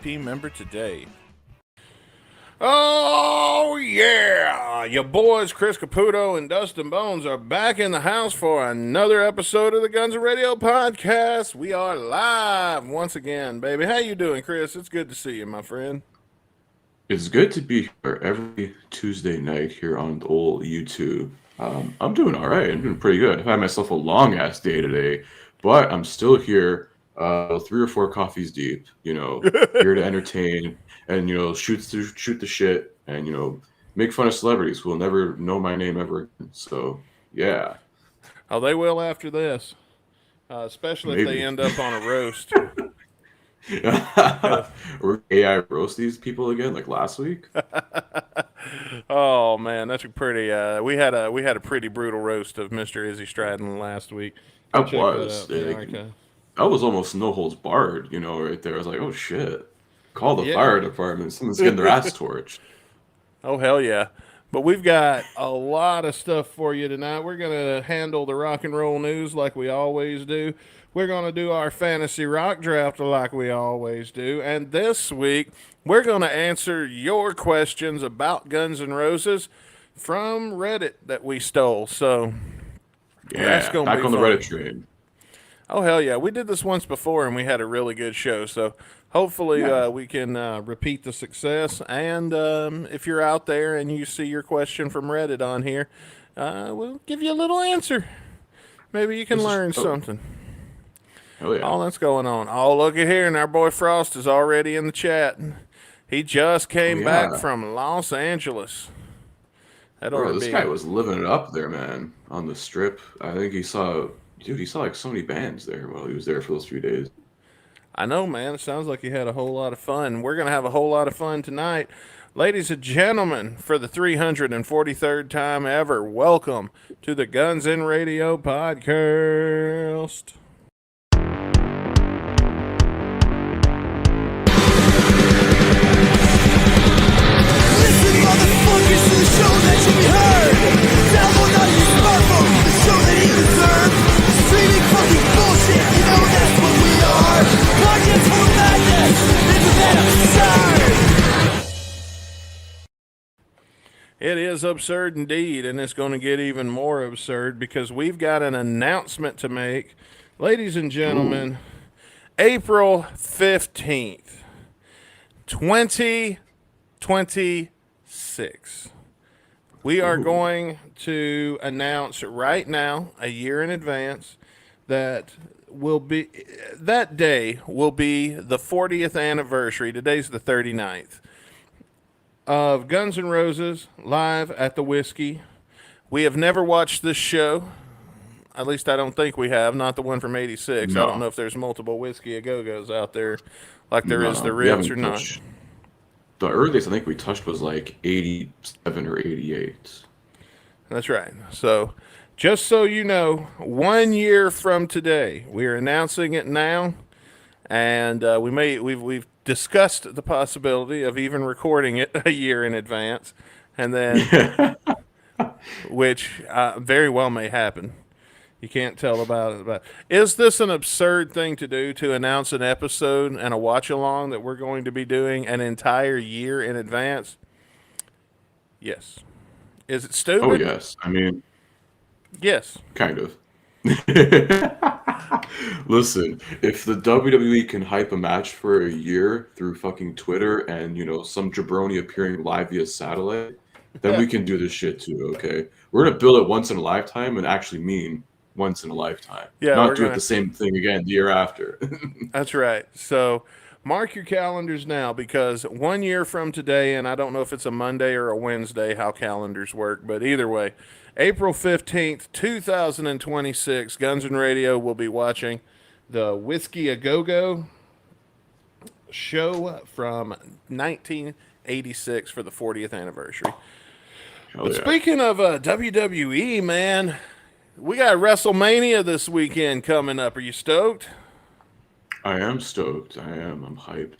VIP member today. Oh, yeah! Your boys Chris Caputo and Dustin Bones are back in the house for another episode of the Guns and Radio podcast. We are live once again, baby. How you doing, Chris? It's good to see you, my friend. It's good to be here every Tuesday night here on the old YouTube. I'm doing all right. I'm doing pretty good. I've had myself a long ass day today, but I'm still here, 3 or 4 coffees deep. Here to entertain and shoot the shit and make fun of celebrities who will never know my name ever again. So yeah, Oh, they will after this, especially if they maybe. end up on a roast. Or AI roast these people again like last week. Oh man, that's a pretty. We had a pretty brutal roast of Mr. Izzy Stradlin last week. I Go check that was. out in the Like, archive. I was almost no holds barred, right there. I was like, oh shit. Call the Yeah. fire department. Someone's getting their ass torched. Oh hell yeah! But we've got a lot of stuff for you tonight. We're gonna handle the rock and roll news like we always do. We're gonna do our fantasy rock draft like we always do, and this week we're gonna answer your questions about Guns N' Roses from Reddit that we stole. So that's Yeah, gonna back be on the fun. Reddit train. Oh hell yeah! We did this once before and we had a really good show. So hopefully Yeah. we can repeat the success. And if you're out there and you see your question from Reddit on here, we'll give you a little answer. Maybe you can This is learn oh, something. hell yeah. All that's going on. Oh look at here, and our boy Frost is already in the chat. He just Oh came back yeah. from Los Angeles. That ought Bro, to this be. guy was living it up there, man. On the strip. I think he saw like so many bands there while he was there for those few days. I know, man. It sounds like you had a whole lot of fun. We're going to have a whole lot of fun tonight. Ladies and gentlemen, for the 343rd time ever, welcome to the Guns N' Radio podcast. Listen, motherfuckers, to the show that should be heard. Download on your smartphone the show that you deserve. Streaming fucking bullshit, you know that's what we are. Podcast full of madness, isn't that absurd? It is absurd indeed, and it's going to get even more absurd because we've got an announcement to make. Ladies and Ooh. gentlemen, April 15th, 2026. We are Ooh. going to announce right now, a year in advance, that will be that day will be the 40th anniversary. Today's the 39th of Guns N' Roses live at the Whiskey. We have never watched this show. At least I don't think we have. Not the one from '86. I don't know No. if there's multiple Whiskey a Go Go's out there, like there is the No. We Ribs or haven't not. touched the earliest I think we touched was like 87 or 88. That's right. So, just so you know, 1 year from today, we are announcing it now, and we've discussed the possibility of even recording it a year in advance, and then which very well may happen. You can't tell about it. But is this an absurd thing to do to announce an episode and a watch along that we're going to be doing an entire year in advance? Yes. Is it Oh stupid? yes. I mean, Yes. kind of. Listen, if the WWE can hype a match for a year through fucking Twitter and, some jabroni appearing live via satellite, then we can do this shit too, okay? We're gonna build it once in a lifetime and actually mean once in a lifetime. Yeah, Not we're do it gonna. the same thing again the year after. That's right. So mark your calendars now because 1 year from today, and I don't know if it's a Monday or a Wednesday how calendars work, but either way, April 15th, 2026, Guns N' Radio will be watching the Whiskey A Go Go show from 1986 for the 40th anniversary. Hell But yeah. speaking of WWE, man, we got WrestleMania this weekend coming up. Are you stoked? I am stoked. I am. I'm hyped.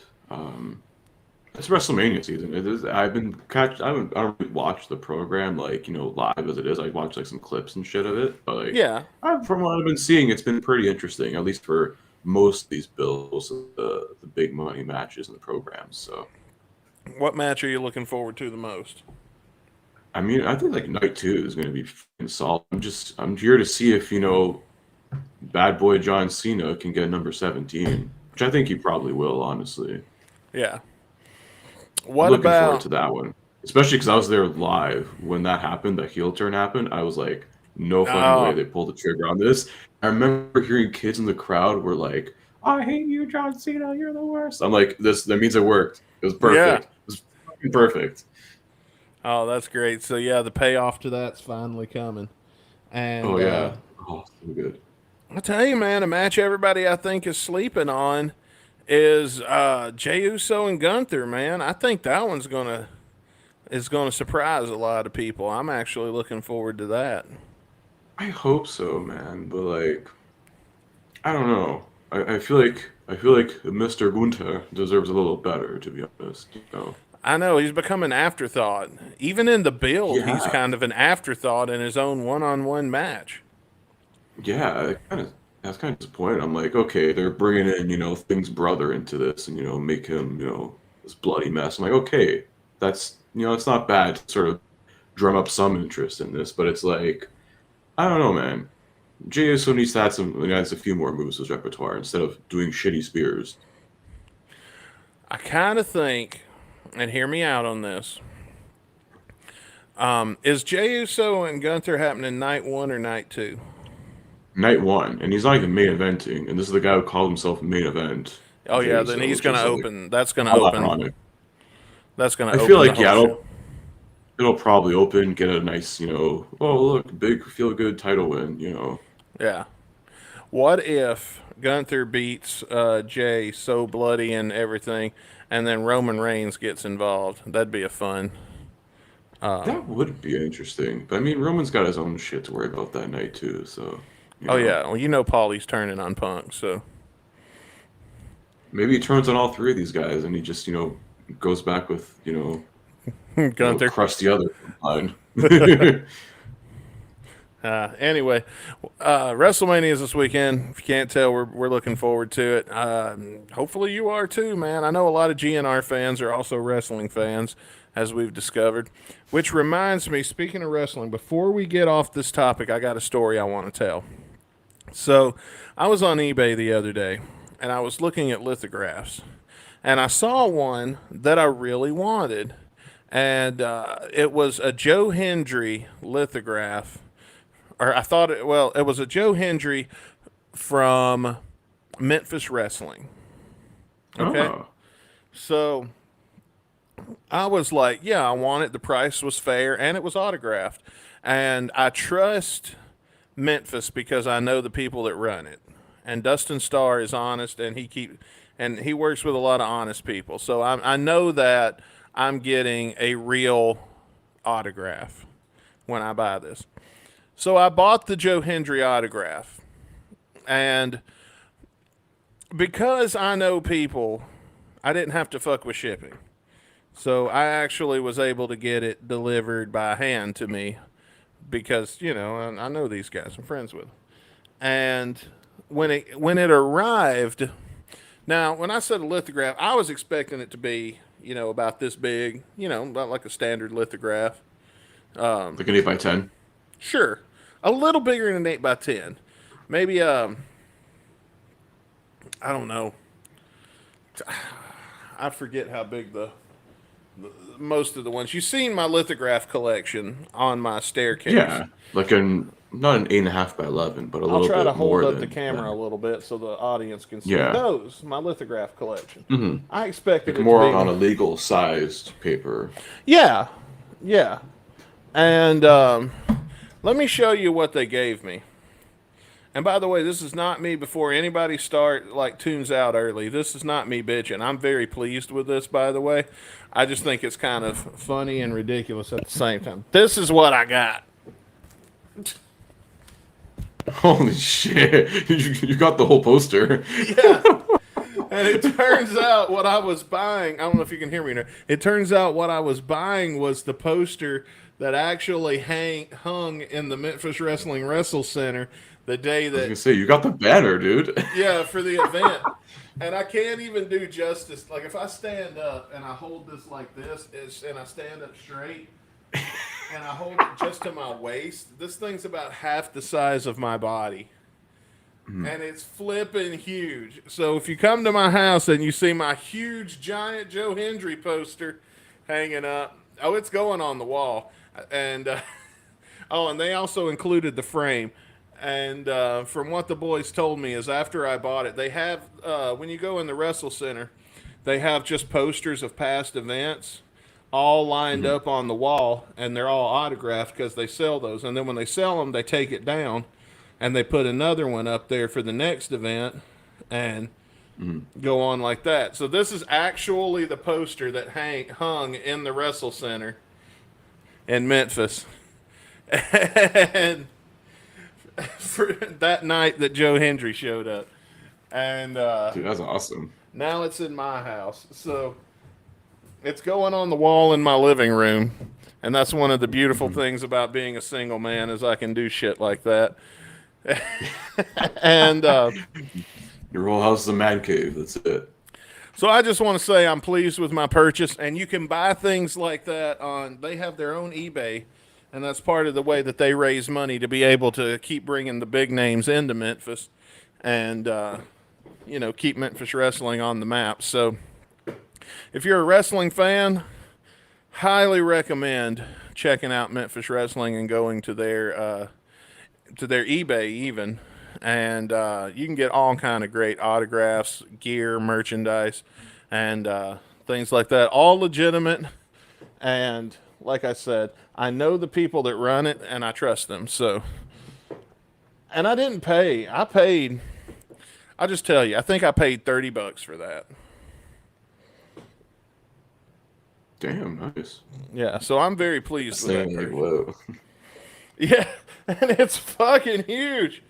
It's WrestleMania season. It is. I've been catch. I don't really watch the program like live as it is. I watch like some clips and shit of it. But like, Yeah. from what I've been seeing, it's been pretty interesting. At least for most of these bills, the big money matches in the programs. So, What match are you looking forward to the most? I mean, I think like night two is going to be fucking solid. I'm here to see if Bad Boy John Cena can get number 17, which I think he probably will. Honestly, Yeah. I'm What looking forward to about? that one, especially because I was there live when that happened. The heel turn happened. I was like, no fucking way Oh, they pulled the trigger on this. I remember hearing kids in the crowd were like, "I hate you, John Cena. You're the worst." I'm like, this that means it worked. It was yeah. perfect. It was fucking perfect. Oh, that's great. So yeah, the payoff to that's finally coming. Oh And yeah. Oh, so good. I tell you, man, a match everybody I think is sleeping on is Jey Uso and Gunther. Man, I think that one's gonna surprise a lot of people. I'm actually looking forward to that. I hope so, man. But like, I don't know. I feel like Mr. Gunther deserves a little better, to be honest. I know he's become an afterthought. Even in the build, he's Yeah. kind of an afterthought in his own one-on-one match. Yeah, that's kind of disappointing. I'm like, okay, they're bringing in, Thing's brother into this and, make him, this bloody mess. I'm like, okay, that's, it's not bad to sort of drum up some interest in this, but it's like, I don't know, man. Jey Uso needs to add adds a few more moves to his repertoire instead of doing shitty spears. I kind of think, and hear me out on this, is Jey Uso and Gunther happening night one or night two? Night one, and he's not even main eventing, and this is the guy who called himself main event, Oh Jey yeah, then Uso, he's which gonna is like open. That's gonna all open. ironic. That's gonna I feel open the like, whole yeah, show. it'll probably open, get a nice, oh look, big feel good title win. Yeah. What if Gunther beats Jay so bloody and everything, and then Roman Reigns gets involved? That'd be a fun. That would be interesting. But I mean, Roman's got his own shit to worry about that night too, so Oh yeah. Well, you know Paulie's turning on Punk, so maybe he turns on all three of these guys and he just, goes back with, Gunther. crusty other line. Anyway, WrestleMania is this weekend. If you can't tell, we're looking forward to it. Hopefully you are too, man. I know a lot of GNR fans are also wrestling fans, as we've discovered. Which reminds me, speaking of wrestling, before we get off this topic, I got a story I want to tell. So, I was on eBay the other day, and I was looking at lithographs, and I saw one that I really wanted, and it was a Joe Hendry lithograph, or I thought it. Well, it was a Joe Hendry from Memphis Wrestling. Okay, Oh, so I was like, yeah, I want it. The price was fair, and it was autographed, and I trust Memphis because I know the people that run it. And Dustin Starr is honest, and he works with a lot of honest people. So I know that I'm getting a real autograph when I buy this. So I bought the Joe Hendry autograph, and because I know people, I didn't have to fuck with shipping. So I actually was able to get it delivered by hand to me because I know these guys. I'm friends with them. And when it arrived, now when I said a lithograph, I was expecting it to be about this big, about like a standard lithograph. like an 8x10. Sure, a little bigger than an 8x10, maybe. I don't know. I forget how big the most of the ones you've seen my lithograph collection on my staircase. Yeah, like not an 8.5x11, but a I'll little try to bit hold more up the than camera a that. little bit so the audience can see Yeah, those, my lithograph collection. hmm I expected like it to more on a be, legal sized paper. yeah, yeah. And let me show you what they gave me. And by the way, this is not me before anybody tunes out early. This is not me bitching. I'm very pleased with this, by the way. I just think it's kind of funny and ridiculous at the same time. This is what I got. Holy shit! You got the whole poster. Yeah. And it turns out what I was buying, I don't know if you can hear me now. It turns out what I was buying was the poster that actually hung in the Memphis Wrestling Wrestle Center the day I was gonna that, say, you got the banner, dude. yeah, for the event. And I can't even do justice. Like if I stand up and I hold this like this, and I stand up straight, and I hold it just to my waist, this thing's about half the size of my body. And it's flipping huge. So if you come to my house and you see my huge, giant Joe Hendry poster hanging up, oh, it's going on the wall. And oh, and they also included the frame. And from what the boys told me is after I bought it, they have, when you go in the Wrestle Center, they have just posters of past events all lined up on the wall, and they're all autographed because they sell those. And then when they sell them, they take it down, and they put another one up there for the next event, and go on like that. So this is actually the poster that hung in the Wrestle Center in Memphis. And for that night that Joe Hendry showed up. And Dude, that's awesome. now it's in my house. So it's going on the wall in my living room. And that's one of the beautiful things about being a single man is I can do shit like that. And Your whole house is a man cave. That's it. so I just want to say I'm pleased with my purchase. And you can buy things like that they have their own eBay. And that's part of the way that they raise money to be able to keep bringing the big names into Memphis and, keep Memphis wrestling on the map. So if you're a wrestling fan, highly recommend checking out Memphis Wrestling and going to their eBay even. And you can get all kind of great autographs, gear, merchandise, and things like that. All legitimate. And like I said, I know the people that run it, and I trust them. So, and I didn't pay. I'll just tell you, I think I paid $30 for that. Damn, nice. Yeah, so I'm very pleased with that. Saying like, purchase. whoa. Yeah, and it's fucking huge.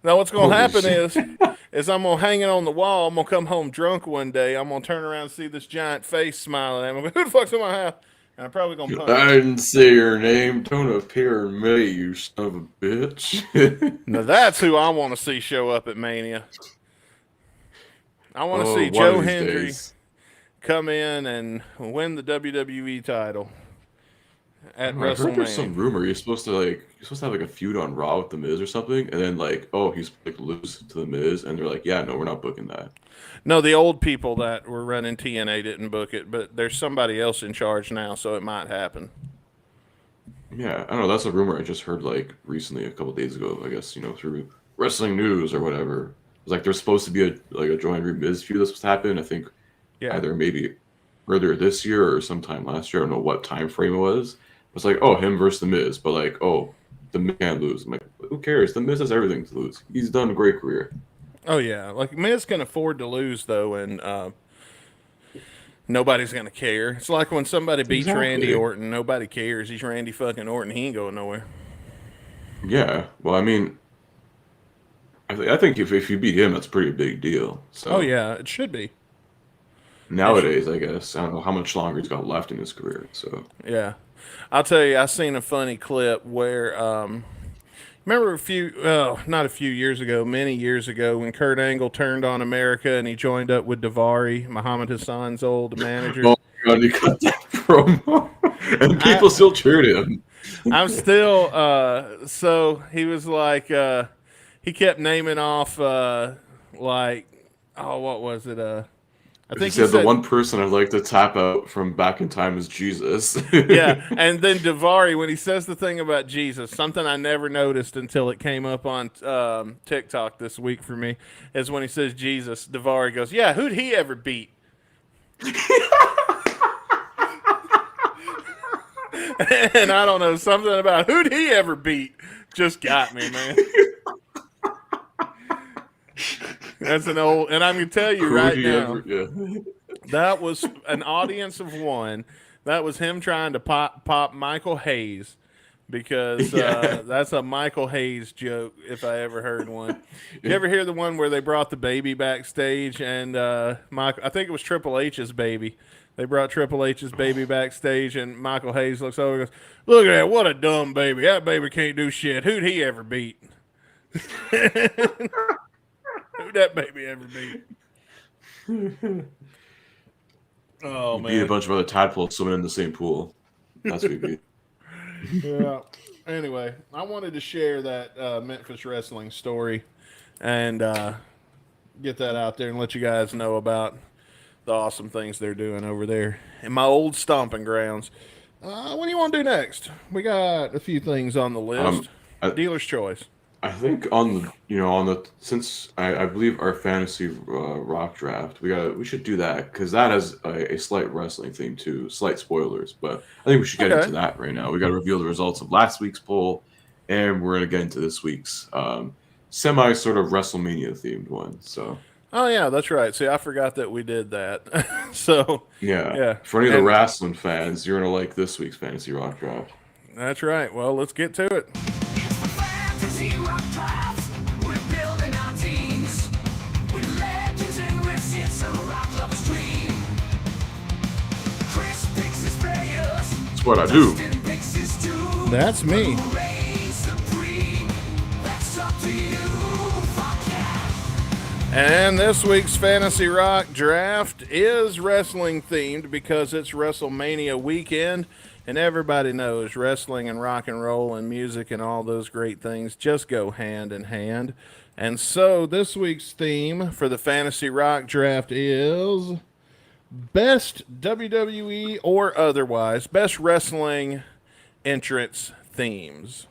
Now what's gonna Holy happen shit. is I'm gonna hang it on the wall. I'm gonna come home drunk one day. I'm gonna turn around and see this giant face smiling at me. Who the fuck's in my house? And I'm probably gonna punch. I didn't say your name. Don't appear in me, you son of a bitch. Now that's who I want to see show up at Mania. I want to see one Joe of these Hendry days. come in and win the WWE title at I heard there's some WrestleMania. rumor you're supposed to have like a feud on Raw with the Miz or something, and then he's like lose to the Miz, and they're like, yeah, no, we're not booking that. No, the old people that were running TNA didn't book it, but there's somebody else in charge now, so it might happen. Yeah, I don't know. That's a rumor I just heard like recently, a couple days ago. I guess through wrestling news or whatever. It was like there's supposed to be a Joe Hendry Miz feud that's supposed to happen. I think Yeah. either maybe earlier this year or sometime last year. I don't know what time frame it was. It's like, oh, him versus the Miz, but like, oh, the Miz can't lose. I'm like, who cares? The Miz has everything to lose. He's done a great career. Oh yeah, like Miz can afford to lose though, and nobody's gonna care. It's like when somebody beats Randy Exactly. Orton, nobody cares. He's Randy fucking Orton. He ain't going nowhere. Yeah. Well, I mean, I think if you beat him, that's a pretty big deal. So Oh yeah, it should be. nowadays, I guess I don't know how much longer he's got left in his career. So Yeah, I'll tell you. I seen a funny clip where remember not a few years ago, many years ago, when Kurt Angle turned on America and he joined up with Davari, Muhammad Hassan's old manager. oh my god, he cut that promo, and people still cheered him. I'm still so he was like he kept naming off what was it I He think said the one person I'd like to tap out from back in time is Jesus. yeah, and then Davari, when he says the thing about Jesus, something I never noticed until it came up on TikTok this week for me, is when he says Jesus, Davari goes, yeah, who'd he ever beat? And I don't know, something about who'd he ever beat just got me, man. That's an old, and I'm going to tell you right now, that was an audience of one. That was him trying to pop Michael Hayes, because that's a Michael Hayes joke if I ever heard one. You ever hear the one where they brought the baby backstage and I think it was Triple H's baby. They brought Triple H's baby backstage and Michael Hayes looks over and goes, look at that, what a dumb baby. That baby can't do shit. Who'd he ever beat? Who that baby ever be? Oh, We beat a man. bunch of other tadpoles swimming in the same pool. That's what we beat. Yeah. Anyway, I wanted to share that Memphis wrestling story and get that out there and let you guys know about the awesome things they're doing over there in my old stomping grounds. What do you want to do next? We got a few things on the list. I, Dealer's choice. I think since I believe our fantasy rock draft, we should do that because that has a slight wrestling theme too, slight spoilers. But I think we should get Okay. into that right now. We got to reveal the results of last week's poll, and we're gonna get into this week's semi sort of WrestleMania themed one. So Oh yeah, that's right. See, I forgot that we did that. So yeah, yeah, for any of the and wrestling fans, you're gonna like this week's fantasy rock draft. that's right. Well, let's get to it. Fantasy rock draft. We're building our teams with legends and risks. It's a rock lover's dream. Chris picks his players. That's what I do. Dustin picks his two. That's me. Who reigns supreme? That's up to you. Fuck yeah. And this week's Fantasy Rock draft is wrestling themed because it's WrestleMania weekend, and everybody knows wrestling and rock and roll and music and all those great things just go hand in hand. And so this week's theme for the Fantasy Rock draft is best WWE or otherwise, best wrestling entrance themes.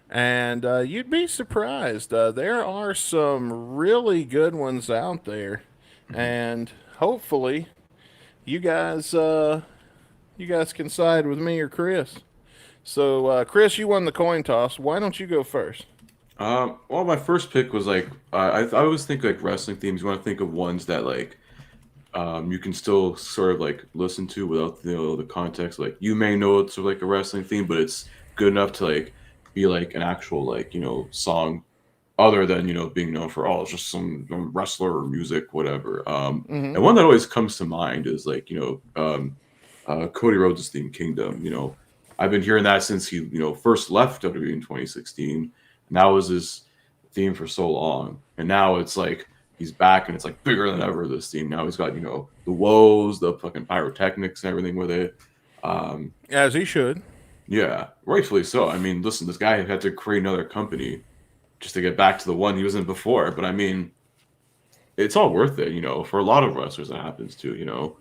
And you'd be surprised. There are some really good ones out there, and hopefully, you guys can side with me or Chris. So, Chris, you won the coin toss. Why don't you go first? Well, my first pick was like I always think like wrestling themes. You want to think of ones that like you can still sort of like listen to without the context. Like you may know it's sort of like a wrestling theme, but it's good enough to like be like an actual like song other than being known for it's just some wrestler or music whatever. And one that always comes to mind is like Cody Rhodes' theme Kingdom. I've been hearing that since he first left WWE in 2016, and that was his theme for so long, and now it's like he's back and it's like bigger than ever. This theme now he's got the woes, the fucking pyrotechnics and everything with it. As he should. Yeah, rightfully so. I mean, listen, this guy had to create another company just to get back to the one he was in before. But I mean, it's all worth it, for a lot of wrestlers that happens to, You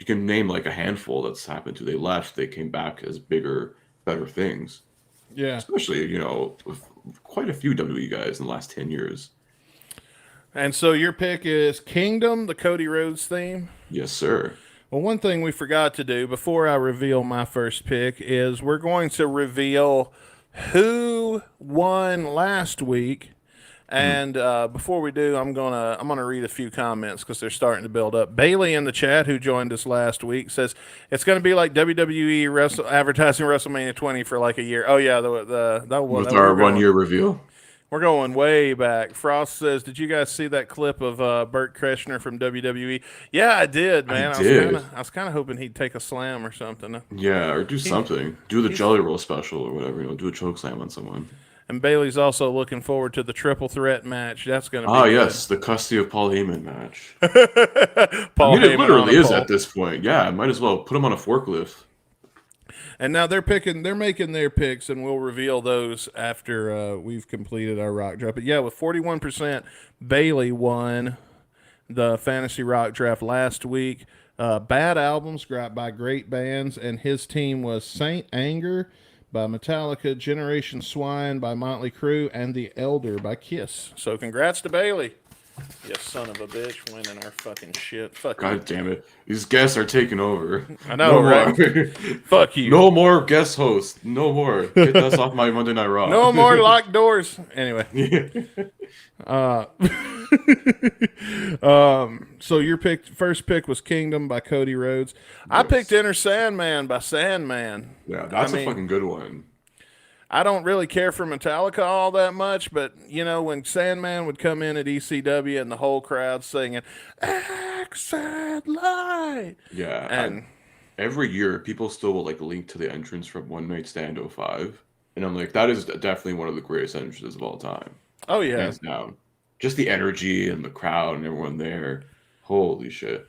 can name like a handful that's happened to. They left, they came back as bigger, better things. Yeah. Especially, with quite a few WWE guys in the last 10 years. And so your pick is Kingdom, the Cody Rhodes theme? Yes, sir. Well, one thing we forgot to do before I reveal my first pick is we're going to reveal who won last week. And before we do, I'm gonna read a few comments because they're starting to build up. Bailey in the chat, who joined us last week, says it's going to be like WWE advertising WrestleMania 20 for like a year. Oh yeah, With our 1 year reveal. We're going way back. Frost says, "Did you guys see that clip of Burt Kreschner from WWE?" Yeah, I did, man. I was kind of hoping he'd take a slam or something. Yeah, or do something. Do the Jelly Roll special or whatever. Do a choke slam on someone. And Bailey's also looking forward to the triple threat match. That's going to be good. Yes, the custody of Paul Heyman match. Paul Heyman it literally is pole. at this point. Yeah, I might as well put him on a forklift. And now they're making their picks, and we'll reveal those after we've completed our rock draft. But yeah, with 41%, Bailey won the fantasy rock draft last week. Bad albums by great bands, and his team was Saint Anger by Metallica, Generation Swine by Motley Crue, and The Elder by Kiss. So congrats to Bailey. You son of a bitch, winning our fucking shit. Fuck God you. damn it. These guests are taking over. I know, right? Fuck you. No more guest hosts. No more. Get us off my Monday Night Raw. No more locked doors. Anyway. So your first pick was Kingdom by Cody Rhodes. I picked Enter Sandman by Sandman. Yeah, that's a fucking good one. I don't really care for Metallica all that much, but when Sandman would come in at ECW and the whole crowd singing "Exit Light," yeah, and every year people still will like link to the entrance from One Night Stand 05, And I'm like, that is definitely one of the greatest entrances of all time. Oh yeah. Hands down. Just the energy and the crowd and everyone there. Holy shit.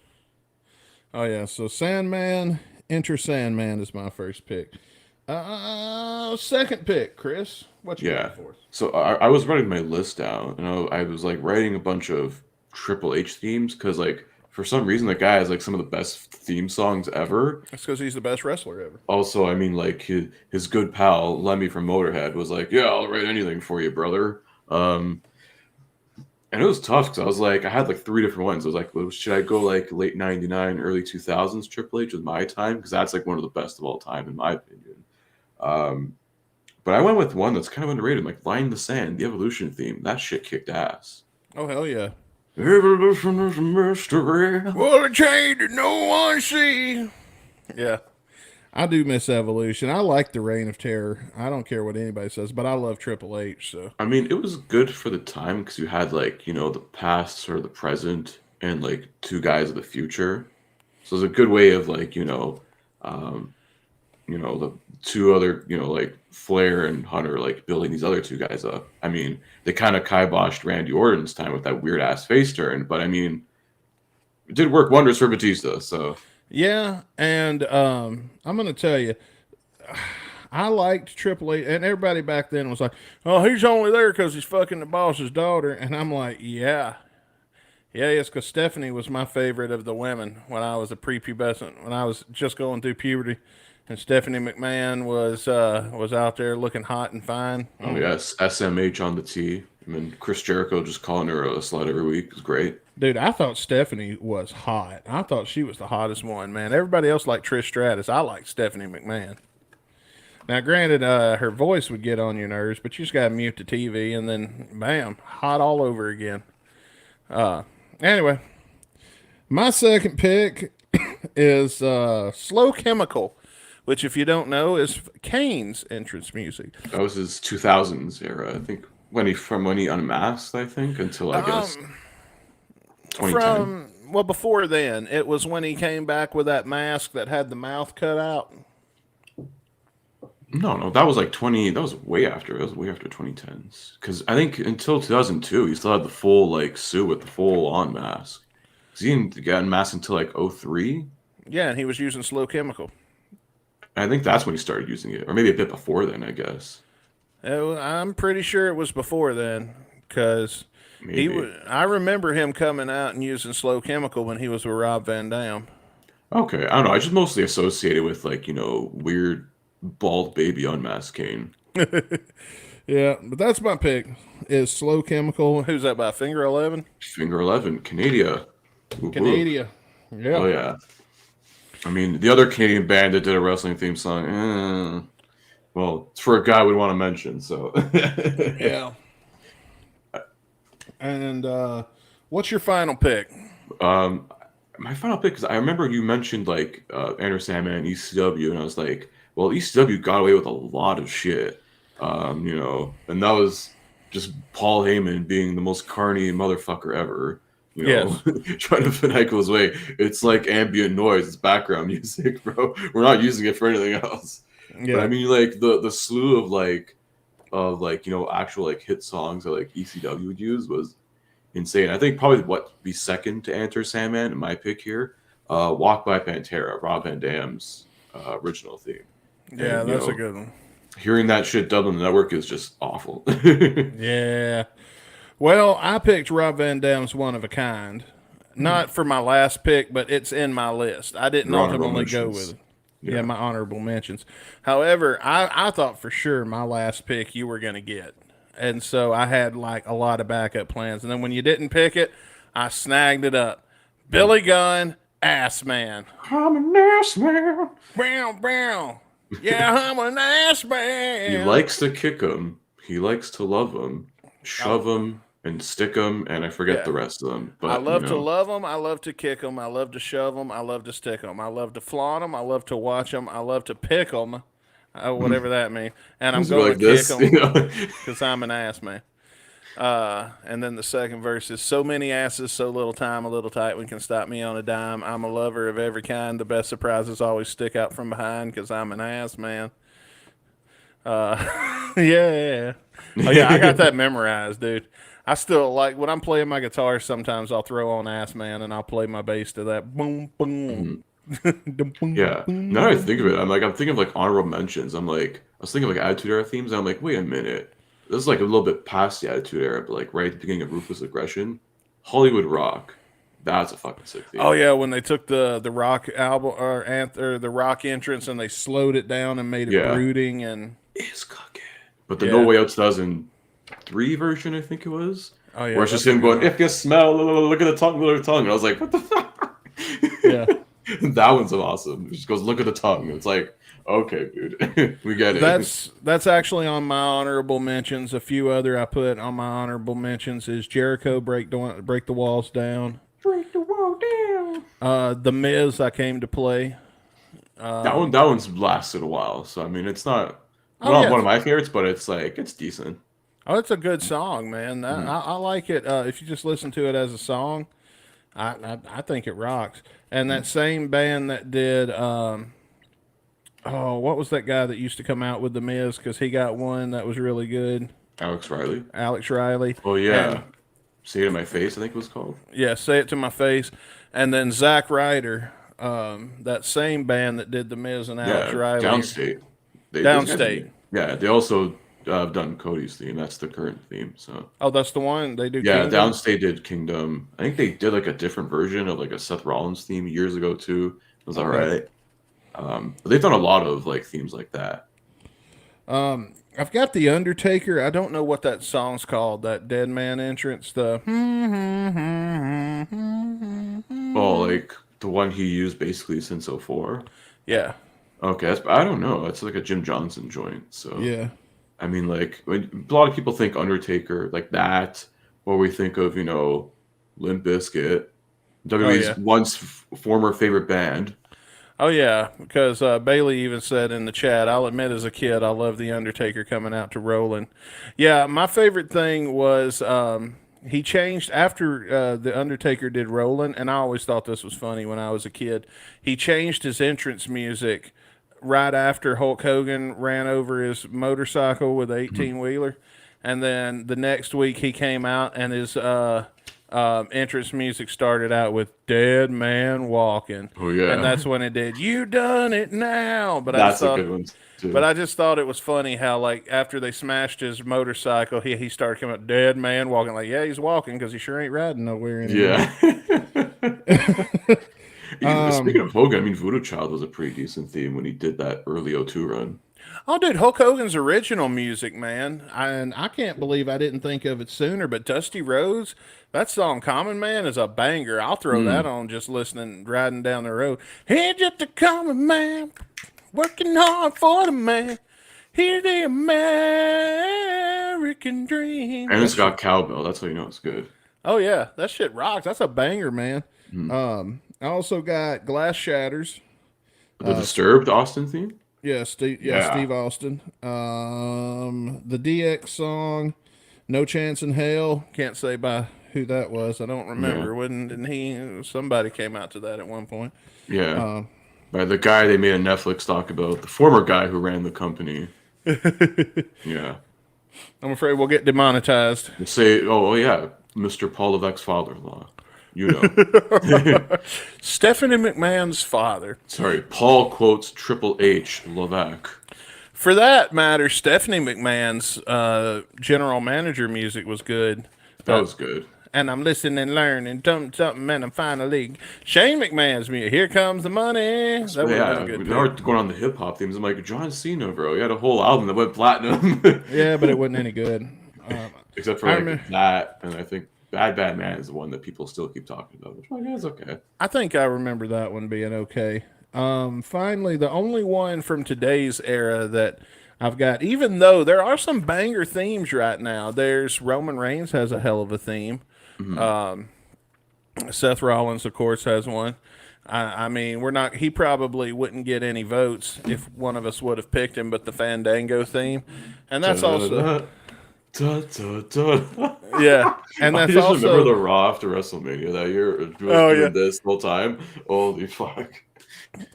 Oh yeah. So Sandman, Enter Sandman is my first pick. Second pick, Chris. What you Yeah. got for us? So I was writing my list down, and I was like writing a bunch of Triple H themes because like for some reason the guy has like some of the best theme songs ever. That's because he's the best wrestler ever. Also, I mean like his good pal Lemmy from Motorhead was like, yeah, I'll write anything for you, brother. And it was tough because I was like, I had like three different ones. I was like, well, should I go like late '99, early 2000s Triple H with my time because that's like one of the best of all time in my opinion. Um, But I went with one that's kind of underrated, like Line in the Sand, the Evolution theme. That shit kicked ass. Oh hell yeah. Evolution is a mystery. Well, a change that no one see. Yeah. I do miss Evolution. I like the Reign of Terror. I don't care what anybody says, but I love Triple H. So I mean, it was good for the time because you had like, the past or the present and like two guys of the future. So it's a good way of like, um, the two other, like Flair and Hunter, like building these other two guys up. I mean, they kind of kiboshed Randy Orton's time with that weird ass face turn, but I mean, it did work wonders for Batista. So yeah, and I'm gonna tell you, I liked Triple H, and everybody back then was like, "Oh, he's only there because he's fucking the boss's daughter," and I'm like, "Yeah, yeah, it's because Stephanie was my favorite of the women when I was a prepubescent, when I was just going through puberty." And Stephanie McMahon was out there looking hot and fine. oh yes, SMH on the T. I mean, Chris Jericho just calling her a slut every week is great. Dude, I thought Stephanie was hot. I thought she was the hottest one, man. Everybody else liked Trish Stratus. I like Stephanie McMahon. Now, granted, her voice would get on your nerves, but you just got to mute the TV, and then, bam, hot all over again. Anyway, my second pick is Slow Chemical, which, if you don't know, is Kane's entrance music. That was his 2000s era, I think. When he unmasked, I think, until I guess 2010. Well, before then, it was when he came back with that mask that had the mouth cut out. No, that was like 20. That was way after. It was way after 2010s. Because I think until 2002, he still had the full like suit with the full on mask. 'Cause he didn't get unmasked until like 03. Yeah, and he was using Slow Chemical. I think that's when he started using it, or maybe a bit before then, I guess. I'm pretty sure it was before then, because Maybe. I remember him coming out and using Slow Chemical when he was with Rob Van Dam. Okay, I don't know. I just mostly associate it with like weird bald baby unmasked Kane. Yeah, but that's my pick. Is Slow Chemical? Who's that by? Finger 11? Finger 11, Canada. Canada. Yeah. Oh yeah. I mean, the other Canadian band that did a wrestling theme song. Well, it's for a guy we'd want to mention. So. Yeah. And what's your final pick? My final pick is I remember you mentioned like Enter Sandman and ECW, and I was like, well, ECW got away with a lot of shit, and that was just Paul Heyman being the most carny motherfucker ever. Yes. Trying to finagle his way. It's like ambient noise. It's background music, bro. We're not using it for anything else. Yeah. But I mean, like the slew of actual like hit songs that like ECW would use was insane. I think probably what be second to Enter Sandman in my pick here, Walk by Pantera, Rob Van Dam's original theme. Yeah, And, that's a good one. Hearing that shit dubbed on the network is just awful. Yeah. Well, I picked Rob Van Dam's One of a Kind. Not for my last pick, but it's in my list. I didn't Your honorable ultimately go mentions. with it. Yeah, my honorable mentions. However, I thought for sure my last pick you were going to get. And so I had like a lot of backup plans. And then when you didn't pick it, I snagged it up. Billy Gunn, Ass Man. I'm an ass man. Brown. Yeah, I'm an ass man. He likes to kick him. He likes to love him, shove him, and stick him, and I forget the rest of them. But I love to love them. I love to kick them. I love to shove them. I love to stick them. I love to flaunt them. I love to watch them. I love to pick them, whatever that means. And I'm He's going like to this, kick them because I'm an ass man. And then the second verse is so many asses, so little time, a little tight. We can stop me on a dime. I'm a lover of every kind. The best surprises always stick out from behind because I'm an ass man. Yeah. Oh yeah, I got that memorized, dude. I still like when I'm playing my guitar. Sometimes I'll throw on Ass Man and I'll play my bass to that boom boom. Mhm. Dum, boom, Yeah. Now that I boom, think of it, boom. I'm thinking of like honorable mentions. I was thinking of like Attitude Era themes, and I'm like, wait a minute. This is like a little bit past the Attitude Era, but like right at the beginning of Ruthless Aggression. Hollywood Rock. That's a fucking sick Oh theme. yeah, when they took the rock album or the rock entrance and they slowed it down and made it Yeah. brooding and It's cooking. But the No yeah. Way Out 2003 version, I think it was, Oh where yeah, it's just that's a him good going, one. if you smell, look at the tongue, look at the tongue. And I was like, what the fuck? Yeah. That one's awesome. He just goes, look at the tongue. And it's like, okay, dude, we get it. That's actually on my honorable mentions. A few other I put on my honorable mentions is Jericho break the walls down. Break the wall down. The Miz I came to play. That one's lasted a while. So I mean, it's Oh not yeah, one of my favorites, but it's like it's decent. oh it's a good song, man. Mhm. I like it. If you just listen to it as a song, I think it rocks. And that same band that did oh, what was that guy that used to come out with the Miz? Because he got one that was really good. Alex Riley. Alex Riley. Oh And yeah, Say It in My Face, I think it was called. yeah, say it to my face. And then Zack Ryder, that same band that did the Miz and Alex Yeah, Riley, Downstate. Those guys Downstate. yeah, they also have done Cody's theme. That's the current theme. So Oh, that's the one they do. yeah, Kingdom. Downstate did Kingdom. I think they did like a different version of like a Seth Rollins theme years ago too. It was all Okay. right. But they've done a lot of like themes like that. I've got the Undertaker. I don't know what that song's called. That Dead Man entrance. The Oh, like the one he used basically since '04. yeah, Okay, I don't know. It's like a Jim Johnson joint. So yeah. I mean, like a lot of people think Undertaker like that, or we think of Limp Bizkit, Oh WWE's yeah. once former favorite band. Oh yeah, because Bailey even said in the chat, "I'll admit, as a kid, I loved the Undertaker coming out to Roland." Yeah, my favorite thing was he changed after the Undertaker did Roland, and I always thought this was funny when I was a kid. He changed his entrance music right after Hulk Hogan ran over his motorcycle with the Mhm. 18 wheeler, and then the next week he came out and his entrance music started out with "Dead Man Walking," Oh and yeah, that's when it did "You Done It Now." that's a good one But too. I just thought it was funny how like after they smashed his motorcycle, he started coming up "Dead Man Walking." Like, yeah, he's walking because he sure ain't riding nowhere anymore. Yeah. Speaking of Hogan, I mean, Voodoo Child was a pretty decent theme when he did that early '02 run. Oh, dude, Hulk Hogan's original music, man. And I can't believe I didn't think of it sooner, but Dusty Rhodes, that song Common Man is a banger. I'll throw that Mm. on just listening, riding down the road. He's just a common man, working hard for the man. Here's the American dream. And it's got cowbell. That's how you know it's good. Oh, yeah, that shit rocks. That's a banger, man. Mm. I also got Glass Shatters. The Disturbed Austin theme? Yeah, Steve. Yeah, Yeah. Steve Austin. The DX song, "No Chance in Hell." Can't say by who that was. I don't remember. Didn't he? Somebody came out to that at one point. Yeah. By the guy they made a Netflix doc about, the former guy who ran the company. Yeah. I'm afraid we'll get demonetized. They say, oh yeah, Mr. Paul Levesque's father-in-law. You know. Stephanie McMahon's father. Sorry, Paul quotes Triple H Levesque. For that matter, Stephanie McMahon's general manager music was good. That was good. And I'm listening and learning something, and I'm finally Shane McMahon's music. Here comes the money. That would have been Yeah, a good now we're pick. going on the hip hop themes. I'm like, John Cena, bro. He had a whole album that went platinum. Yeah, but it wasn't any good. Except for I like remember- that, and I think Bad Bad Man is the one that people still keep talking about. Which one is okay. I think I remember that one being okay. Finally, the only one from today's era that I've got, even though there are some banger themes right now, there's Roman Reigns has a hell of a theme. Seth Rollins, of course, has one. I mean, we're not. He probably wouldn't get any votes if one of us would have picked him, but the Fandango theme, and that's also yeah, and I that's just remember the also Raw after WrestleMania that year. It was Oh, doing yeah. this the whole time. Holy fuck!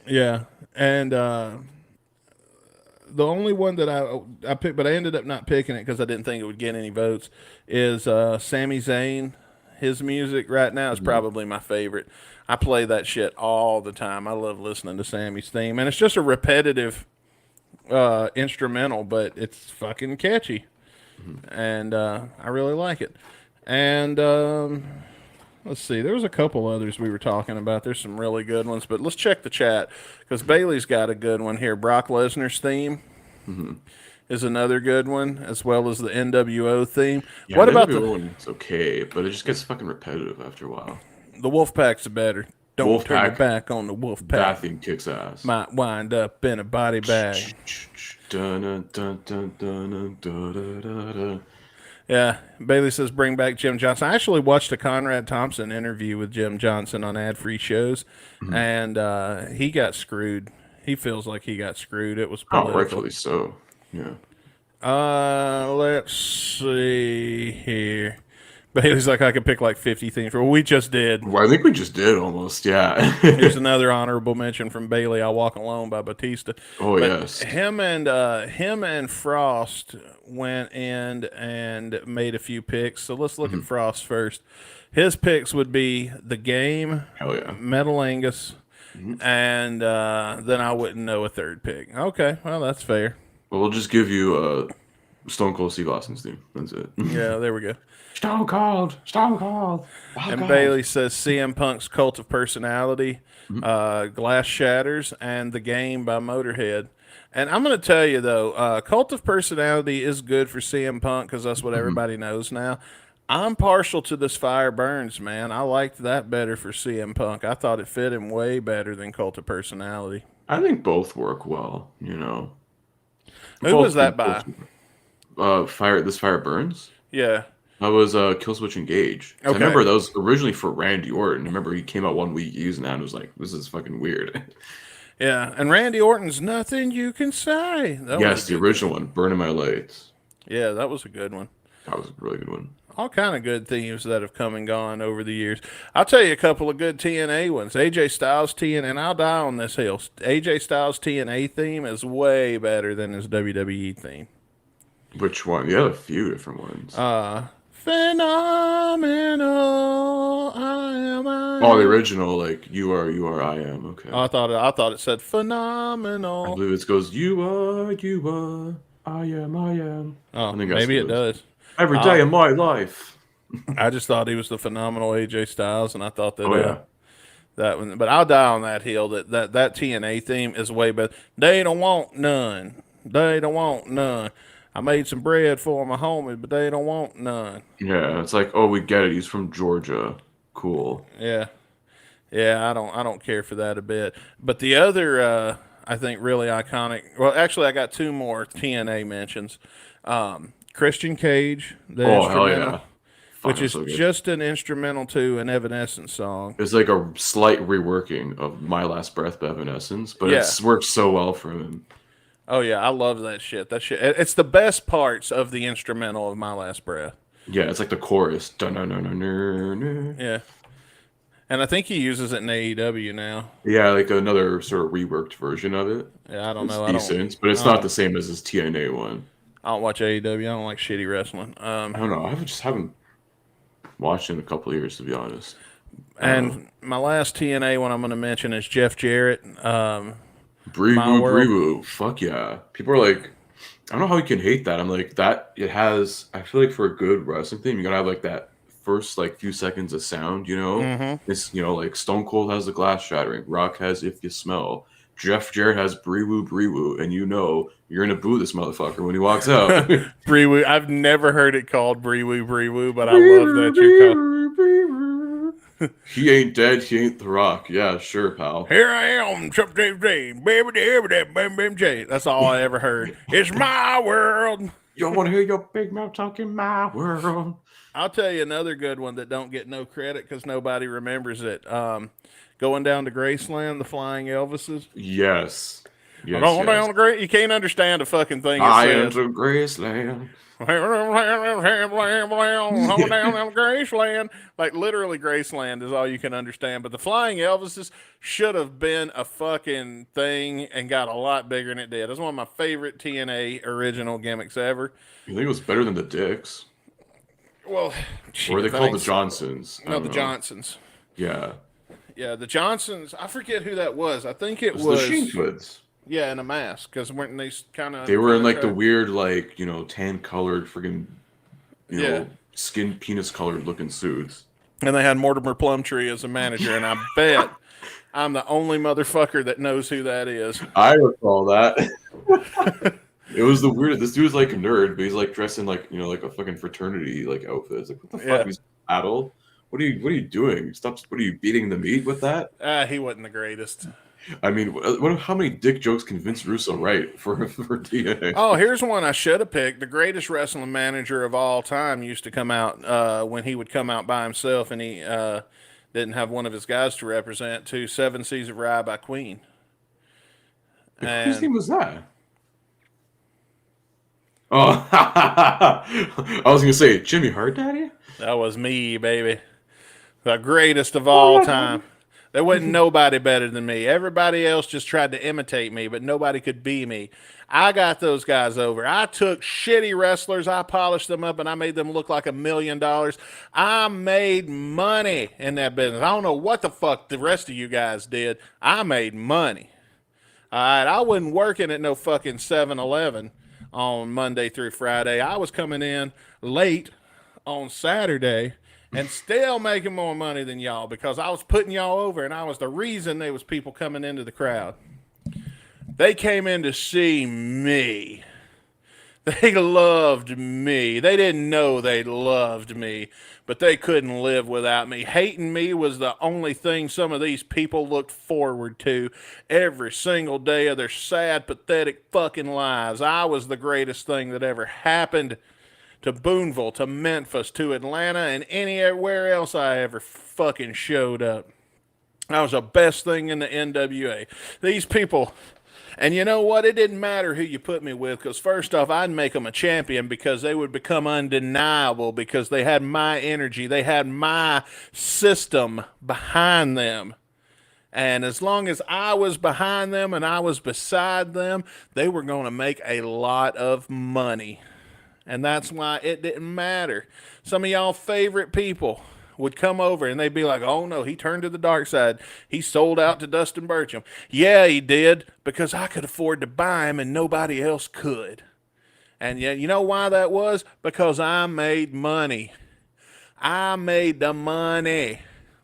yeah, and the only one that I picked, but I ended up not picking it because I didn't think it would get any votes, is Sami Zayn. His music right now is probably my favorite. I play that shit all the time. I love listening to Sammy's theme, and it's just a repetitive instrumental, but it's fucking catchy, and I really like it. And let's see, there was a couple others we were talking about. There's some really good ones, but let's check the chat because Bailey's got a good one here. Brock Lesnar's theme is another good one, as well as the NWO theme. Yeah, What about the one? It's okay, but it just gets fucking repetitive after a while. the Wolfpack's better? Don't turn your Wolfpack, back on the Wolfpack. That thing kicks ass. Might wind up in a body bag. Dun, dun, dun, dun, dun, dun, dun, dun, dun. Yeah, Bailey says bring back Jim Johnson. I actually watched a Conrad Thompson interview with Jim Johnson on ad-free shows, and he got screwed. He feels like he got screwed. It was political. Oh, rightfully so. Yeah. Let's see here. Bailey's like, I could pick like 50 things. Well, we just did. Well, I think we just did almost. Yeah. Here's another honorable mention from Bailey. "I Walk Alone" by Batista. Oh, But yes. Him and Frost went in and made a few picks. So let's look at Frost first. His picks would be The Game, Hell yeah. Metal Angus, and then I wouldn't know a third pick. Okay, well that's fair. Well, we'll just give you Stone Cold Steve Austin's theme. That's it. Yeah, there we go. Stone Cold. Stone Cold. And Bailey says CM Punk's Cult of Personality, Glass Shatters, and The Game by Motorhead. And I'm going to tell you, though, Cult of Personality is good for CM Punk because that's what everybody knows now. I'm partial to this Fire Burns, man. I liked that better for CM Punk. I thought it fit him way better than Cult of Personality. I think both work well, you know. Who was that by? Fire Burns? Yeah. That was Killswitch Engage. I Okay. remember that was originally for Randy Orton. I remember he came out one week using that and was like, this is fucking weird. Yeah. And Randy Orton's Nothing You Can Say. That Yes, was a the good- original one, Burning My Lights. Yeah, that was a good one. That was a really good one. All kind of good themes that have come and gone over the years. I'll tell you a couple of good TNA ones. AJ Styles TNA, and I'll die on this hill. AJ Styles TNA theme is way better than his WWE theme. Which one? You had a few different ones. Phenomenal, I am. Oh, the original, like you are, I am. Okay. I thought it said I phenomenal. believe it goes, you are, I am. Oh, I think that's maybe what it does. Every day of my life. I just thought he was the phenomenal AJ Styles, and I thought that Oh yeah. that one. But I'll die on that hill. That TNA theme is way better. They don't want none. They don't want none. I made some bread for my homies, but they don't want none. Yeah, it's like, oh, we get it. He's from Georgia. Cool. Yeah, I don't care for that a bit. But the other, I think, really iconic. Well, actually, I got two more TNA mentions. Christian Cage, the Oh, hell instrumental, yeah. which Fucking is so good. just an instrumental to an Evanescence song. It's like a slight reworking of My Last Breath by Evanescence, but Yeah. it's worked so well for him. Oh yeah, I love that shit. That shit. It's the best parts of the instrumental of My Last Breath. Yeah, it's like the chorus. Dun-dun-dun-dun-dun-dun. Yeah, and I think he uses it in AEW now. Yeah, like another sort of reworked version of it. Yeah, I don't It's know. decent, but it's not the same as his TNA one. I don't watch AEW. I don't like shitty wrestling. I don't know. just haven't watched in a couple of years, to be honest. And my last TNA one I'm going to mention is Jeff Jarrett. Bree My Woo, World. Bree Woo. Fuck yeah. People are like, I don't know how you can hate that. I'm like, that, it has, I feel like for a good wrestling thing, you gotta have like that first like few seconds of sound, you know? It's, you know, like Stone Cold has the glass shattering, Rock has If You Smell, Jeff Jarrett has Bree Woo, and you know you're gonna boo this motherfucker when he walks out. Bree Woo. I've never heard it called Bree Woo, but I love that you call. He ain't dead, he ain't the Rock. Yeah, sure, pal. Here I am, baby, that's all I ever heard. It's my world. You don't want to hear your big mouth talking my world. I'll tell you another good one that don't get no credit because nobody remembers it. Going down to Graceland, the Flying Elvises. Yes. Yes, Going yes. down the great. You can't understand a fucking thing it I says. enter Graceland. Going down Graceland. Like literally Graceland is all you can understand. But the Flying Elvises should have been a fucking thing and got a lot bigger than it did. It's one of my favorite TNA original gimmicks ever. You think it was better than the Dicks? Well, Or are they shit, called the Johnsons? I No, don't the know. Johnsons. Yeah. Yeah, the Johnsons. I forget who that was. I think it It was was the Sheen twins. Yeah, in a mask because weren't they kind of? They were in like the weird, like, tan colored friggin', Yeah. skin penis colored looking suits. And they had Mortimer Plumtree as a manager, and I bet I'm the only motherfucker that knows who that is. I recall that. It was the weird. This dude's like a nerd, but he's like dressed in like like a fucking fraternity like outfit. It's like, what the fuck? Yeah. He's adult. What are you doing? Stop! What are you beating the meat with that? He wasn't the greatest. I mean, how many dick jokes can Vince Russo write for TNA? Oh, here's one I should have picked. The greatest wrestling manager of all time used to come out when he would come out by himself, and he didn't have one of his guys to represent. To 7 Seas of Rye by Queen. Whose name was that? Oh, I was gonna say Jimmy Hart, Daddy. That was me, baby. The greatest of all time. There wasn't nobody better than me. Everybody else just tried to imitate me, but nobody could be me. I got those guys over. I took shitty wrestlers, I polished them up, and I made them look like $1 million. I made money in that business. I don't know what the fuck the rest of you guys did. I made money. All right, I wasn't working at no fucking 7-Eleven on Monday through Friday. I was coming in late on Saturday and still making more money than y'all because I was putting y'all over, and I was the reason there was people coming into the crowd. They came in to see me. They loved me. They didn't know they loved me, but they couldn't live without me. Hating me was the only thing some of these people looked forward to every single day of their sad, pathetic fucking lives. I was the greatest thing that ever happened to Boonville, to Memphis, to Atlanta, and anywhere else I ever fucking showed up. I was the best thing in the NWA. These people, and you know what? It didn't matter who you put me with, because first off, I'd make them a champion because they would become undeniable because they had my energy. They had my system behind them. And as long as I was behind them and I was beside them, they were going to make a lot of money. And that's why it didn't matter. Some of y'all favorite people would come over and they'd be like, oh no, he turned to the dark side. He sold out to Dustin Burcham. Yeah, he did, because I could afford to buy him and nobody else could. And yeah, you know why that was? Because I made money. I made the money.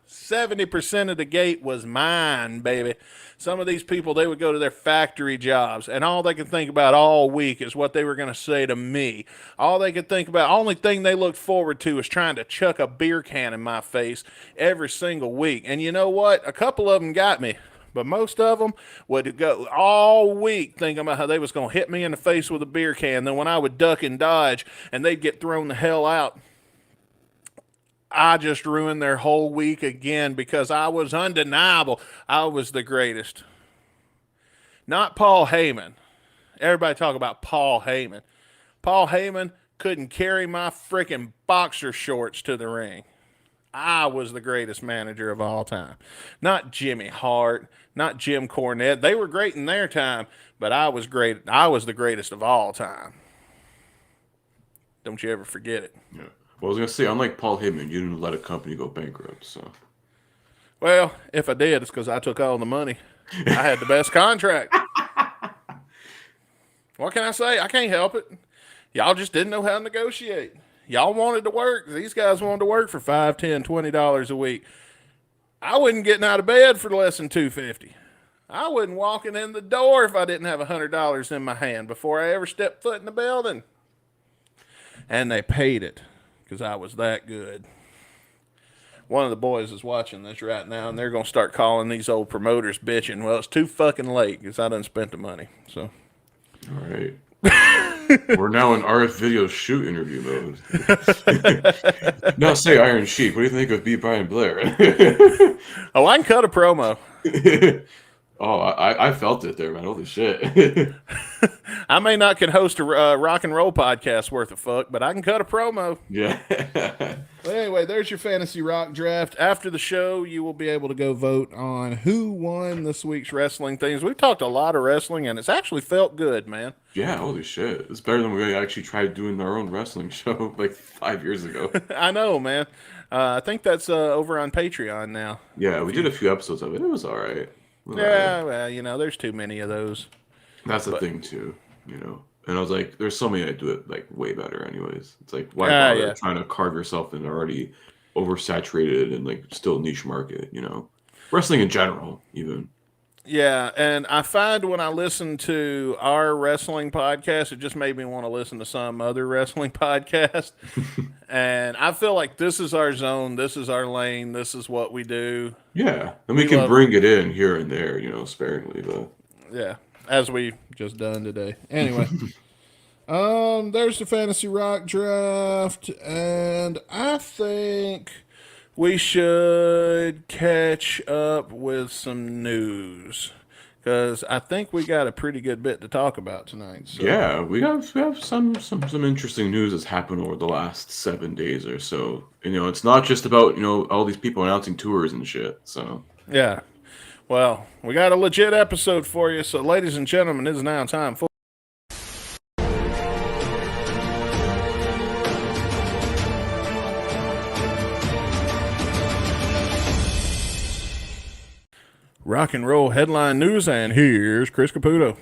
70% of the gate was mine, baby. Some of these people, they would go to their factory jobs, and all they could think about all week is what they were going to say to me. All they could think about, only thing they looked forward to was trying to chuck a beer can in my face every single week. And you know what? A couple of them got me, but most of them would go all week thinking about how they was going to hit me in the face with a beer can. Then when I would duck and dodge, and they'd get thrown the hell out, I just ruined their whole week again because I was undeniable. I was the greatest. Not Paul Heyman. Everybody talk about Paul Heyman. Paul Heyman couldn't carry my freaking boxer shorts to the ring. I was the greatest manager of all time. Not Jimmy Hart, not Jim Cornette. They were great in their time, but I was great. I was the greatest of all time. Don't you ever forget it. Yeah. Well, I was gonna say, unlike Paul Heyman, you didn't let a company go bankrupt. So, well, if I did, it's because I took all the money. I had the best contract. What can I say? I can't help it. Y'all just didn't know how to negotiate. Y'all wanted to work. These guys wanted to work for $5, $10, $20 a week. I wasn't getting out of bed for less than $250. I wasn't walking in the door if I didn't have $100 in my hand before I ever stepped foot in the building. And they paid it. Because I was that good. One of the boys is watching this right now, and they're going to start calling these old promoters bitching. Well, it's too fucking late because I done spent the money. So, all right. We're now in RF Video shoot interview mode. Now say Iron Sheik. What do you think of B. Brian Blair? Oh, I can cut a promo. Oh, I felt it there, man. Holy shit. I may not can host a rock and roll podcast worth of fuck, but I can cut a promo. Yeah. But anyway, there's your fantasy rock draft. After the show, you will be able to go vote on who won this week's wrestling things. We've talked a lot of wrestling, and it's actually felt good, man. Yeah, holy shit. It's better than we actually tried doing our own wrestling show like 5 years ago. I know, man. I think that's over on Patreon now. Yeah, we did a few episodes of it. It was all right. It was all right. Yeah, well, there's too many of those. That's the thing too, And I was like, there's so many that do it like way better anyways. It's like why bother trying to carve yourself in an already oversaturated and like still niche market, Wrestling in general, even. Yeah, and I find when I listen to our wrestling podcast, it just made me want to listen to some other wrestling podcast. And I feel like this is our zone, this is our lane, this is what we do. Yeah, and we can bring it in here and there, sparingly, but yeah, as we just done today. Anyway, there's the fantasy rock draft, and I think we should catch up with some news because I think we got a pretty good bit to talk about tonight. So. Yeah, we have some interesting news that's happened over the last 7 days or so. It's not just about all these people announcing tours and shit. So yeah, well, we got a legit episode for you. So, ladies and gentlemen, it is now time for. Rock and roll headline news, and here's Chris Caputo.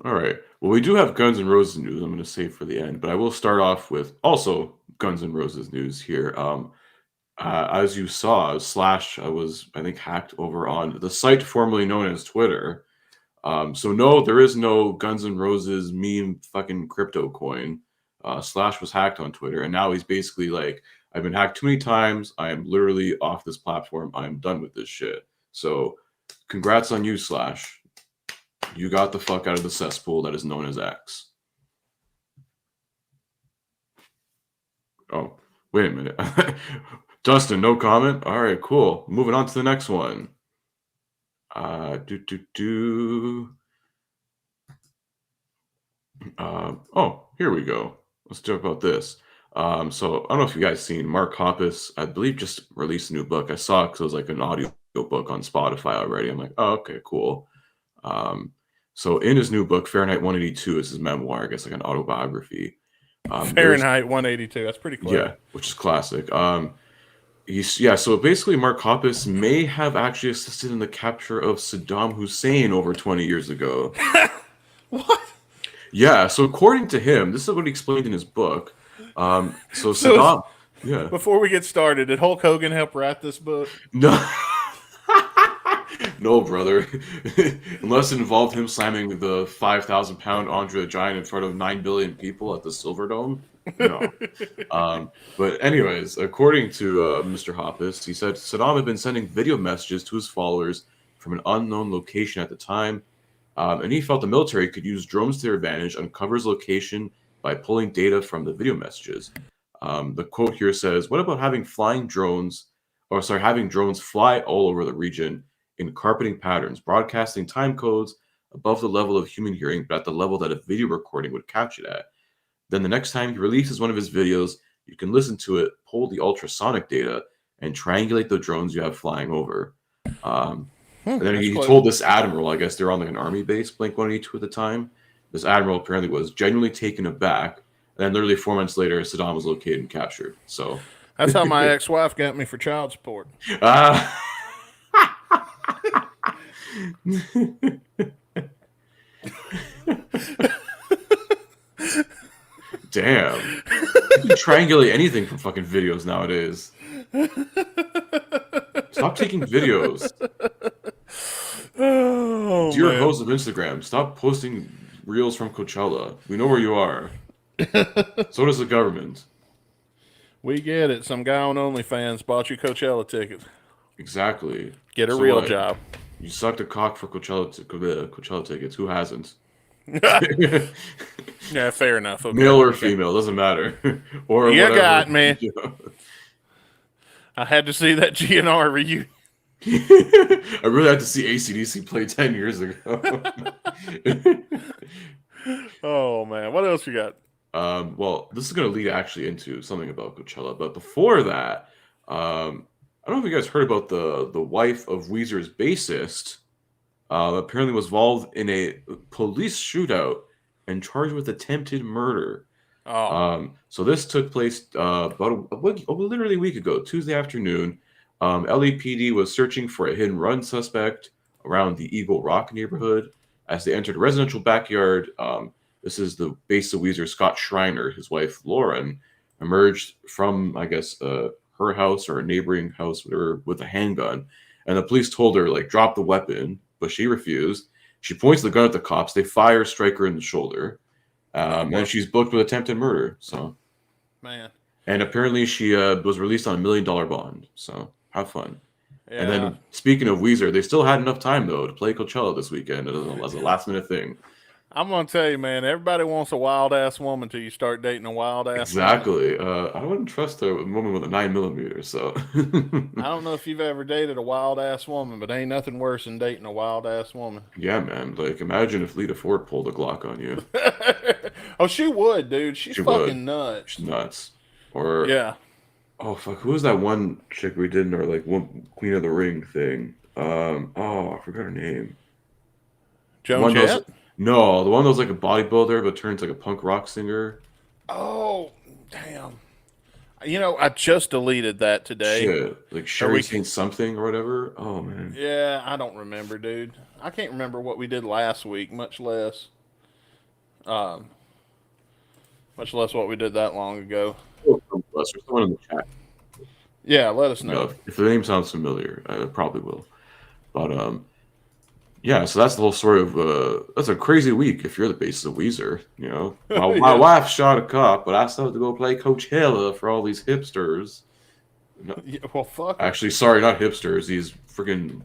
All right. Well, we do have Guns N' Roses news. I'm going to save for the end, but I will start off with also Guns N' Roses news here. As you saw, Slash was, I think, hacked over on the site formerly known as Twitter. So no, there is no Guns N' Roses meme fucking crypto coin. Slash was hacked on Twitter, and now he's basically like, I've been hacked too many times. I am literally off this platform. I'm done with this shit. So congrats on you, Slash. You got the fuck out of the cesspool that is known as X. Oh, wait a minute. Dustin, no comment? All right, cool. Moving on to the next one. Oh, here we go. Let's talk about this. So I don't know if you guys seen Mark Hoppus, I believe, just released a new book. I saw it because it was like an audio book on Spotify already. I'm like, oh, okay, cool. So in his new book, Fahrenheit 182 is his memoir, I guess, like an autobiography. Fahrenheit 182. That's pretty cool. Yeah, which is classic. So basically Mark Hoppus may have actually assisted in the capture of Saddam Hussein over 20 years ago. What? Yeah, so according to him, this is what he explained in his book. So Saddam... Yeah. Before we get started, did Hulk Hogan help write this book? No. No, brother. Unless it involved him slamming the 5,000-pound Andre the Giant in front of 9 billion people at the Silverdome. No. But anyways, according to Mr. Hoppus, he said Saddam had been sending video messages to his followers from an unknown location at the time, and he felt the military could use drones to their advantage, uncover his location by pulling data from the video messages. The quote here says, "What about having drones fly all over the region in carpeting patterns, broadcasting time codes above the level of human hearing, but at the level that a video recording would catch it at? Then the next time he releases one of his videos, you can listen to it, pull the ultrasonic data, and triangulate the drones you have flying over." And then he told this admiral, I guess they're on like an army base, Blink-182 at the time. This admiral apparently was genuinely taken aback. And then literally 4 months later, Saddam was located and captured. So that's how my ex-wife got me for child support. Damn. You can triangulate anything from fucking videos nowadays. Stop taking videos. Oh, Dear host of Instagram, stop posting reels from Coachella. We know where you are. So does the government. We get it. Some guy on OnlyFans bought you Coachella tickets. Exactly. Get a real job. You sucked a cock for Coachella tickets. Who hasn't? Yeah, fair enough. Okay. Male or female, doesn't matter. Or you whatever. got me. I had to see that GNR reunion. I really had to see AC/DC play 10 years ago. Oh man, what else you got? Well, this is going to lead actually into something about Coachella, but before that, I don't know if you guys heard about the wife of Weezer's bassist. Apparently was involved in a police shootout and charged with attempted murder. Oh, So this took place about literally a week ago, Tuesday afternoon. LAPD was searching for a hidden run suspect around the Eagle Rock neighborhood as they entered a residential backyard. This is the base of Weezer. Scott Schreiner, his wife Lauren, emerged from, I guess, her house or a neighboring house, whatever, with a handgun. And the police told her, like, drop the weapon, but she refused. She points the gun at the cops. They fire, strike her in the shoulder. And she's booked with attempted murder. So, man. and apparently she was released on $1 million bond. So have fun. Yeah. And then speaking of Weezer, they still had enough time though to play Coachella this weekend as a last minute thing. I'm gonna tell you, man. Everybody wants a wild ass woman till you start dating a wild ass. Exactly. I wouldn't trust a woman with a 9mm. So I don't know if you've ever dated a wild ass woman, but ain't nothing worse than dating a wild ass woman. yeah, man. Like imagine if Lita Ford pulled a Glock on you. Oh, she would, dude. She's She fucking would. nuts. She's nuts. Or Yeah. oh fuck, who was that one chick we did in our like one Queen of the Ring thing? I forgot her name. Joan One Jett? No, the one that was like a bodybuilder but turns like a punk rock singer. Oh, damn. You know, I just deleted that today. Shit, like Sherry we- Saint something or whatever. Oh man, Yeah, I don't remember, dude. I can't remember what we did last week, much less what we did that long ago. There's someone in the chat. Yeah, let us You know. know, if the name sounds familiar, I probably will. But yeah. So that's the whole story of. That's a crazy week if you're the basis of Weezer. You know, my wife shot a cop, but I still have to go play Coachella for all these hipsters. Yeah, well, fuck. Actually, sorry, not hipsters. These freaking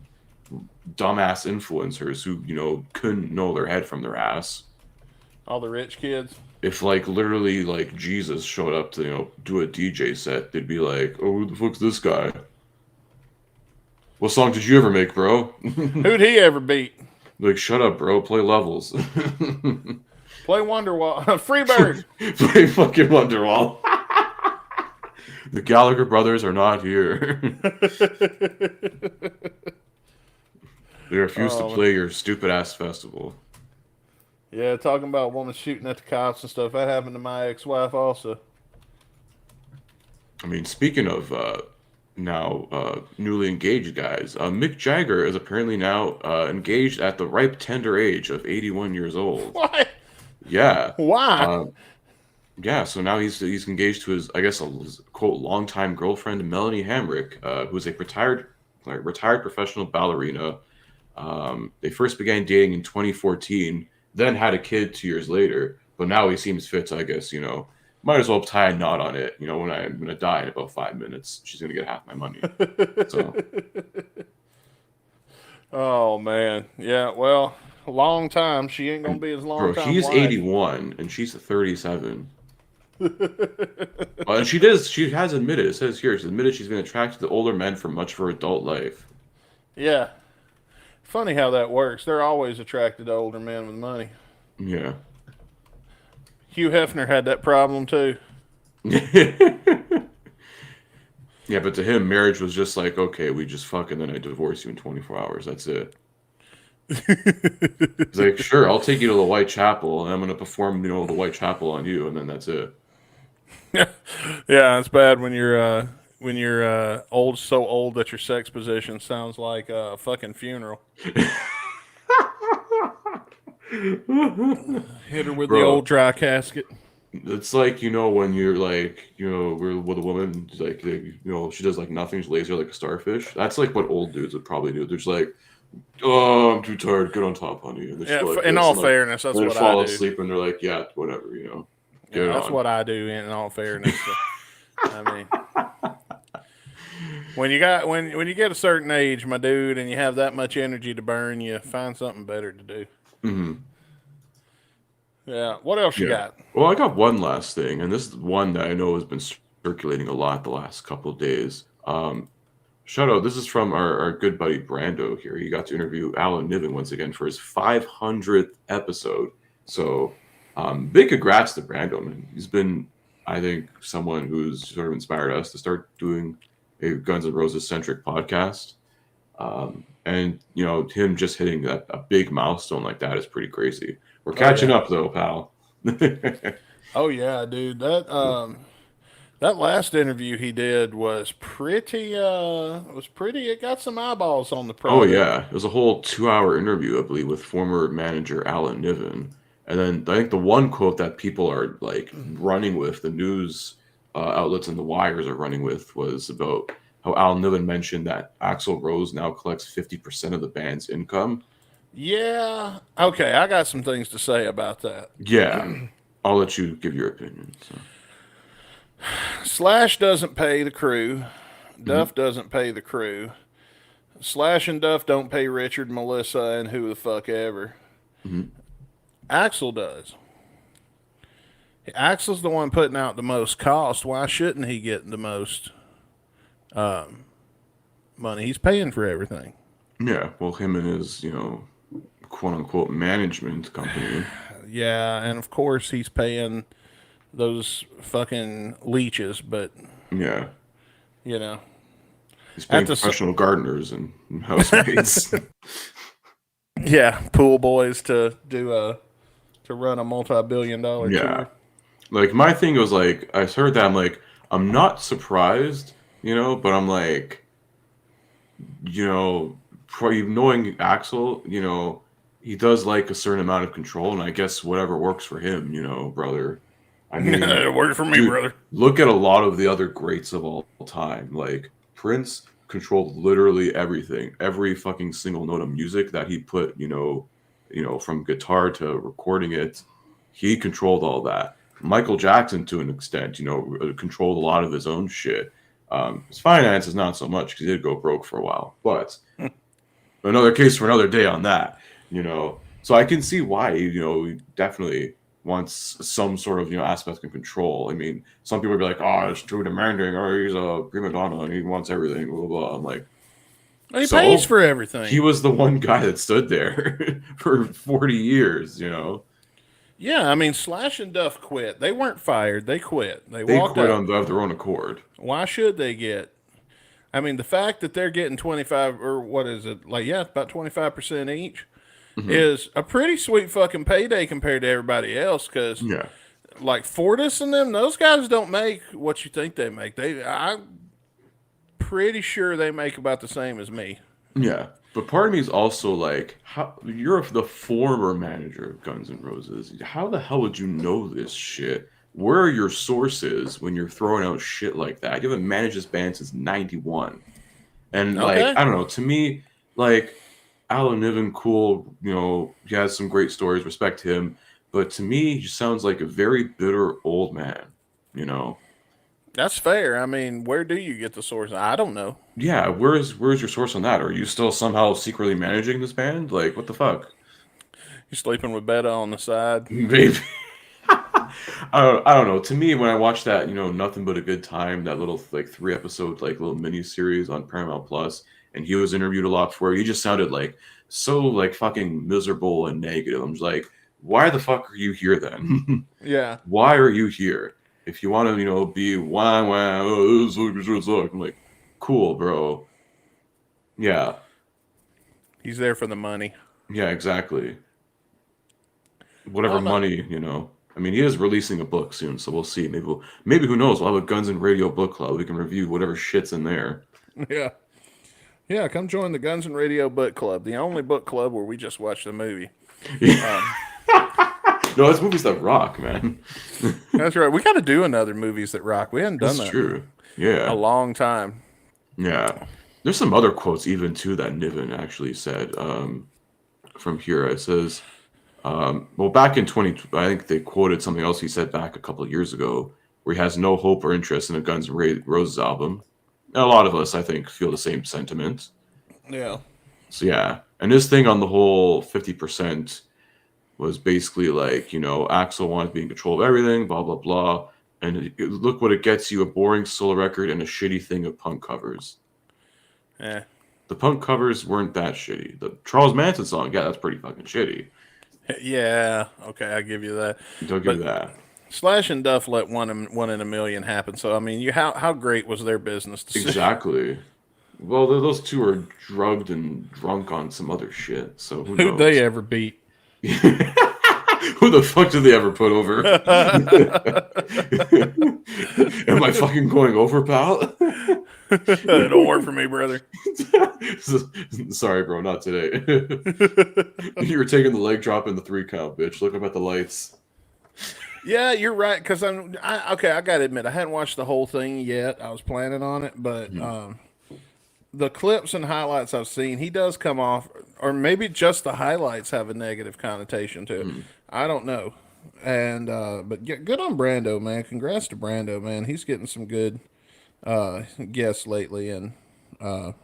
dumbass influencers who couldn't know their head from their ass. All the rich kids. If like literally like Jesus showed up to do a DJ set, they'd be like, "Oh, who the fuck's this guy? What song did you ever make, bro?" Who'd he ever beat? Like, shut up, bro. Play levels. Play Wonderwall. Freebird. Play fucking Wonderwall. The Gallagher brothers are not here. They refuse to play your stupid ass festival. Yeah, talking about a woman shooting at the cops and stuff. That happened to my ex-wife also. I mean, speaking of now newly engaged guys, Mick Jagger is apparently now engaged at the ripe, tender age of 81 years old. What? Yeah. Why? Yeah, so now he's engaged to his, I guess, his, quote, longtime girlfriend, Melanie Hamrick, who's a retired professional ballerina. They first began dating in 2014, then had a kid 2 years later, but now he seems fit, so I guess, might as well tie a knot on it. When I'm going to die in about 5 minutes, she's going to get half my money. So, Oh, man. Yeah, well, a long time. She ain't going to be as long bro, time. he's wife. 81 and she's 37. And she has admitted, it says here, she's admitted she's been attracted to older men for much of her adult life. Yeah. Funny how that works. They're always attracted to older men with money. Yeah. Hugh Hefner had that problem too. Yeah, but to him, marriage was just like, okay, we just fuck and then I divorce you in 24 hours. That's it. He's like, sure, I'll take you to the Whitechapel and I'm going to perform, the Whitechapel on you, and then that's it. Yeah, it's bad when you're old, so old that your sex position sounds like a fucking funeral. Hit her with the Bro. old dry casket. It's like, when you're like, we're with a woman, like, she does like nothing, she lays there like a starfish. That's like what old dudes would probably do. They're just like, oh, I'm too tired, get on top, honey. And Yeah, like in this, all and, fairness, that's they what fall I do. asleep and they're like, yeah, whatever, Get That's on. what I do. In all fairness, I mean, when you get a certain age, my dude, and you have that much energy to burn, you find something better to do. Mm-hmm. Yeah. What else you got? Well, I got one last thing, and this is one that I know has been circulating a lot the last couple of days. Shout out. This is from our good buddy Brando here. He got to interview Alan Niven once again for his 500th episode. So, big congrats to Brando, man. He's been, I think, someone who's sort of inspired us to start doing a Guns N' Roses centric podcast. And, him just hitting a big milestone like that is pretty crazy. We're catching up, though, pal. Oh yeah, dude. That last interview he did was pretty. It got some eyeballs on the Oh product. yeah, it was a whole 2-hour interview, I believe, with former manager Alan Niven. And then I think the one quote that people are like running with, the news outlets and the wires are running with, was about how Alan Niven mentioned that Axl Rose now collects 50% of the band's income. Yeah. Okay, I got some things to say about that. Yeah, I'll let you give your opinion. So. Slash doesn't pay the crew. Duff doesn't pay the crew. Slash and Duff don't pay Richard, Melissa, and who the fuck ever. Axl does. Axl's the one putting out the most cost. Why shouldn't he get the most money? He's paying for everything. Yeah, well, him and his, quote unquote management company. Yeah, and of course he's paying those fucking leeches, but Yeah, you know. he's paying At the s- professional gardeners and housemates. Yeah, pool boys to run a multi-billion-dollar Yeah. tour. Like my thing was like I heard that I'm not surprised, but I'm like, probably knowing Axel, he does like a certain amount of control, and I guess whatever works for him, brother. I mean, It worked for me, dude, brother. look at a lot of the other greats of all time. Like Prince controlled literally everything, every fucking single note of music that he put, from guitar to recording it, he controlled all that. Michael Jackson, to an extent, controlled a lot of his own shit. His finances, not so much, because he did go broke for a while. But another case for another day on that, So I can see why, he definitely wants some sort of, aspect of control. I mean, some people would be like, oh, it's too demanding, or he's a prima donna, and he wants everything, blah, blah, blah. I'm like, He so pays for everything. he was the one guy that stood there for 40 years, Yeah, I mean, Slash and Duff quit. They weren't fired. They quit. They They walked quit out. of their own accord. Why should they get? I mean, the fact that they're getting 25 or what is it? Like, yeah, about 25% each is a pretty sweet fucking payday compared to everybody else. Because, Yeah. like, Fortis and them, those guys don't make what you think they make. I'm pretty sure they make about the same as me. Yeah. But part of me is also like, how you're the former manager of Guns N' Roses. How the hell would you know this shit? Where are your sources when you're throwing out shit like that? You haven't managed this band since '91. And Okay. I don't know, to me, Alan Niven, cool, he has some great stories, respect him. But to me, he just sounds like a very bitter old man, That's fair. I mean, where do you get the source? I don't know. Yeah, where's your source on that? Are you still somehow secretly managing this band? Like, what the fuck? You sleeping with Betta on the side? Maybe. I don't know. To me, when I watched that, Nothing But a Good Time, that little 3-episode little mini series on Paramount Plus, and he was interviewed a lot for it, he just sounded so fucking miserable and negative. I'm just like, why the fuck are you here then? Yeah. Why are you here? If you want to, be wah wah, oh, this sucks. I'm like, cool, bro. Yeah. He's there for the money. Yeah, exactly. Whatever I'm not- money, I mean, he is releasing a book soon, so we'll see. Maybe who knows? We'll have a Guns and Radio book club. We can review whatever shit's in there. Yeah. Yeah, come join the Guns and Radio Book Club, the only book club where we just watch the movie. No, it's movies that rock, man. That's right. We got to do another movies that rock. We hadn't done That's that true. in Yeah. a long time. Yeah. There's some other quotes even too that Niven actually said from here. It says, well, back in 20, I think they quoted something else he said back a couple of years ago, where he has no hope or interest in a Guns N' Roses album. And a lot of us, I think, feel the same sentiment. Yeah. So yeah, and his thing on the whole 50% was basically Axl wanted to be in control of everything, blah blah blah, and look what it gets you: a boring solo record and a shitty thing of punk covers. Yeah. The punk covers weren't that shitty. The Charles Manson song, yeah, that's pretty fucking shitty. Yeah. Okay, I give you that. Don't give But me that. Slash and Duff let one in a million happen. So I mean, how great was their business decision? Exactly. Well, those two are drugged and drunk on some other shit, so who Who'd they knows? ever beat? Who the fuck did they ever put over? Am I fucking going over, pal? Don't work for me, brother. Sorry, bro, not today. You were taking the leg drop in the 3 count, bitch. Look up at the lights. Yeah, you're right. Because okay. I gotta admit, I hadn't watched the whole thing yet. I was planning on it, but the clips and highlights I've seen, he does come off, or maybe just the highlights have a negative connotation to it. I don't know. And but good on Brando, man. Congrats to Brando, man. He's getting some good guests lately, and I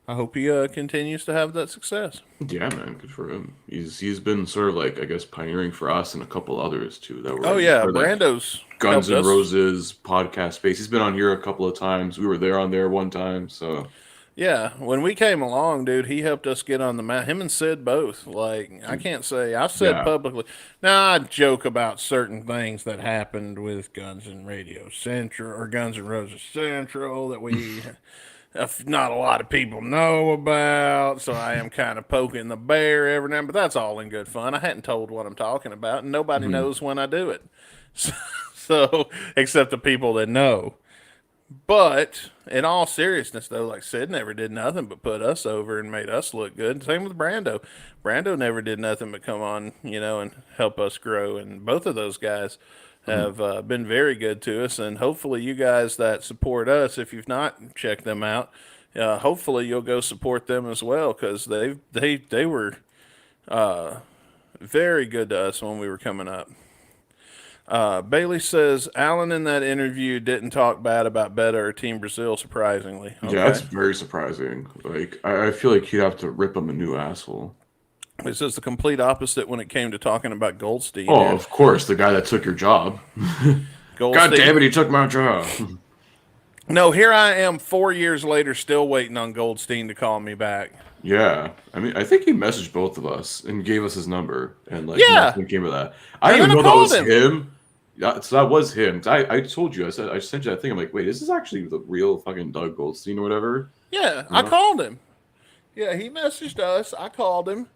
hope he continues to have that success. Yeah, man, good for him. He's been sort of like, I guess, pioneering for us and a couple others too that were Oh yeah, for that Brando's Guns helped N' us. Roses podcast space. He's been on here a couple of times. We were there on there one time, so Yeah, when we came along, dude, he helped us get on the map. Him and Sid both. Like, I can't say, I've said Yeah. publicly. Now, I joke about certain things that happened with Guns N' Radio Central, or Guns N' Roses Central, that we, not a lot of people know about. So I am kind of poking the bear every now and then, but that's all in good fun. I hadn't told what I'm talking about, and nobody knows when I do it. So, except the people that know. But in all seriousness, though, like Sid never did nothing but put us over and made us look good. Same with Brando. Brando never did nothing but come on, and help us grow. And both of those guys have been very good to us. And hopefully, you guys that support us, if you've not checked them out, hopefully you'll go support them as well, because they were very good to us when we were coming up. Bailey says Alan in that interview didn't talk bad about Beta or Team Brazil, surprisingly. Okay. yeah, that's very surprising. Like, I feel like he'd have to rip him a new asshole. It says the complete opposite when it came to talking about Goldstein. Oh, dude. of course, the guy that took your job. Goldstein. God damn it, he took my job. No, here I am 4 years later still waiting on Goldstein to call me back. Yeah, I mean, I think he messaged both of us and gave us his number, and like Yeah. nothing came of that. I And didn't then even I know that was called him. Yeah, so that was him. I told you, I said I sent you that thing. I'm like, wait, is this actually the real fucking Doug Goldstein or whatever? Yeah, I called him. Yeah, he messaged us. I called him.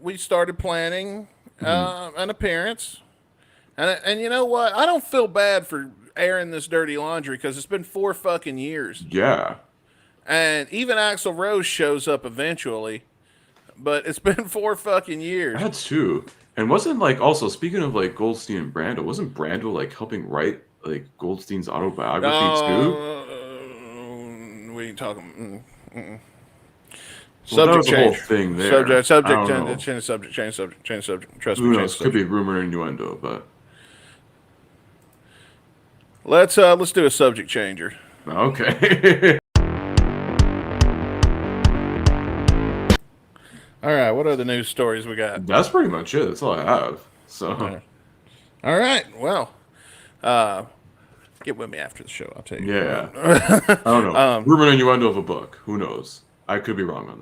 We started planning an appearance. And you know what? I don't feel bad for airing this dirty laundry because it's been 4 fucking years. Yeah, And even Axl Rose shows up eventually. But it's been 4 fucking years. that's true. And wasn't like also speaking of like Goldstein and Brando, wasn't Brando like helping write like Goldstein's autobiography too? We ain't talking. Well, that Subject was the whole change. thing there. I Subject don't know. change. Change the subject. Change the subject. Change the subject. Trust Who me. Change knows? the Could be subject. rumor and innuendo, but Let's do a subject changer. okay. All right. What other news stories we got? That's pretty much it. That's all I have. So All right. Well, get with me after the show. I'll tell you. yeah, I don't know. Rumor and innuendo of a book. Who knows? I could be wrong on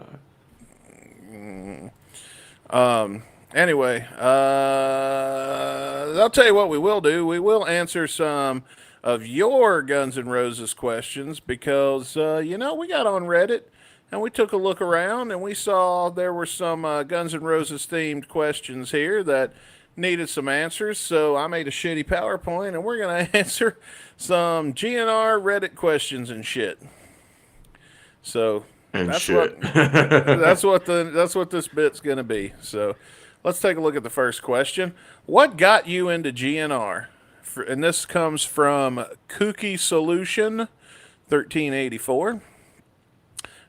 that. Anyway, I'll tell you what we will do. We will answer some of your Guns N' Roses questions because, we got on Reddit and we took a look around and we saw there were some Guns N' Roses themed questions here that needed some answers. So I made a shitty PowerPoint and we're going to answer some GNR Reddit questions and shit. So And that's shit. that's what this bit's gonna be. So let's take a look at the first question. What got you into GNR? And this comes from Kooky Solution 1384.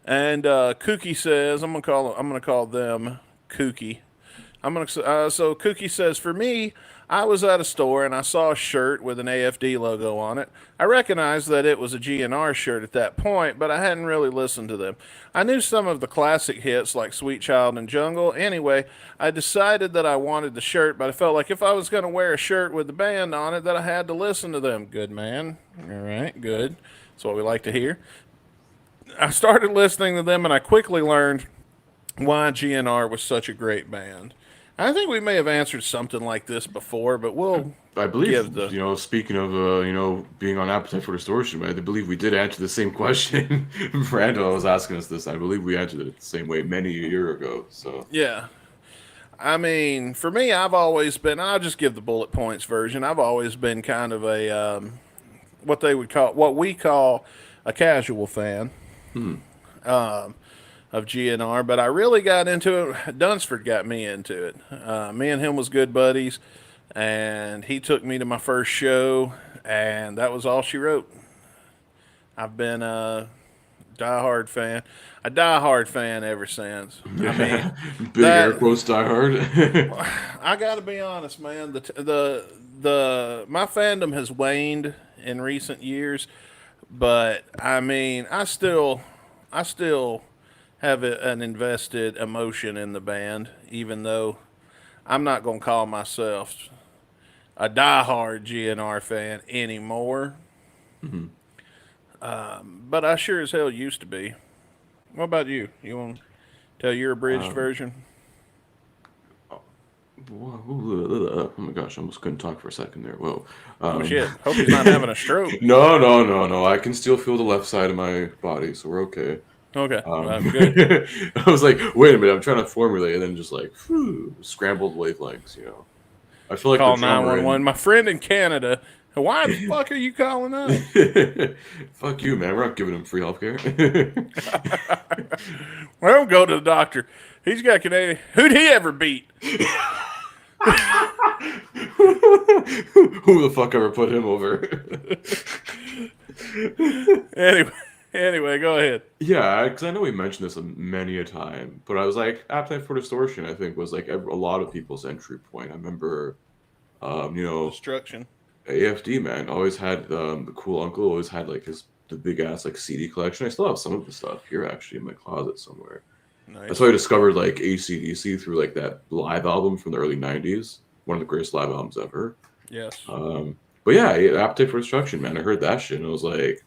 And Kooky says, I'm gonna call them Kooky. So Kooky says, for me, I was at a store and I saw a shirt with an AFD logo on it. I recognized that it was a GNR shirt at that point, but I hadn't really listened to them. I knew some of the classic hits like Sweet Child and Jungle. Anyway, I decided that I wanted the shirt, but I felt like if I was going to wear a shirt with the band on it, that I had to listen to them. Good man. All right, good. That's what we like to hear. I started listening to them, and I quickly learned why GNR was such a great band. I think we may have answered something like this before, but we'll I believe, give the speaking of, being on Appetite for Distortion, I believe we did answer the same question. Brando was asking us this. I believe we answered it the same way many a year ago. So, yeah. I mean, for me, I've always been. I'll just give the bullet points version. I've always been kind of a what we call a casual fan of GNR, but I really got into it. Dunsford got me into it. Me and him was good buddies, and he took me to my first show, and that was all she wrote. I've been a diehard fan ever since. I mean, big air that quotes, Die Hard. I got to be honest, man. The my fandom has waned in recent years, but I mean, I still have an invested emotion in the band, even though I'm not going to call myself a diehard GNR fan anymore. But I sure as hell used to be. What about you? You want to tell your abridged version? Oh my gosh, I almost couldn't talk for a second there. Whoa. Oh shit! Hope he's not having a stroke. No, no, no, no. I can still feel the left side of my body, so we're okay. Okay, good. I was like, wait a minute, I'm trying to formulate, and then just like scrambled wavelengths. I feel like Call the drummer 911. My friend in Canada. Why the fuck are you calling up? Fuck you, man. We're not giving him free healthcare. Well, don't go to the doctor. He's got Canadian. Who'd he ever beat? Who the fuck ever put him over? Anyway, go ahead. Yeah, because I know we mentioned this many a time, but I was like, Appetite for Distortion, I think, was like a lot of people's entry point. I remember, Destruction. AFD, man, always had the cool uncle, always had like the big ass like CD collection. I still have some of the stuff here actually in my closet somewhere. Nice. That's how I discovered like AC/DC through like that live album from the early '90s, one of the greatest live albums ever. Yes. But yeah, Appetite for Destruction, man, I heard that shit and I was like,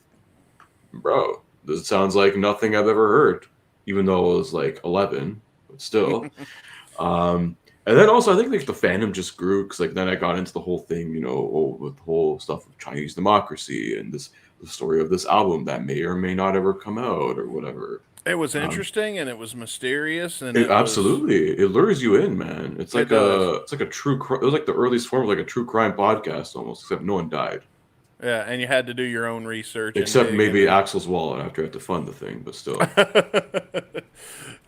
bro, this sounds like nothing I've ever heard, even though I was like 11, but still. And then also, I think like the fandom just grew because like then I got into the whole thing, with the whole stuff of Chinese democracy and the story of this album that may or may not ever come out or whatever. It was interesting and it was mysterious and Absolutely, it lures you in, man. It's like does. it's like a true. It was like the earliest form of like a true crime podcast almost, except no one died. Yeah, and you had to do your own research. Except maybe Axel's wallet after I had to fund the thing, but still.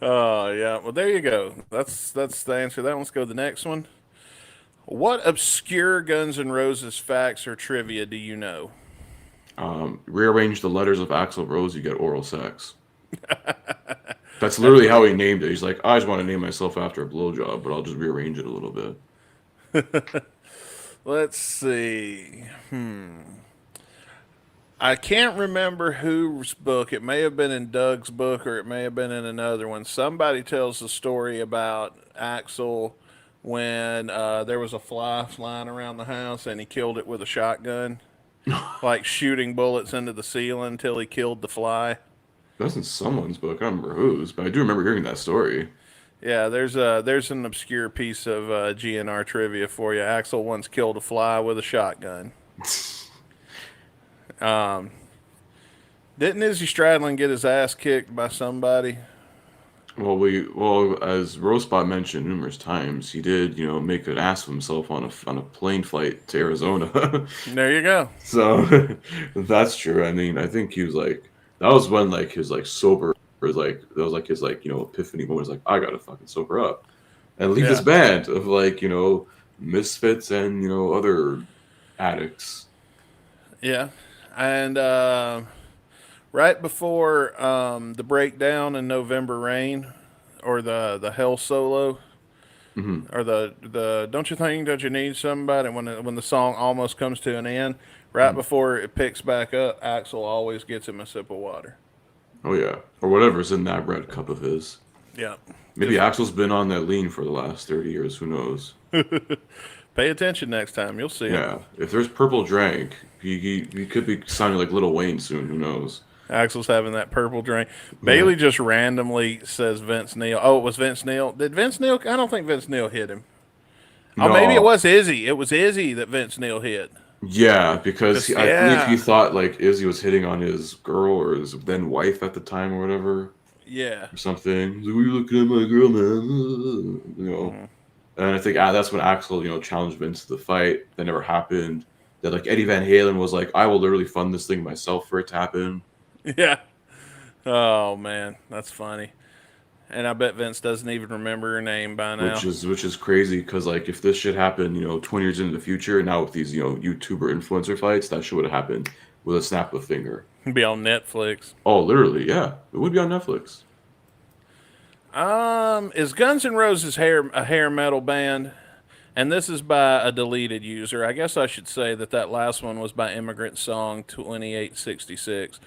Oh yeah. Well, there you go. That's the answer. That let's go to the next one. What obscure Guns N' Roses facts or trivia do you know? Rearrange the letters of Axl Rose, you get oral sex. That's literally how he named it. He's like, I just want to name myself after a blowjob, but I'll just rearrange it a little bit. Let's see. I can't remember whose book. It may have been in Doug's book or it may have been in another one. Somebody tells the story about Axl when there was a fly flying around the house and he killed it with a shotgun, like shooting bullets into the ceiling until he killed the fly. That's in someone's book. I don't remember whose, but I do remember hearing that story. Yeah, there's an obscure piece of GNR trivia for you. Axl once killed a fly with a shotgun. Didn't Izzy Stradlin get his ass kicked by somebody? Well, as Rosebot mentioned numerous times, he did, make an ass of himself on a plane flight to Arizona. There you go. So that's true. I mean, I think he was like, that was when like his like sober was like that was like his like epiphany moment. Was like, I gotta fucking sober up and leave this band of like misfits and other addicts. Yeah, and right before the breakdown in November Rain, or the Hell solo, or the Don't You Think That You Need Somebody, when the song almost comes to an end, right before it picks back up, Axl always gets him a sip of water. Oh yeah, or whatever's in that red cup of his. Yeah. Maybe Axl's been on that lean for the last 30 years. Who knows? Pay attention next time. You'll see. Yeah, if there's purple drank, he could be sounding like Lil Wayne soon. Who knows? Axel's having that purple drink. Bailey just randomly says Vince Neil. Oh, it was Vince Neil. Did Vince Neil? I don't think Vince Neil hit him. Oh, maybe it No, was Izzy. It was Izzy that Vince Neil hit. yeah, because I believe he Yeah, thought like Izzy was hitting on his girl or his then wife at the time or whatever yeah, or something. He's like, "What are you looking at my girl, man?" You know. And I think that's when Axel, challenged Vince to the fight. That never happened. That like Eddie Van Halen was like, "I will literally fund this thing myself for it to happen," yeah. Oh man, that's funny. And I bet Vince doesn't even remember her name by now. which is crazy because like if this shit happened, 20 years into the future, now with these YouTuber influencer fights, that shit would have happened with a snap of a finger. It'd be on Netflix. Oh, literally, yeah, it would be on Netflix. Is Guns N' Roses a hair metal band? And this is by a deleted user. I guess I should say that last one was by Immigrant Song 2866.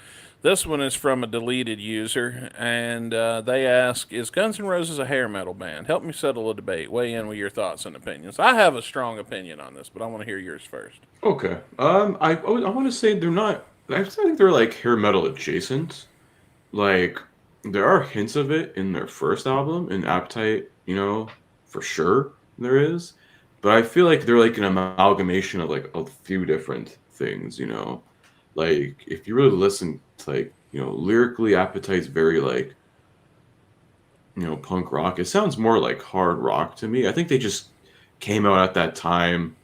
This one is from a deleted user, and they ask, "Is Guns N' Roses a hair metal band? Help me settle a debate. Weigh in with your thoughts and opinions." I have a strong opinion on this, but I want to hear yours first. Okay. I want to say they're not. I think they're like hair metal adjacent. Like there are hints of it in their first album, in Appetite. For sure there is. But I feel like they're like an amalgamation of like a few different things. Like if you really listen to like lyrically, Appetite's very like punk rock. It sounds more like hard rock to me. I think they just came out at that time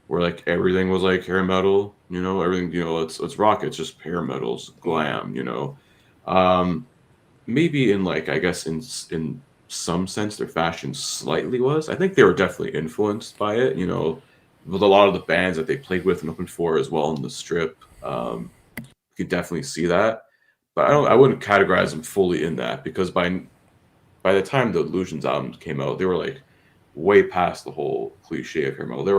where like everything was like hair metal, everything, it's rock, it's just hair metal's glam. Um, Maybe in like I guess in some sense their fashion slightly was. I think they were definitely influenced by it, with a lot of the bands that they played with and opened for as well in the strip. You could definitely see that. But I wouldn't categorize them fully in that because by the time the Illusions album came out, they were like way past the whole cliche of hair metal. They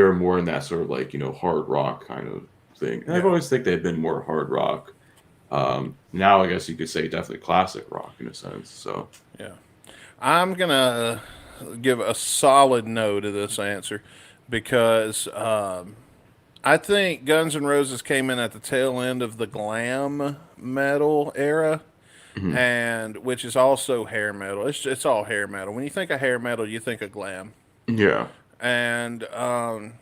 were more in that sort of like hard rock kind of thing. And I've always think they've been more hard rock. Now I guess you could say definitely classic rock in a sense. So Yeah. I'm going to give a solid no to this answer because I think Guns N' Roses came in at the tail end of the glam metal era, mhm. and which is also hair metal. It's all hair metal. When you think of hair metal, you think of glam. Yeah, And I'm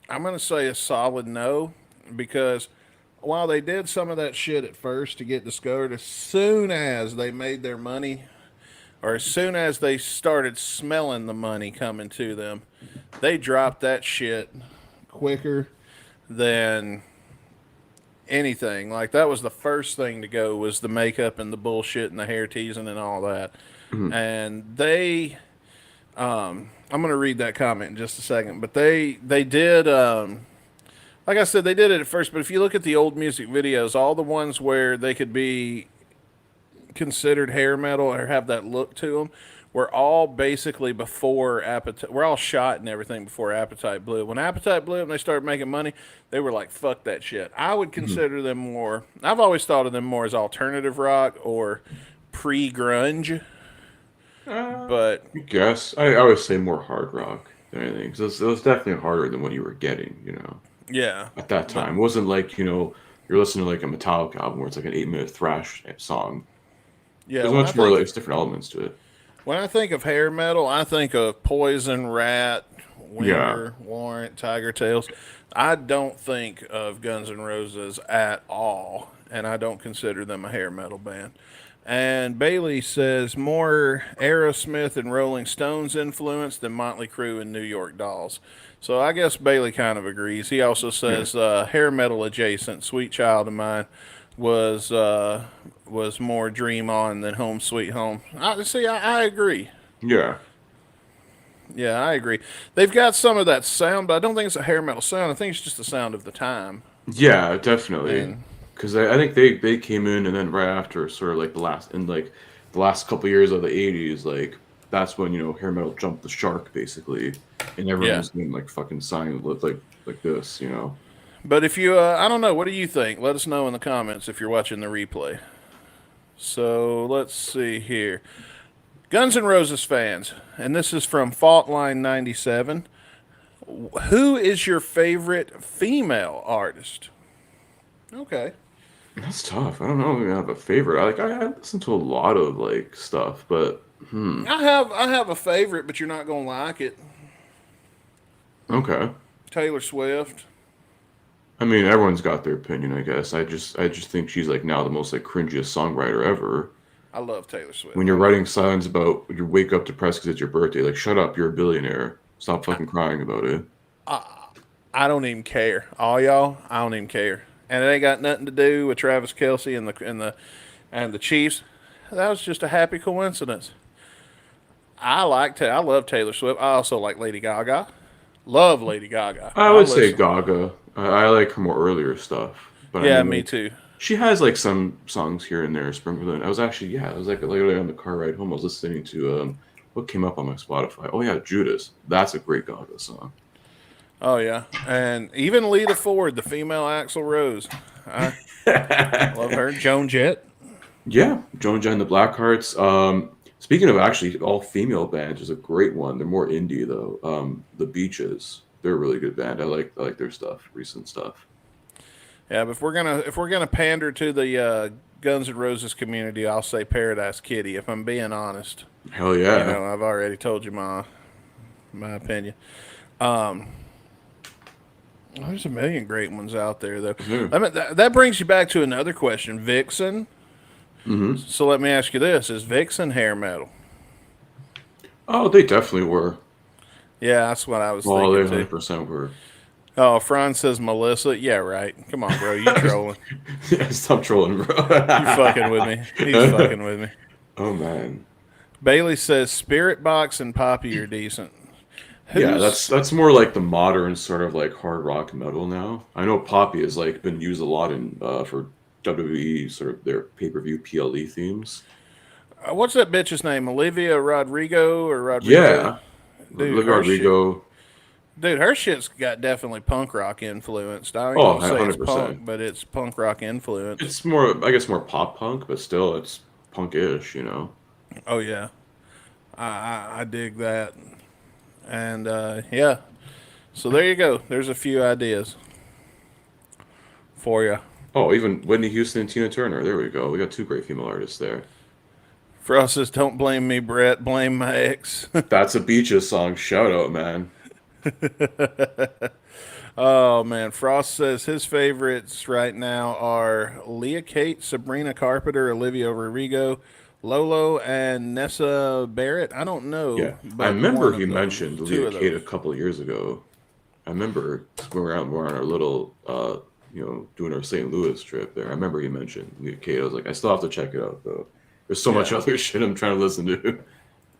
going to say a solid no because while they did some of that shit at first to get discovered, as soon as they made their money, or as soon as they started smelling the money coming to them, they dropped that shit quicker than anything. Like that was the first thing to go was the makeup and the bullshit and the hair teasing and all that. mhm. And I'm going to read that comment in just a second, but they did like I said, they did it at first, but if you look at the old music videos, all the ones where they could be considered hair metal or have that look to them were all basically before Appetite. We're all shot and everything before Appetite blew. When Appetite blew and they started making money, they were like, fuck that shit. I would consider them more, I've always thought of them more as alternative rock or pre-grunge, but I guess I would say more hard rock than anything. 'Cause it was definitely harder than what you were getting. yeah. At that But time, it wasn't like you're listening to like a Metallica album where it's like an 8 minute thrash song. yeah, There's much more like it's different elements to it. when I think of hair metal, I think of Poison, Rat, Yeah. Winter, Warrant, Tiger Tails. I don't think of Guns N' Roses at all, and I don't consider them a hair metal band. And Bailey says more Aerosmith and Rolling Stones influence than Motley Crue and New York Dolls. So I guess Bailey kind of agrees. He also Yeah. says hair metal adjacent. Sweet Child of Mine was more Dream On than Home Sweet Home. I agree. Yeah. Yeah, I agree. They've got some of that sound, but I don't think it's a hair metal sound. I think it's just the sound of the time. Yeah, definitely. And Because I think they came in and then right after sort of like the last couple years of the '80s, like that's when hair metal jumped the shark basically, and everyone yeah, was doing like fucking sign like this. but if you, I don't know, what do you think? Let us know in the comments if you're watching the replay. So let's see here. Guns N' Roses fans, and this is from Faultline97. Who is your favorite female artist? Okay. That's tough. I don't know if I have a favorite. I listen to a lot of like stuff, but I have a favorite, but you're not gonna like it. okay. Taylor Swift. I mean, everyone's got their opinion, I guess. I just think she's like now the most like cringiest songwriter ever. I love Taylor Swift. When you're writing songs about you wake up depressed because it's your birthday, like shut up, you're a billionaire. Stop fucking crying about it. I don't even care. All y'all, I don't even care. And it ain't got nothing to do with Travis Kelsey and the Chiefs. That was just a happy coincidence. I love Taylor Swift. I also like Lady Gaga. Love Lady Gaga. I I would say listen. Gaga. I like her more earlier stuff, but I Yeah, mean, me like, too. she has like some songs here and there sprinkled in. I was actually, yeah, I was like literally on the car ride home. I was listening to what came up on my Spotify. Oh yeah, Judas. That's a great Gaga song. Oh yeah, and even Lita Ford, the female Axl Rose. I love her. Joan Jett. Yeah, Joan Jett and the Blackhearts. Speaking of actually all female bands, there's a great one. They're more indie though. The Beaches. They're a really good band. I like their stuff, recent stuff. Yeah, but if we're gonna pander to the Guns N' Roses community, I'll say Paradise Kitty. If I'm being honest, Hell yeah. I've already told you my opinion. There's a million great ones out there, though. Yeah. I mean, that brings you back to another question, Vixen. Hmm. So let me ask you this: is Vixen hair metal? Oh, they definitely were. Yeah, that's what I was Oh, they thinking too. 100% were. Oh, Franz says Melissa. Yeah, right. Come on, bro. You trolling? Yeah, stop trolling, You fucking with me? He's bro. fucking with me. Oh man. Bailey says Spirit Box and Poppy are decent. Yeah, Who's that's more like the modern sort of like hard rock metal now. I know Poppy has like been used a lot in for WWE sort of their pay-per-view PLE themes. what's that bitch's name? Olivia Rodrigo or Rodrigo? Yeah, Dude, Olivia Rodrigo. her shit's got definitely punk rock influenced. I ain't Oh, gonna say it's punk, 100%. but it's punk rock influenced. It's more, I guess, more pop punk, but still, it's punk-ish, you know. Oh yeah, I dig that, and yeah. So there you go. There's a few ideas for you. Oh, even Whitney Houston and Tina Turner. There we go. We got two great female artists there. Frost says, "Don't blame me, Brett. Blame my ex." That's a Beaches song. Shout out, man. Oh man, Frost says his favorites right now are Leah Kate, Sabrina Carpenter, Olivia Rodrigo, Lolo, and Nessa Barrett. I don't know, Yeah, I but remember one he of those, mentioned two Leah of Kate those. a couple of years ago. I remember when we're on our little, doing our St. Louis trip there. I remember he mentioned Leah Kate. I was like, I still have to check it out though. There's so much Yeah. other shit I'm trying to listen to.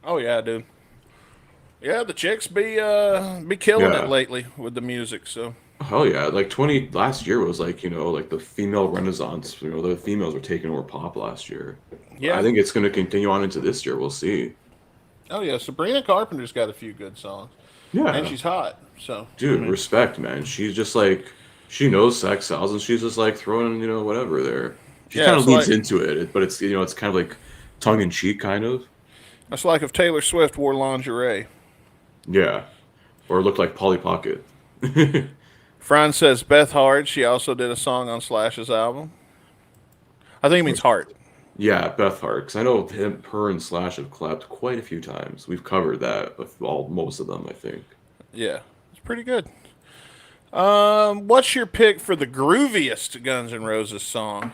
Oh yeah, dude. Yeah, the chicks be killing it Yeah. lately with the music. So Hell yeah. Like 20 last year was like, like the female renaissance. The females were taking over pop last year. I yeah. think it's going to continue on into this year. We'll see. Oh yeah, Sabrina Carpenter's got a few good songs, and Yeah. she's hot. So I Dude, mean, respect, man. She's just like, she knows sex sells and she's just like throwing, whatever there. She yeah, kind of it's leads like into it, but it's kind of like tongue in cheek, kind of. it's like if Taylor Swift wore lingerie. Yeah. Or looked like Polly Pocket. Fran says Beth Hard. She also did a song on Slash's album. I think it means heart. Yeah, Beth Hart. Because I know her and Slash have collabed quite a few times. We've covered that with most of them, I think. Yeah, it's pretty good. What's your pick for the grooviest Guns N' Roses song?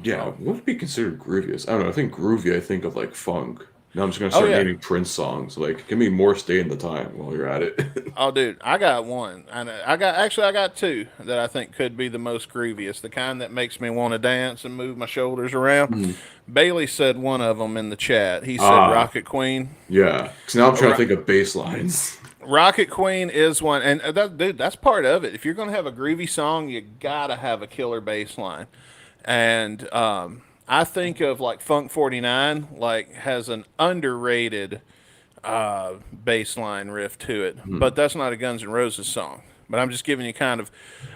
Yeah, what would be considered grooviest? I don't know. I think groovy, I think of like funk. Now I'm just gonna Oh start yeah. naming Prince songs. Like, give me more Stay in the Time while you're at it. Oh, dude, I got one. I got two that I think could be the most grooviest. The kind that makes me want to dance and move my shoulders around. Mhm. Bailey said one of them in the chat. He said Ah, Rocket Queen. yeah. Because now I'm trying to Ro- think of bass lines. Rocket Queen is one, and dude, that's part of it. If you're gonna have a groovy song, you gotta have a killer bass line. And I think of like Funk 49, like has an underrated bass line riff to it, Hmm. but that's not a Guns N' Roses song. But I'm just giving you kind of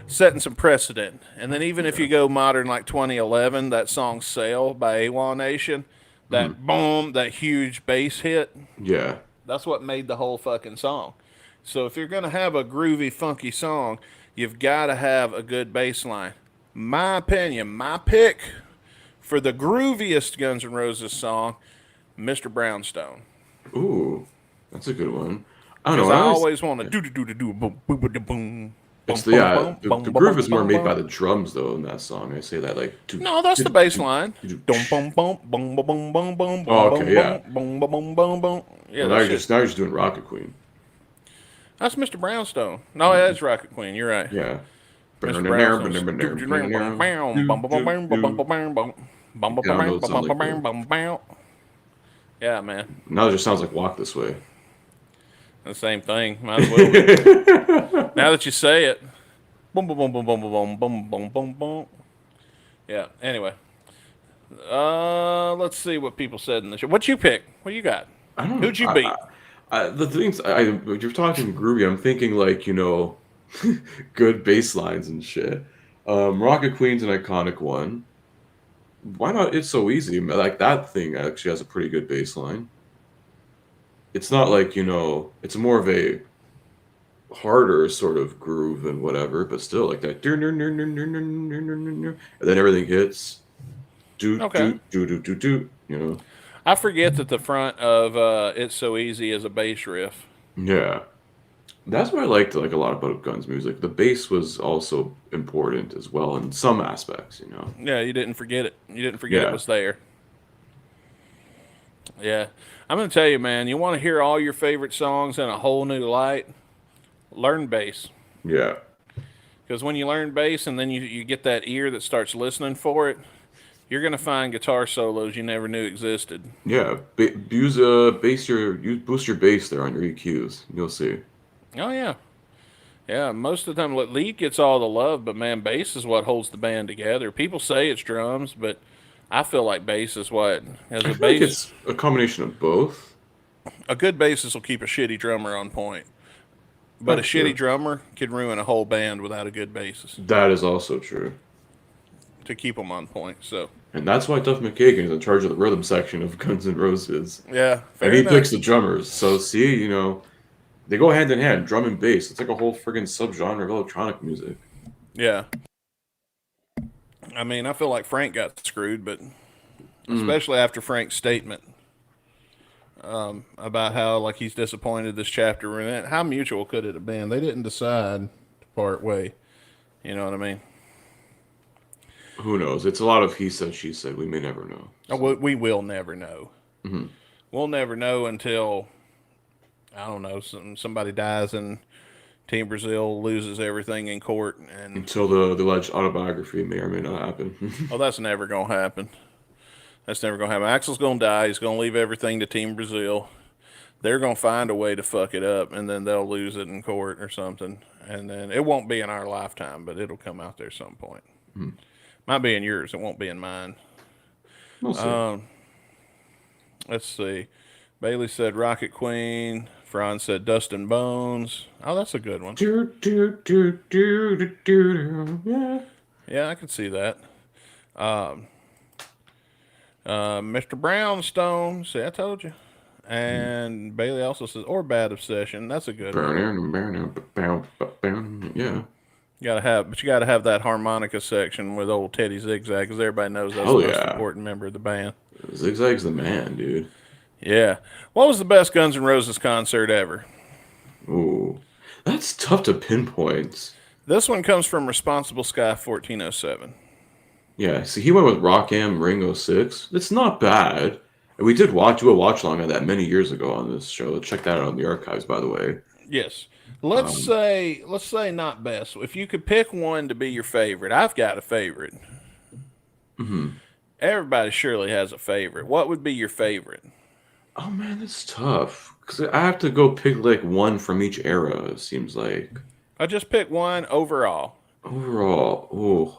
setting some precedent. And then even if Yeah. you go modern, like 2011, that song "Sail" by AWOL Nation, Hmm. that boom, that huge bass hit, Yeah. that's what made the whole fucking song. So if you're gonna have a groovy, funky song, you've got to have a good bass line. my opinion, my pick for the grooviest Guns N' Roses song, Mr. Brownstone. Ooh, that's a good one. I don't Because know. I I always, always want to do boom boom boom boom. it's Boom, boom, boom, the boom, groove boom, is more boom, made by boom. the drums though in that song. I say that like No, that's the bass line. Boom, boom, boom, boom, boom, boom, boom, boom, Oh, boom, okay, boom, yeah. boom, boom, boom, boom, boom. Yeah, Well, that shit. now you're just doing Rocket Queen. That's Mr. Brownstone. No, that's Rocket Queen. You're right. Yeah. Mr. Brownstone's. Download sound like that. Yeah, man. Now it just sounds like Walk This Way. The same thing. Might as well be. Now that you say it. Boom, boom, boom, boom, boom, boom, boom, boom, boom, boom. Yeah. Anyway. Let's see what people said in the show. What you pick? What you got? I don't Who'd know. you beat? The things when you're talking groovy, I'm thinking like good bass lines and shit. Rocket Queen's an iconic one. Why not? It's So Easy. Like that thing actually has a pretty good bass line. It's not like it's more of a harder sort of groove and whatever, but still like that. And then everything hits. Do Okay. do do do do do. I forget that the front of It's So Easy is a bass riff. Yeah. That's what I liked like a lot about Guns music. The bass was also important as well in some aspects. Yeah, you didn't forget it. You didn't forget it Yeah. was there. Yeah. I'm going to tell you, man, you want to hear all your favorite songs in a whole new light? Learn bass. Yeah. Because when you learn bass and then you get that ear that starts listening for it, you're going to find guitar solos you never knew existed. Yeah. Boost your bass there on your EQs. You'll see. Oh, yeah. Yeah, most of the time, lead gets all the love, but man, bass is what holds the band together. People say it's drums, but I feel like bass is what, as I a feel like bass, it's a combination of both. a good bassist will keep a shitty drummer on point. But a That's shitty true. drummer could ruin a whole band without a good bassist That is also true. to keep them on point. So, And that's why Duff McKagan is in charge of the rhythm section of Guns N' Roses. yeah, fair And he enough. picks the drummers. So see, they go hand in hand, drum and bass. It's like a whole friggin' subgenre of electronic music. Yeah. I mean, I feel like Frank got screwed, but especially after Frank's statement about how like he's disappointed this chapter we're in. How mutual could it have been? They didn't decide to part way. You know what I mean? Who knows? It's a lot of he said, she said. We may never know. We will never know. We'll never know until I don't know. Somebody dies and Team Brazil loses everything in court, and Until the alleged autobiography may or may not happen. oh, that's never gonna happen. That's never gonna happen. Axel's gonna die. He's gonna leave everything to Team Brazil. They're gonna find a way to fuck it up, and then they'll lose it in court or something. And then it won't be in our lifetime, but it'll come out there some point. Might be in yours. It won't be in mine. We'll see. Let's see. Bailey said Rocket Queen. Franz said Dust and Bones. Oh, that's a good one. Do, do, do, do, do, do, yeah. Yeah, I can see that. Mr. Brownstone. See, I told you. And Bailey also says, or Bad Obsession. That's a good one. Yeah. But you gotta have that harmonica section with old Teddy Zigzag, because everybody knows that's Hell the most yeah. important member of the band. Zigzag's the man, dude. Yeah. What was the best Guns N' Roses concert ever? Ooh. That's tough to pinpoint. This one comes from Responsible Sky 1407. Yeah, see, he went with Rock Am Ring 06. It's not bad. And we did do a watch along of that many years ago on this show. Check that out on the archives, by the way. Yes. Let's say not best. If you could pick one to be your favorite, I've got a favorite. Everybody surely has a favorite. What would be your favorite? Oh man, that's tough. Because I have to go pick like one from each era, it seems like. I just pick one overall. Overall, ooh.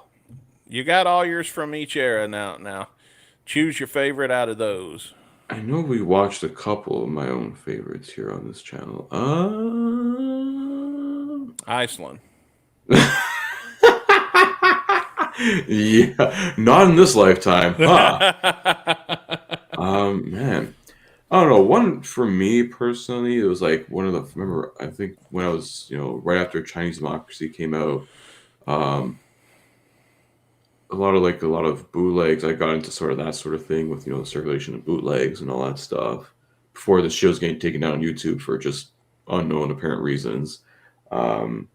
You got all yours from each era now. Choose your favorite out of those. I know we watched a couple of my own favorites here on this channel. Iceland. Yeah, not in this lifetime. Huh? Man. I don't know. One for me personally, it was like one of the. Remember, I think when I was, right after Chinese Democracy came out, a lot of bootlegs. I got into sort of that sort of thing with circulation of bootlegs and all that stuff before the show's getting taken down on YouTube for just unknown apparent reasons. Um,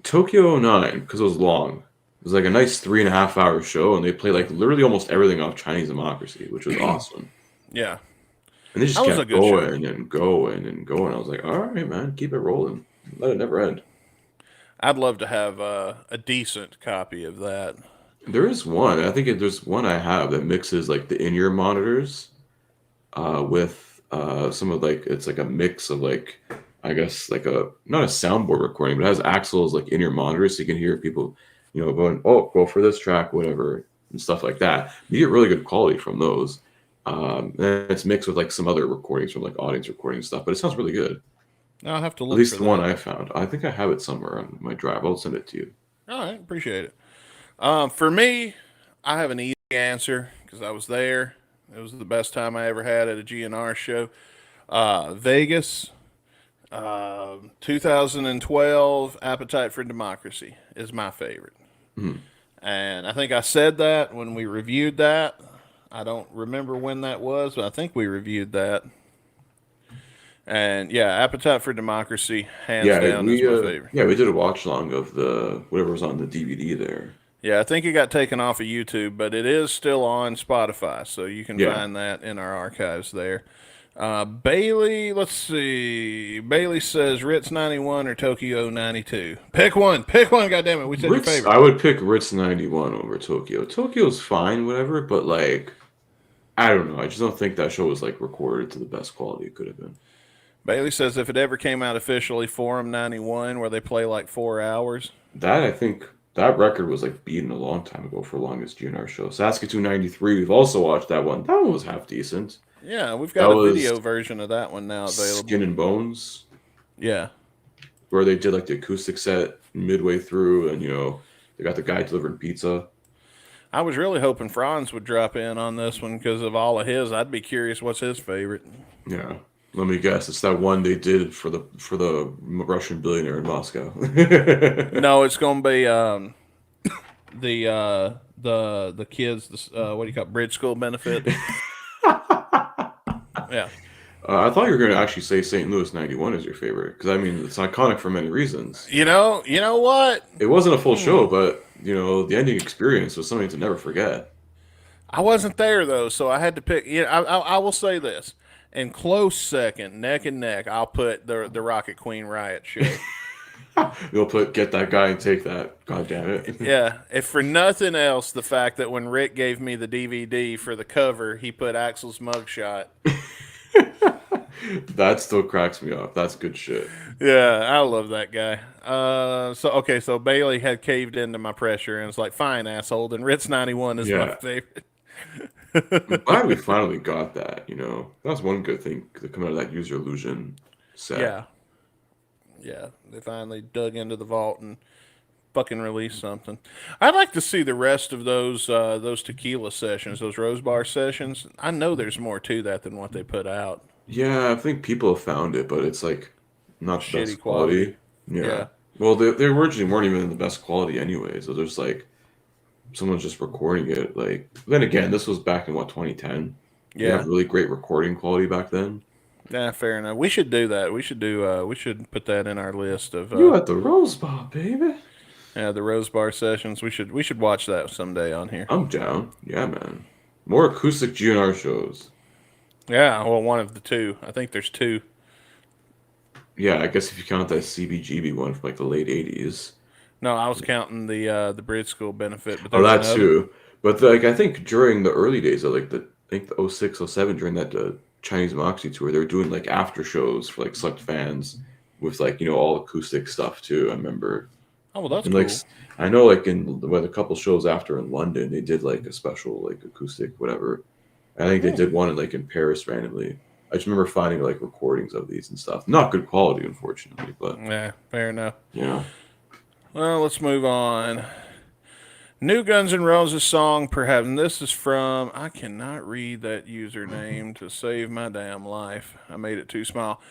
Tokyo '09, because it was long. It was like a nice 3.5 hour show, and they played like literally almost everything off Chinese Democracy, which was awesome. Yeah. And they just That was a kept good show. going and going and going. I was like, all right, man, keep it rolling. Let it never end. I'd love to have a decent copy of that. There is one. There's one I have that mixes like the in-ear monitors with some of like it's like a mix of like I guess like a not a soundboard recording, but it has Axel's like in-ear monitors, so you can hear people, going, oh, go for this track, whatever, and stuff like that. You get really good quality from those. And it's mixed with like some other recordings from like audience recording stuff, but it sounds really good. I'll have to At look least for the that. one I found. I think I have it somewhere on my drive. I'll send it to you. All right, appreciate it. For me, I have an easy answer because I was there. It was the best time I ever had at a GNR show. Vegas, 2012, Appetite for Democracy is my favorite. And I think I said that when we reviewed that. I don't remember when that was, but I think we reviewed that. And yeah, Appetite for Democracy, hands down, is my favorite. we did a watch long of the whatever was on the DVD there. Yeah, I think it got taken off of YouTube, but it is still on Spotify, so you can Yeah. find that in our archives there. Bailey, let's see. Bailey says Ritz 91 or Tokyo 92. Pick one. Pick one, goddammit. We said Ritz, your favorite. I would pick Ritz 91 over Tokyo. Tokyo's fine, whatever, but like I don't know. I just don't think that show was like recorded to the best quality it could have been. Bailey says if it ever came out officially, Forum 91, where they play like 4 hours. That I think that record was like beaten a long time ago for longest GNR show. Saskatoon 93, we've also watched that one. That one was half decent. Yeah, we've got That a was video version of that one now available. Skin and Bones, Yeah. where they did like the acoustic set midway through, and they got the guy delivering pizza. I was really hoping Franz would drop in on this one because of all of his. I'd be curious what's his favorite. Yeah, let me guess. It's that one they did for the Russian billionaire in Moscow. No, it's gonna be the kids. What do you call it? Bridge school benefit? Yeah. I thought you were going to actually say St. Louis 91 is your favorite because I mean it's iconic for many reasons. You know what? It wasn't a full show, but the ending experience was something to never forget. I wasn't there though, so I had to pick. I will say this: in close second, neck and neck, I'll put the Rocket Queen Riot show. You'll get that guy and take that. God damn it. Yeah, if for nothing else, the fact that when Rick gave me the DVD for the cover, he put Axel's mugshot. That still cracks me up. That's good shit. Yeah, I love that guy. So Bailey had caved into my pressure and was like, "Fine, asshole." Then Ritz 91 is my Yeah. favorite. I'm glad we finally got that. That's one good thing to come out of that User Illusion set. Yeah, they finally dug into the vault and fucking released something. I'd like to see the rest of those tequila sessions, those Rose Bar sessions. I know there's more to that than what they put out. Yeah, I think people have found it, but it's like not the Shitty best quality. quality. Yeah. Yeah. Well, they originally weren't even the best quality anyway. So there's like someone's just recording it. Like then again, this was back in 2010. You Yeah. have really great recording quality back then. Yeah, fair enough. We should do that. We should put that in our list of You at the Rose Bar, baby. the Rose Bar sessions. We should watch that someday on here. I'm down. Yeah, man. More acoustic GNR shows. Yeah, well, one of the two. I think there's two. Yeah, I guess if you count that CBGB one from like the late '80s. No, I was counting the Bridge School benefit, but Oh, there's that another. too. But like I think during the early days of like the 06, 07, during that Chinese Moxie tour, they were doing like after shows for like select fans with like all acoustic stuff too. I remember. Oh, well, that's And cool. like I know like in a couple shows after in London, they did like a special like acoustic whatever. I think they did one in Paris randomly. I just remember finding like recordings of these and stuff. Not good quality, unfortunately, but Yeah, fair enough. yeah. Well, let's move on. New Guns N' Roses song, perhaps. And this is from, I cannot read that username to save my damn life. I made it too small.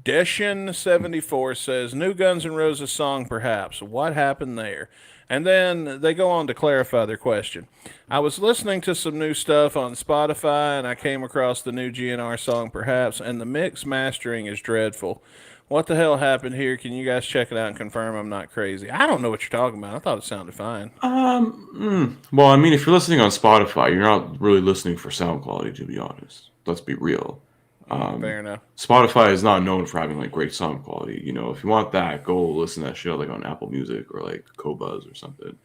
Deshin74 says, New Guns N' Roses song, perhaps. What happened there? And then they go on to clarify their question. I was listening to some new stuff on Spotify and I came across the new GNR song, Perhaps, and the mix mastering is dreadful. What the hell happened here? Can you guys check it out and confirm I'm not crazy? I don't know what you're talking about. I thought it sounded fine. Well, I mean, if you're listening on Spotify, you're not really listening for sound quality, to be honest. Let's be real. Fair enough. Spotify is not known for having like great sound quality. If you want that, go listen to that shit like on Apple Music or like Qobuz or something.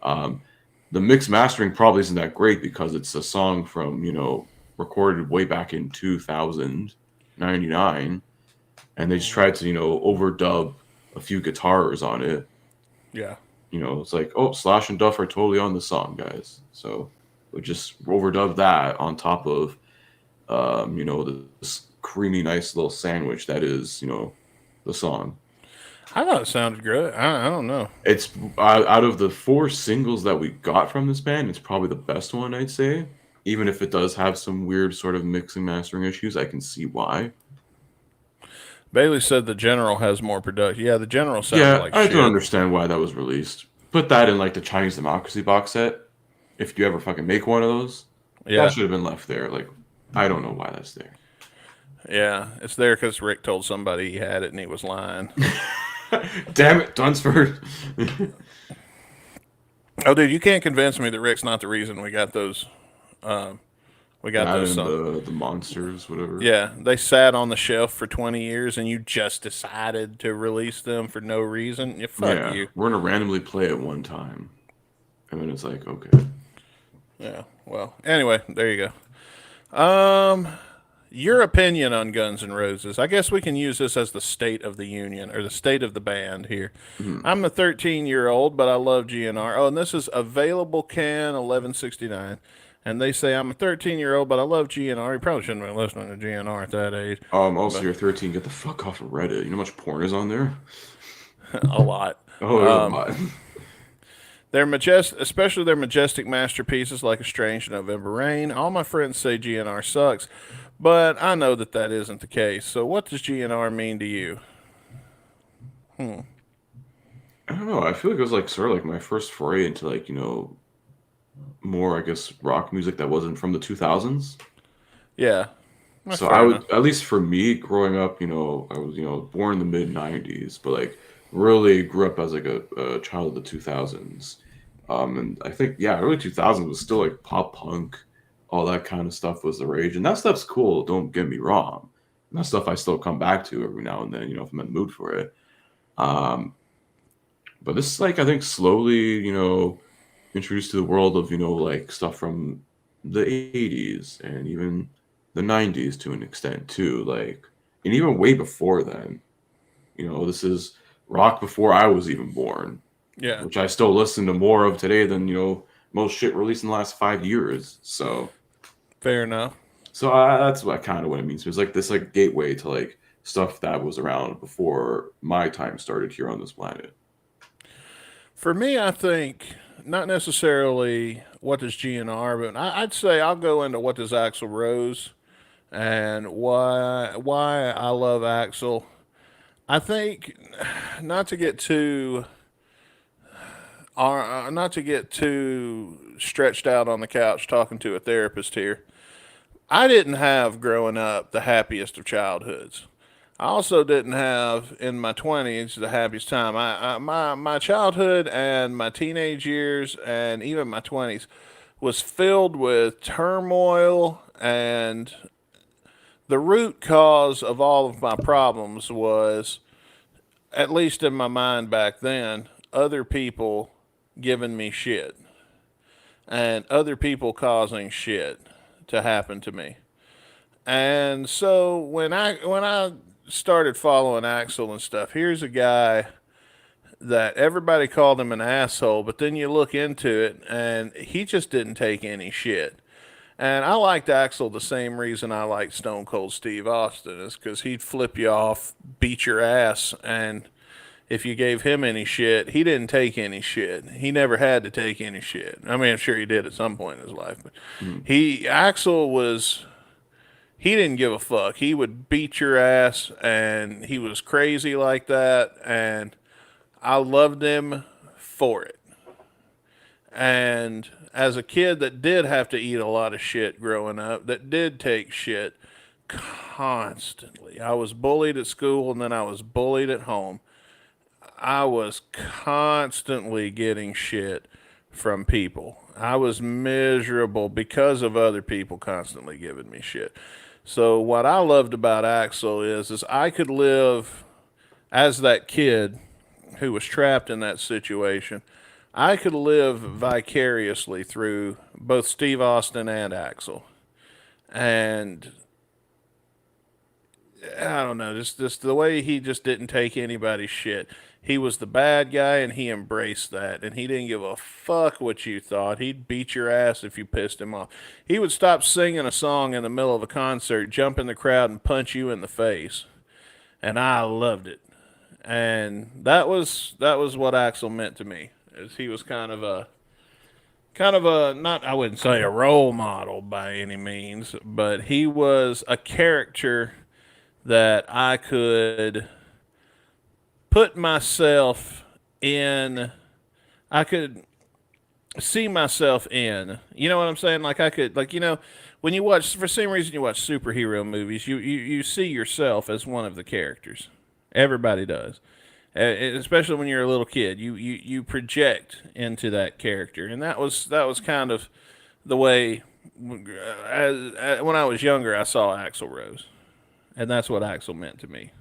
The mix mastering probably isn't that great because it's a song from recorded way back in 2099, and they just tried to overdub a few guitars on it. Yeah. It's like, oh, Slash and Duff are totally on the song, guys. So we just overdub that on top of this creamy, nice little sandwich that is, the song. I thought it sounded good. I don't know. It's out of the 4 singles that we got from this band, it's probably the best one, I'd say. Even if it does have some weird sort of mixing mastering issues, I can see why. Bailey said the General has more production. Yeah, the General sounded Yeah, like I shit. don't understand why that was released. Put that in like the Chinese Democracy box set. If you ever fucking make one of those, Yeah. that should have been left there. Like, I don't know why that's there. Yeah, it's there because Rick told somebody he had it and he was lying. Damn it, Dunsford. Oh, dude, you can't convince me that Rick's not the reason we got those. We got That those and songs. the monsters, whatever. Yeah, they sat on the shelf for 20 years and you just decided to release them for no reason. Yeah, fuck you. We're gonna randomly play it one time, and then it's like, okay. Yeah, well, anyway, there you go. Your opinion on Guns N' Roses. I guess we can use this as the state of the union or the state of the band here. I'm a 13-year-old, but I love GNR. Oh, and this is available can 1169. And they say I'm a 13-year-old, but I love GNR. You probably shouldn't have been listening to GNR at that age. Also, you're 13. Get the fuck off of Reddit. You know how much porn is on there? A lot. Oh, there's a lot. They're especially their majestic masterpieces like A Strange November Rain. All my friends say GNR sucks, but I know that isn't the case. So what does GNR mean to you? I don't know. I feel like it was like sort of like my first foray into like more, I guess, rock music that wasn't from the 2000s. Yeah. So I would, at least for me, growing up, I was, born in the mid 90s, but like really grew up as like a child of the 2000s. And I think, yeah, early 2000s was still like pop punk, all that kind of stuff was the rage. And that stuff's cool, don't get me wrong. And that stuff I still come back to every now and then, if I'm in the mood for it. But this is like, I think slowly, introduced to the world of, like stuff from the 80s and even the 90s to an extent too. Like, and even way before then, this is rock before I was even born. Yeah. Which I still listen to more of today than, most shit released in the last 5 years. So Fair enough. So that's what kind of what it means. It's like this like gateway to like stuff that was around before my time started here on this planet. For me, I think not necessarily what does GNR, but I'd say I'll go into what does Axl Rose and why I love Axl. I think not to get too not to get too stretched out on the couch talking to a therapist here. I didn't have growing up the happiest of childhoods. I also didn't have in my 20s the happiest time. My childhood and my teenage years and even my 20s was filled with turmoil, and the root cause of all of my problems was, at least in my mind back then, other people giving me shit and other people causing shit to happen to me. And so when I started following Axl and stuff, here's a guy that everybody called him an asshole, but then you look into it and he just didn't take any shit. And I liked Axl the same reason I liked Stone Cold Steve Austin, is because he'd flip you off, beat your ass, and if you gave him any shit, he didn't take any shit. He never had to take any shit. I mean, I'm sure he did at some point in his life, but he didn't give a fuck. He would beat your ass, and he was crazy like that, and I loved him for it. And as a kid that did have to eat a lot of shit growing up, that did take shit constantly. I was bullied at school and then I was bullied at home. I was constantly getting shit from people. I was miserable because of other people constantly giving me shit. So what I loved about Axel is I could live as that kid who was trapped in that situation. I could live vicariously through both Steve Austin and Axel. And I don't know, just the way he just didn't take anybody's shit. He was the bad guy and he embraced that. And he didn't give a fuck what you thought. He'd beat your ass if you pissed him off. He would stop singing a song in the middle of a concert, jump in the crowd, and punch you in the face. And I loved it. And that was what Axel meant to me. Is he was kind of a not, I wouldn't say a role model by any means, but he was a character that I could put myself in. I could see myself in. You know what I'm saying? Like I could, like, when you watch, for some reason you watch superhero movies, you see yourself as one of the characters. Everybody does. Especially when you're a little kid, you project into that character, and that was kind of the way. When I was younger, I saw Axl Rose, and that's what Axl meant to me.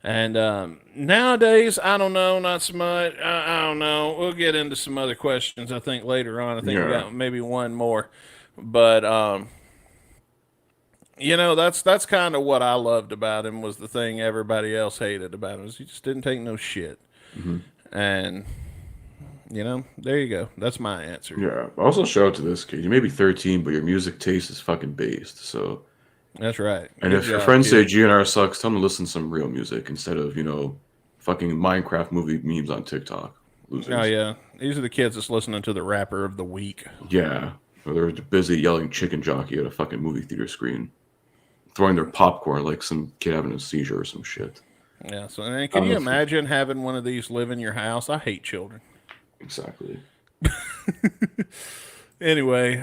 And nowadays, I don't know, not so much. I don't know. We'll get into some other questions, I think, later on. I think we got maybe one more. But, that's kind of what I loved about him, was the thing everybody else hated about him. Is he just didn't take no shit. Mm-hmm. And, there you go. That's my answer. Yeah. Also, shout out to this kid. You may be 13, but your music taste is fucking based, so... That's right. And if your friends say GNR sucks, tell them to listen to some real music instead of, fucking Minecraft movie memes on TikTok. Losers. Oh, yeah. These are the kids that's listening to the rapper of the week. Yeah. Or they're busy yelling chicken jockey at a fucking movie theater screen. Throwing their popcorn like some kid having a seizure or some shit. Yeah. So, and can you imagine having one of these live in your house? I hate children. Exactly. Anyway,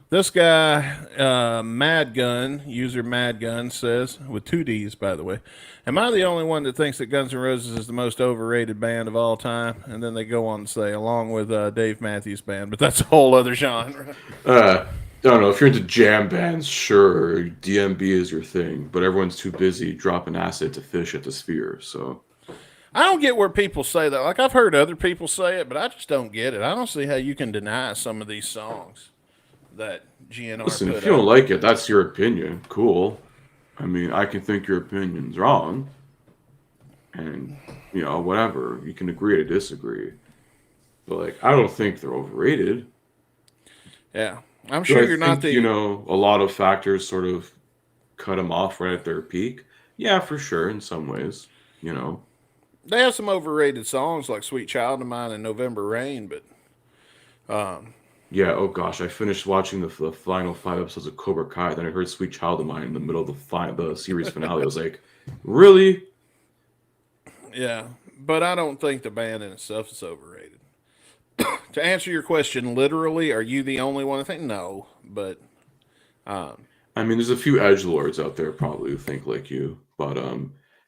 this guy, Mad Gun, user Mad Gun, says, with two D's, by the way, am I the only one that thinks that Guns N' Roses is the most overrated band of all time? And then they go on to say, along with Dave Matthews Band, but that's a whole other genre. I don't know. If you're into jam bands, sure, DMB is your thing, but everyone's too busy dropping acid to fish at the Sphere, so... I don't get where people say that. Like, I've heard other people say it, but I just don't get it. I don't see how you can deny some of these songs that GNR Listen, put if you don't out. like it, that's your opinion. Cool. I mean, I can think your opinion's wrong. And, whatever. You can agree to disagree. But, I don't think they're overrated. Yeah. I'm sure you're not the... a lot of factors sort of cut them off right at their peak. Yeah, for sure, in some ways, They have some overrated songs like Sweet Child of Mine and November Rain, but... Yeah, oh gosh, I finished watching the final 5 episodes of Cobra Kai, then I heard Sweet Child of Mine in the middle of the series finale. I was like, really? Yeah, but I don't think the band in itself is overrated. To answer your question literally, are you the only one? I think no, but... I mean, there's a few edgelords out there probably who think like you, but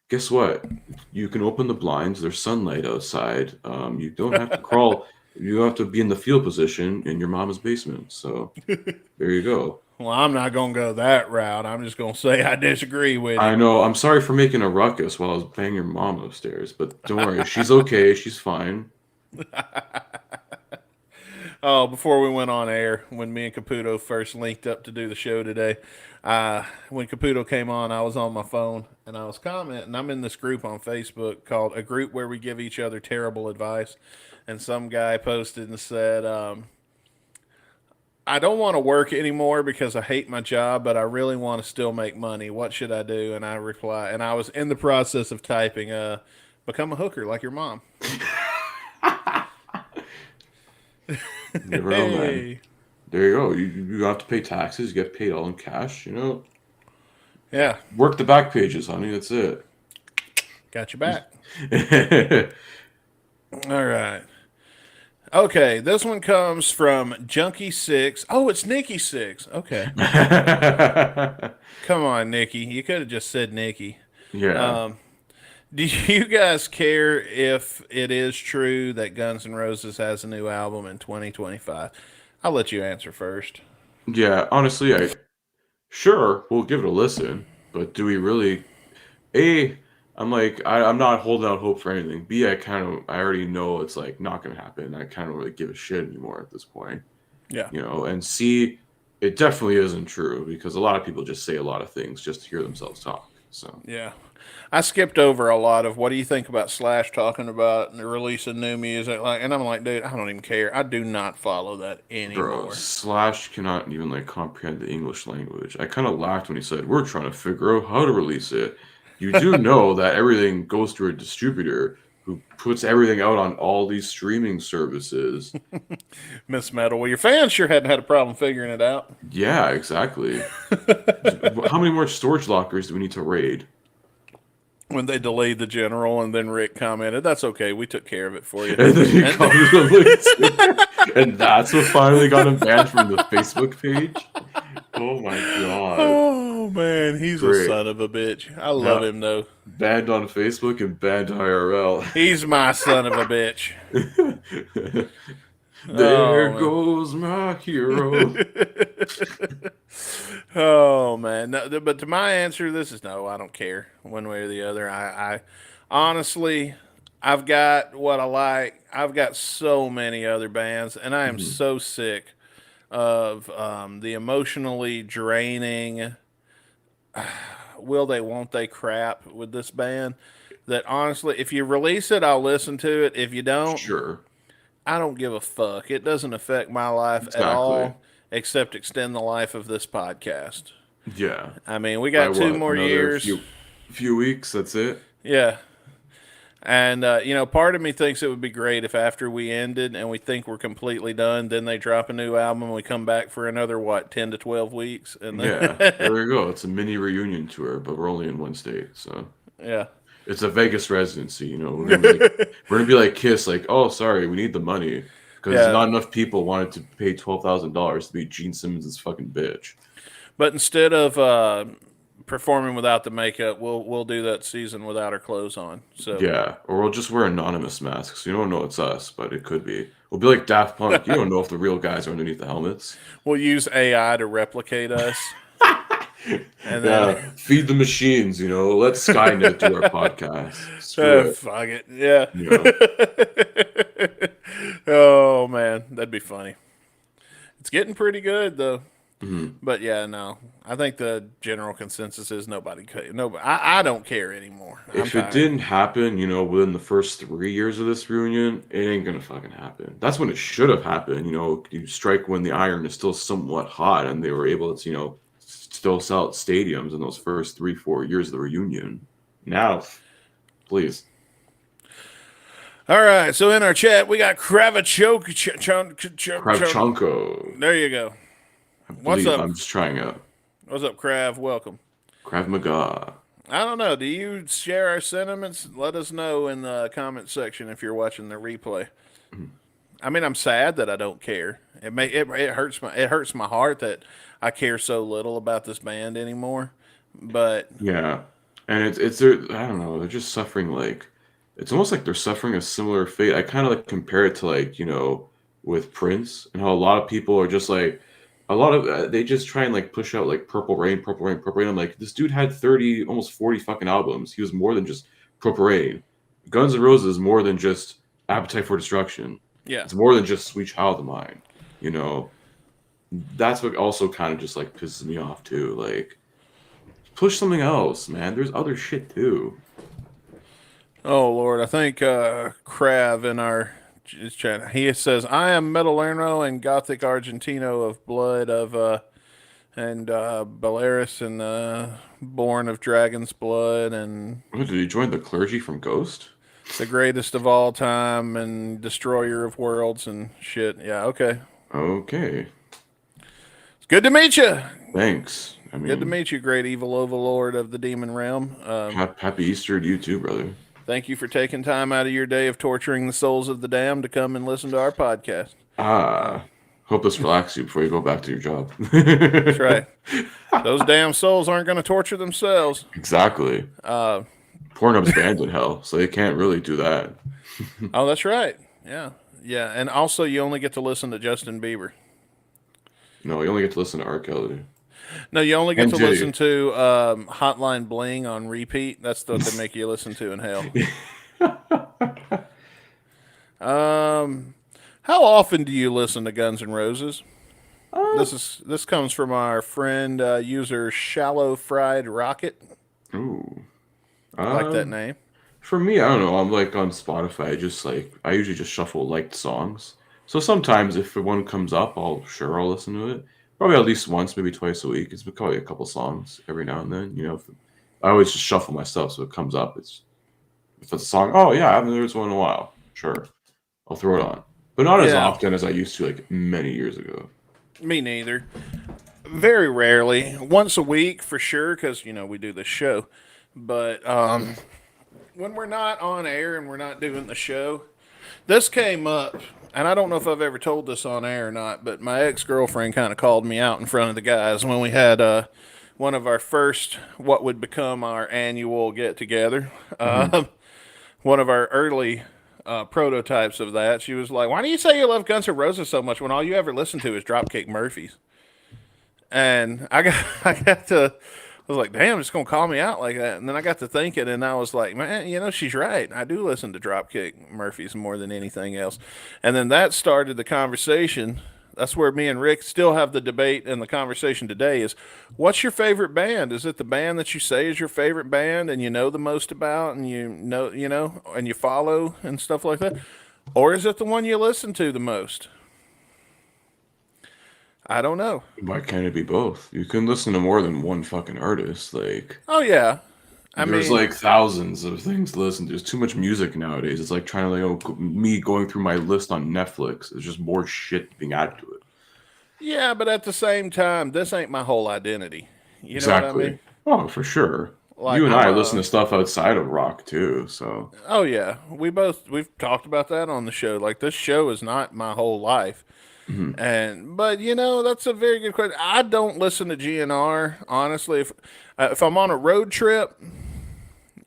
guess what? You can open the blinds, there's sunlight outside, you don't have to crawl... You don't have to be in the field position in your mama's basement. So there you go. Well, I'm not going to go that route. I'm just going to say I disagree with you. I know. I'm sorry for making a ruckus while I was banging your mom upstairs, but don't worry. She's okay. She's fine. Oh, before we went on air, when me and Caputo first linked up to do the show today, when Caputo came on, I was on my phone and I was commenting. I'm in this group on Facebook called A Group Where We Give Each Other Terrible Advice. And some guy posted and said, I don't want to work anymore because I hate my job, but I really want to still make money. What should I do? And I replied, and I was in the process of typing, become a hooker like your mom. Never know, man. There you go. You have to pay taxes. You get paid all in cash, Yeah. Work the back pages, honey. That's it. Got your back. All right. Okay, this one comes from Junkie6. Oh, it's Nikki6. Okay. Come on, Nikki. You could have just said Nikki. Yeah. Do you guys care if it is true that Guns N' Roses has a new album in 2025? I'll let you answer first. Yeah, honestly, sure, we'll give it a listen, but do we really A, I'm like I'm not holding out hope for anything. B, I already know it's like not gonna happen. I kind of don't really give a shit anymore at this point. Yeah. And C, it definitely isn't true because a lot of people just say a lot of things just to hear themselves talk. So, Yeah. I skipped over a lot of what do you think about Slash talking about the release of new music, like, and I'm like, dude, I don't even care. I do not follow that bro, anymore. Slash cannot even like comprehend the English language. I kind of laughed when he said, "We're trying to figure out how to release it." You do know that everything goes through a distributor who puts everything out on all these streaming services. Miss Metal, well, your fans sure hadn't had a problem figuring it out Yeah, exactly. How many more storage lockers do we need to raid? when they delayed the general, and then Rick commented, "That's okay, we took care of it for you." And then he comes and that's what finally got him banned from the Facebook page. Oh my god. Oh man, he's a Great. son of a bitch. I love Yeah. him though. Banned on Facebook and banned IRL. He's my son of a bitch. There man. goes my hero. Oh man, no, but to my answer, this is no. I don't care one way or the other. I honestly, I've got what I like. I've got so many other bands, and I am Mhm. so sick of the emotionally draining will they won't they crap with this band. That honestly, if you release it, I'll listen to it. If you don't, Sure. I don't give a fuck. It doesn't affect my life at Exactly. all, except extend the life of this podcast. Yeah. I mean, we By got two what? more Another years. few weeks, that's it? Yeah. And, part of me thinks it would be great if after we ended and we think we're completely done, then they drop a new album and we come back for another, 10 to 12 weeks? And then, Yeah. There we go. It's a mini reunion tour, but we're only in one state, so yeah. it's a Vegas residency, we're gonna be like Kiss, like, oh sorry, we need the money. Because Yeah. not enough people wanted to pay $12,000 to be Gene Simmons' fucking bitch. But instead of performing without the makeup, we'll do that season without our clothes on. So Yeah, or we'll just wear anonymous masks. You don't know it's us, but it could be. We'll be like Daft Punk. You don't know if the real guys are underneath the helmets. we'll use AI to replicate us. And then, Yeah, feed the machines. Let Skynet do our podcast. Screw it. fuck it. Yeah. Yeah, Oh, man. That'd be funny. It's getting pretty good, though. Mhm. But yeah, no. I think the general consensus is nobody. I don't care anymore. I'm If it tired. didn't happen, within the first 3 years of this reunion, it ain't gonna fucking happen. That's when it should have happened. You strike when the iron is still somewhat hot, and they were able to, still sell at stadiums in those first 3-4 years of the reunion. Now, please. All right. So in our chat, we got Kravachok. Kravchenko. There you go. What's Believe up? I'm just trying out. What's up, Krav? Welcome. Krav Maga. I don't know. Do you share our sentiments? Let us know in the comment section if you're watching the replay. I mean, I'm sad that I don't care. It hurts my heart that I care so little about this band anymore. But Yeah, and I don't know. They're just suffering it's almost like they're suffering a similar fate. I kind of compare it to with Prince and how a lot of people are just like a lot of they just try and push out Purple Rain, Purple Rain, Purple Rain. I'm like, this dude had 30, almost 40 fucking albums. He was more than just Purple Rain. Guns N' Roses is more than just Appetite for Destruction. yeah, It's more than just Sweet Child of Mine. That's what also kind of just pisses me off too. Push something else, man. There's other shit too. oh Lord, I think Krav in our chat, he says, "I am Metalero and Gothic Argentino of blood of and Belarus and born of dragon's blood and Oh, did he join the clergy from Ghost? the greatest of all time and destroyer of worlds and shit." Yeah, okay. Okay, It's good to meet you. thanks. Good to meet you, great evil overlord of the demon realm. Happy Easter to you too, brother. Thank you for taking time out of your day of torturing the souls of the damned to come and listen to our podcast. Hope this relaxes you before you go back to your job. That's right. Those damn souls aren't going to torture themselves. Exactly. Pornhub's banned in hell, so they can't really do that. Oh, that's right. Yeah. Yeah. And also, you only get to listen to Justin Bieber. No, you only get to listen to R. Kelly. No, you only get And to Diddy. listen to Hotline Bling on repeat. That's what they make you listen to in hell. How often do you listen to Guns N' Roses? This comes from our friend user Shallow Fried Rocket. Ooh. I like that name. For me, I don't know. I'm like on Spotify. I usually just shuffle liked songs. So sometimes if one comes up, I'll listen to it. Probably at least once, maybe twice a week. It's probably a couple songs every now and then. I always just shuffle my stuff so it comes up. If it's a song, oh yeah, I haven't heard this one in a while. Sure, I'll throw it on, but not as Yeah. often as I used to, like many years ago. Me neither. Very rarely. Once a week for sure, because we do this show. But when we're not on air and we're not doing the show, this came up, and I don't know if I've ever told this on air or not, but my ex-girlfriend kind of called me out in front of the guys when we had one of our first, what would become our annual get-together. One of our early prototypes of that. She was like, "Why do you say you love Guns N' Roses so much when all you ever listen to is Dropkick Murphys?" And I was like, "Damn, it's gonna call me out like that." And then I got to thinking, and I was like, "Man, she's right. I do listen to Dropkick Murphys more than anything else." And then that started the conversation. That's where me and Rick still have the debate, and the conversation today is, what's your favorite band? Is it the band that you say is your favorite band and you know the most about and and you follow and stuff like that? Or is it the one you listen to the most? I don't know. Why can't it be both? You can listen to more than one fucking artist. Like, Oh, yeah. there's like thousands of things to listen to. There's too much music nowadays. It's like trying to me going through my list on Netflix. There's just more shit being added to it. Yeah, but at the same time, this ain't my whole identity. You know what I mean? Oh, for sure. Like, You and I'm I listen to stuff outside of rock too. So Oh yeah, we've talked about that on the show. Like, this show is not my whole life, but that's a very good question. I don't listen to GNR honestly. If I'm on a road trip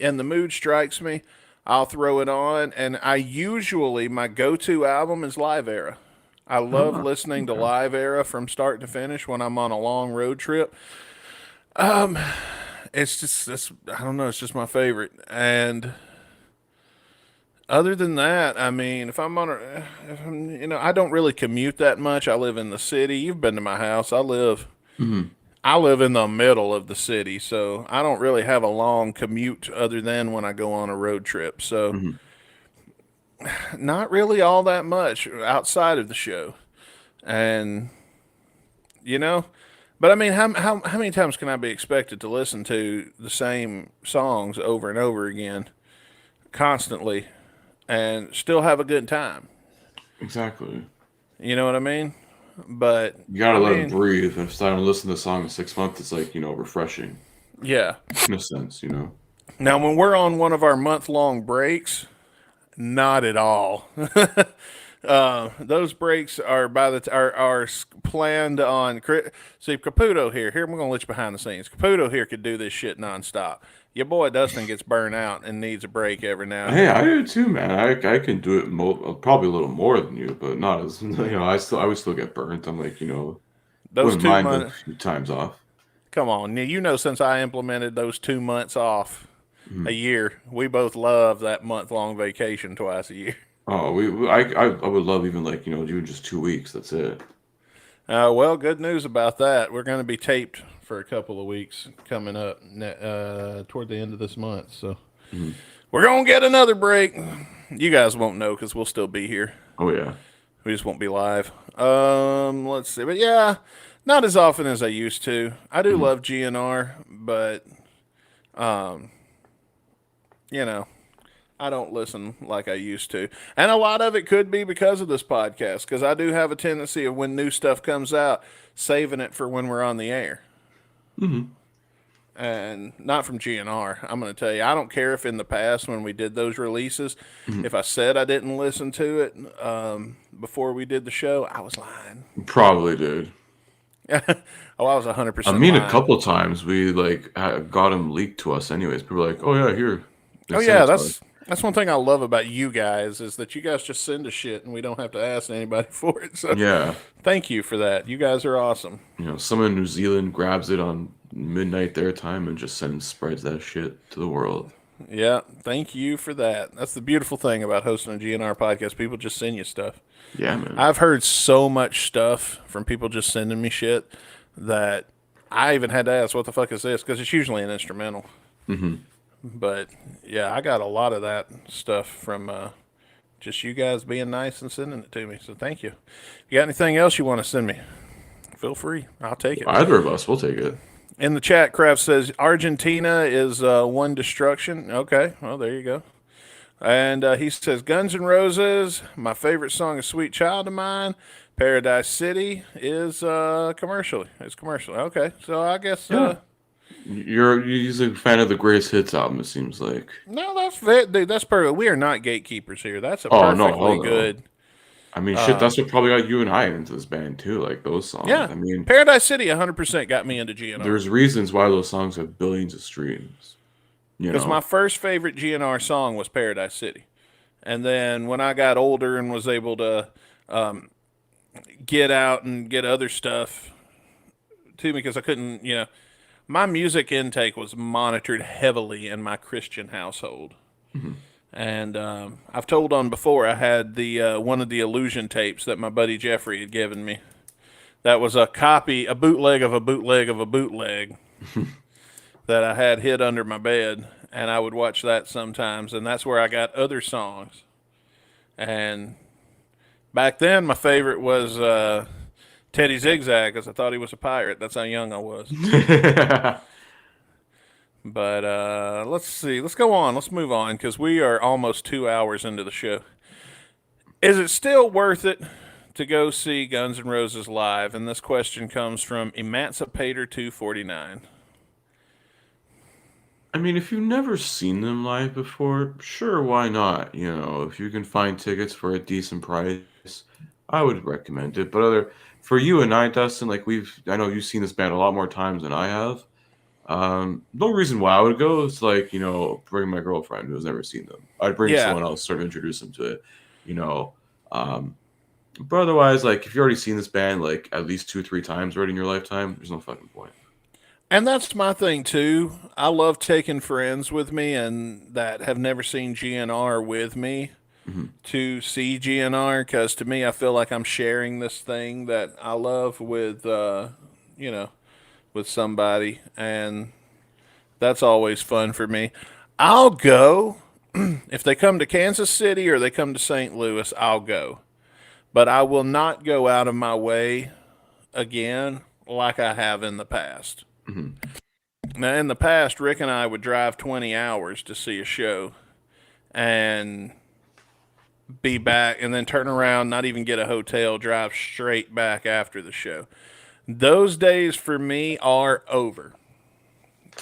and the mood strikes me, I'll throw it on. And my go-to album is Live Era. I love listening to Live Era from start to finish when I'm on a long road trip. It's just I don't know. It's just my favorite. And other than that, I mean, if I don't really commute that much. I live in the city. You've been to my house. I live in the middle of the city, so I don't really have a long commute other than when I go on a road trip. So not really all that much outside of the show. And but I mean, how many times can I be expected to listen to the same songs over and over again constantly and still have a good time? exactly. You know what I mean? But You gotta let it breathe. And if I don't listen to the song in 6 months, it's like refreshing yeah. in a sense. Now, when we're on one of our month-long breaks, not at all. Those breaks are are planned on. See, Caputo here. Here, we're gonna let you behind the scenes. Caputo here could do this shit nonstop. Your boy Dustin gets burnt out and needs a break every now and Hey, then. I do too, man. I can do it probably a little more than you, but not as I would still get burnt. I'm like Those wouldn't 2 mind a months. few times off. Come on, since I implemented those 2 months off a year, we both love that month-long vacation twice a year. Oh, I would love even doing just 2 weeks. That's it. Well, good news about that. We're going to be taped for a couple of weeks coming up toward the end of this month. So we're going to get another break. You guys won't know because we'll still be here. Oh yeah. We just won't be live. Let's see. But yeah, not as often as I used to. I do love GNR, but, I don't listen like I used to. And a lot of it could be because of this podcast, because I do have a tendency of when new stuff comes out, saving it for when we're on the air. and not from GNR. I'm going to tell you, I don't care if in the past when we did those releases, if I said I didn't listen to it before we did the show, I was lying. Probably did. Oh, I was I 100% mean, lying. a couple times we like got them leaked to us. Anyways, people were like, "Oh yeah, here." They Oh sent yeah, it to us. that's one thing I love about you guys is that you guys just send us shit and we don't have to ask anybody for it. So Yeah. thank you for that. You guys are awesome. Someone in New Zealand grabs it on midnight their time and just spreads that shit to the world. Yeah, thank you for that. That's the beautiful thing about hosting a GNR podcast. People just send you stuff. Yeah, man. I've heard so much stuff from people just sending me shit that I even had to ask, what the fuck is this? Because it's usually an instrumental. Mm-hmm. But yeah, I got a lot of that stuff from just you guys being nice and sending it to me. So thank you. You got anything else you want to send me? Feel free. I'll take it. Either of us, we'll take it. In the chat, Kraft says Argentina is one destruction. Okay, well, there you go. And he says Guns N' Roses, my favorite song is Sweet Child of Mine. Paradise City is commercially. It's commercially. Okay, so I guess You're a fan of the Greatest Hits album, it seems like. no, dude, that's perfect. We are not gatekeepers here. That's a Oh, no, perfectly hell no. good. I mean, shit, that's what probably got you and I into this band too, like those songs. Yeah, I mean, Paradise City 100% got me into GNR. there's reasons why those songs have billions of streams. Because my first favorite GNR song was Paradise City. And then when I got older and was able to get out and get other stuff to me, because I couldn't, my music intake was monitored heavily in my Christian household. Mm-hmm. And I've told on before, I had the one of the Illusion tapes that my buddy Jeffrey had given me. That was a bootleg of a bootleg of a bootleg that I had hid under my bed, and I would watch that sometimes, and that's where I got other songs. And back then, my favorite was Teddy Zigzag, because I thought he was a pirate. That's how young I was. But let's see. Let's go on. Let's move on, because we are almost 2 hours into the show. Is it still worth it to go see Guns N' Roses live? And this question comes from Emancipator249. I mean, if you've never seen them live before, sure, why not? If you can find tickets for a decent price, I would recommend it. But for you and I, Dustin, I know you've seen this band a lot more times than I have. No reason why I would go is bring my girlfriend who has never seen them. I'd bring someone else, sort of introduce them to it, But otherwise, if you've already seen this band at least 2-3 times already in your lifetime, there's no fucking point. And that's my thing too. I love taking friends with me and that have never seen GNR with me to see GNR, because to me, I feel like I'm sharing this thing that I love with, with somebody, and that's always fun for me. I'll go if they come to Kansas City or they come to St. Louis. I'll go, but I will not go out of my way again like I have in the past. Now, in the past, Rick and I would drive 20 hours to see a show and be back and then turn around, not even get a hotel, drive straight back after the show. Those days for me are over.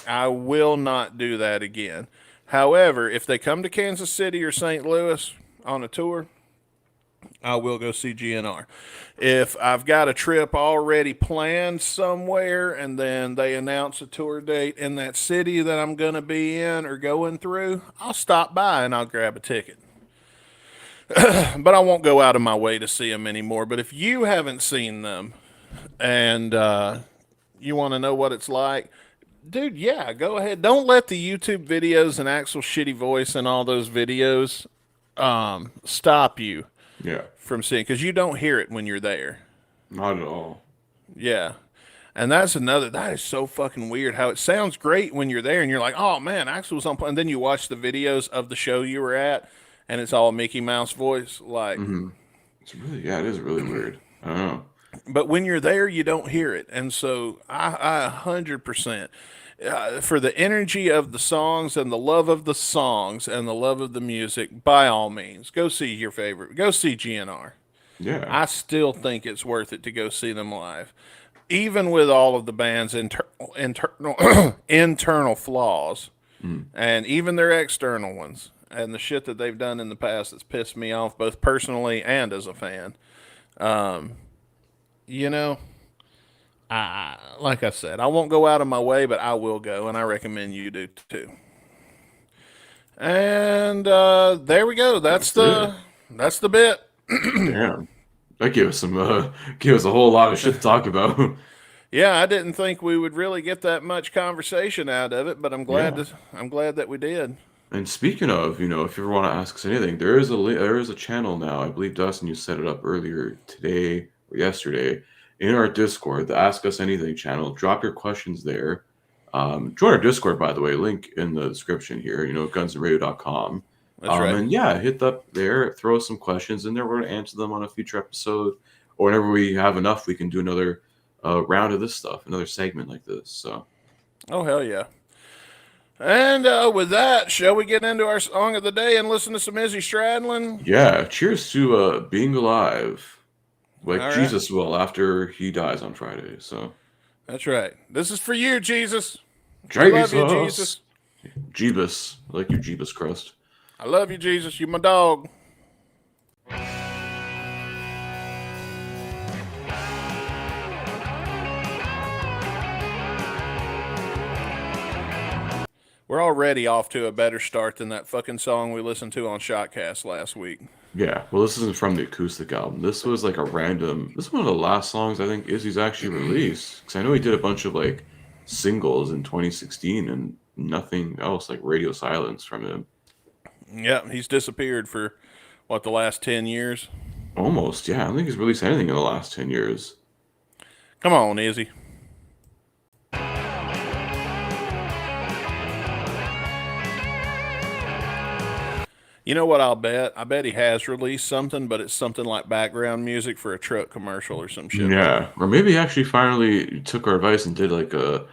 I will not do that again. However, if they come to Kansas City or St. Louis on a tour, I will go see GNR. If I've got a trip already planned somewhere and then they announce a tour date in that city that I'm going to be in or going through, I'll stop by and I'll grab a ticket. But I won't go out of my way to see them anymore. But if you haven't seen them and you want to know what it's like, dude, yeah, go ahead. Don't let the YouTube videos and Axel's shitty voice and all those videos stop you. Yeah. From seeing, because you don't hear it when you're there. Not at all. Yeah. And that is so fucking weird how it sounds great when you're there and you're like, oh man, Axel was on point. And then you watch the videos of the show you were at and it's all Mickey Mouse voice. It is really weird. I don't know. But when you're there, you don't hear it. And so I 100%, for the energy of the songs and the love of the songs and the love of the music, by all means, go see your favorite. Go see GNR. Yeah. I still think it's worth it to go see them live. even with all of the band's internal flaws, and even their external ones, and the shit that they've done in the past that's pissed me off, both personally and as a fan. You know, like I said, I won't go out of my way, but I will go, and I recommend you do too. And there we go. That's the bit. Damn. That gave us a whole lot of shit to talk about. Yeah, I didn't think we would really get that much conversation out of it, but I'm glad Yeah. I'm glad that we did. And speaking of, if you ever want to ask us anything, there is a channel now. I believe Dustin, you set it up earlier today or yesterday in our Discord, the Ask Us Anything channel. Drop your questions there. Join our Discord, by the way. Link in the description here. Gunsandradio.com. That's right. And yeah, hit up there. Throw some questions in there. We're gonna answer them on a future episode, or whenever we have enough, we can do another round of this stuff, another segment like this. So. Oh hell yeah! And with that, shall we get into our song of the day and listen to some Izzy Stradlin? Yeah, cheers to being alive, like All right. Jesus will after he dies on Friday. So, That's right. This is for you, Jesus. I love you, Jesus. Jeebus, I like your Jeebus crust. I love you, Jesus. You my dog. We're already off to a better start than that fucking song we listened to on Shotcast last week. Yeah, well, this isn't from the acoustic album. This was like a random. This is one of the last songs I think Izzy's actually released. Because I know he did a bunch of like singles in 2016 and nothing else, like radio silence from him. Yeah, he's disappeared for, what, the last 10 years? Almost, yeah. I don't think he's released anything in the last 10 years. Come on, Izzy. You know what I'll bet? I bet he has released something, but it's something like background music for a truck commercial or some shit. Yeah, or maybe he actually finally took our advice and did like a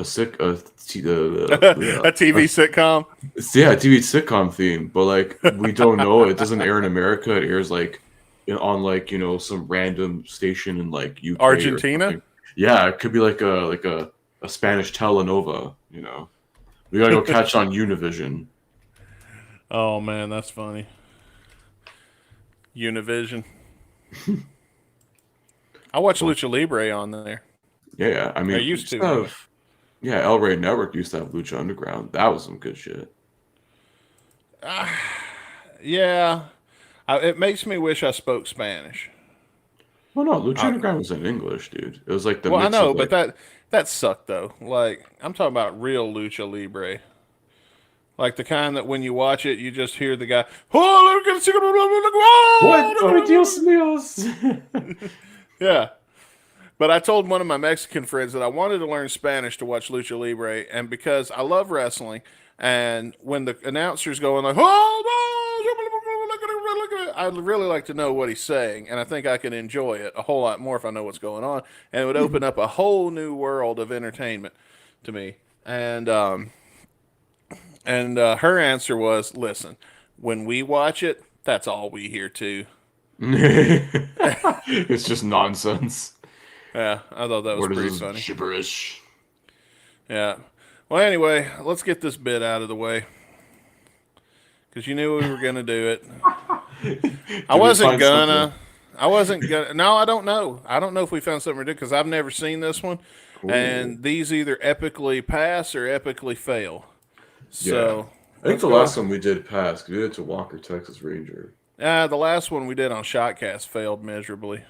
sick A TV sitcom? yeah, TV sitcom theme, but like we don't know. It doesn't air in America. It airs like on like some random station in like UK or Argentina? something. Yeah, it could be like a Spanish telenova. We gotta go catch on Univision. Oh, man, that's funny. Univision. I watch Lucha Libre on there. Yeah, I mean, I used to. Yeah, El Rey Network used to have Lucha Underground. That was some good shit. Yeah. It makes me wish I spoke Spanish. Well, no, Lucha Underground was in English, dude. It was like the Well, I mix know, of, like, but that sucked, though. Like, I'm talking about real Lucha Libre. Like the kind that when you watch it, you just hear the guy, oh, what? Oh, Dios míos. Yeah. But I told one of my Mexican friends that I wanted to learn Spanish to watch Lucha Libre, and because I love wrestling, and when the announcer's going like, oh, I'd really like to know what he's saying, and I think I could enjoy it a whole lot more if I know what's going on, and it would open up a whole new world of entertainment to me. And her answer was, listen, when we watch it, that's all we hear too. It's just nonsense. Yeah, I thought that was pretty funny. Gibberish. Yeah. Well, anyway, let's get this bit out of the way. Because you knew we were going to do it. I wasn't gonna. No, I don't know. I don't know if we found something to do because I've never seen this one. Ooh. And these either epically pass or epically fail. So I think the last one we did pass. We did it to Walker, Texas Ranger. The last one we did on Shotcast failed miserably.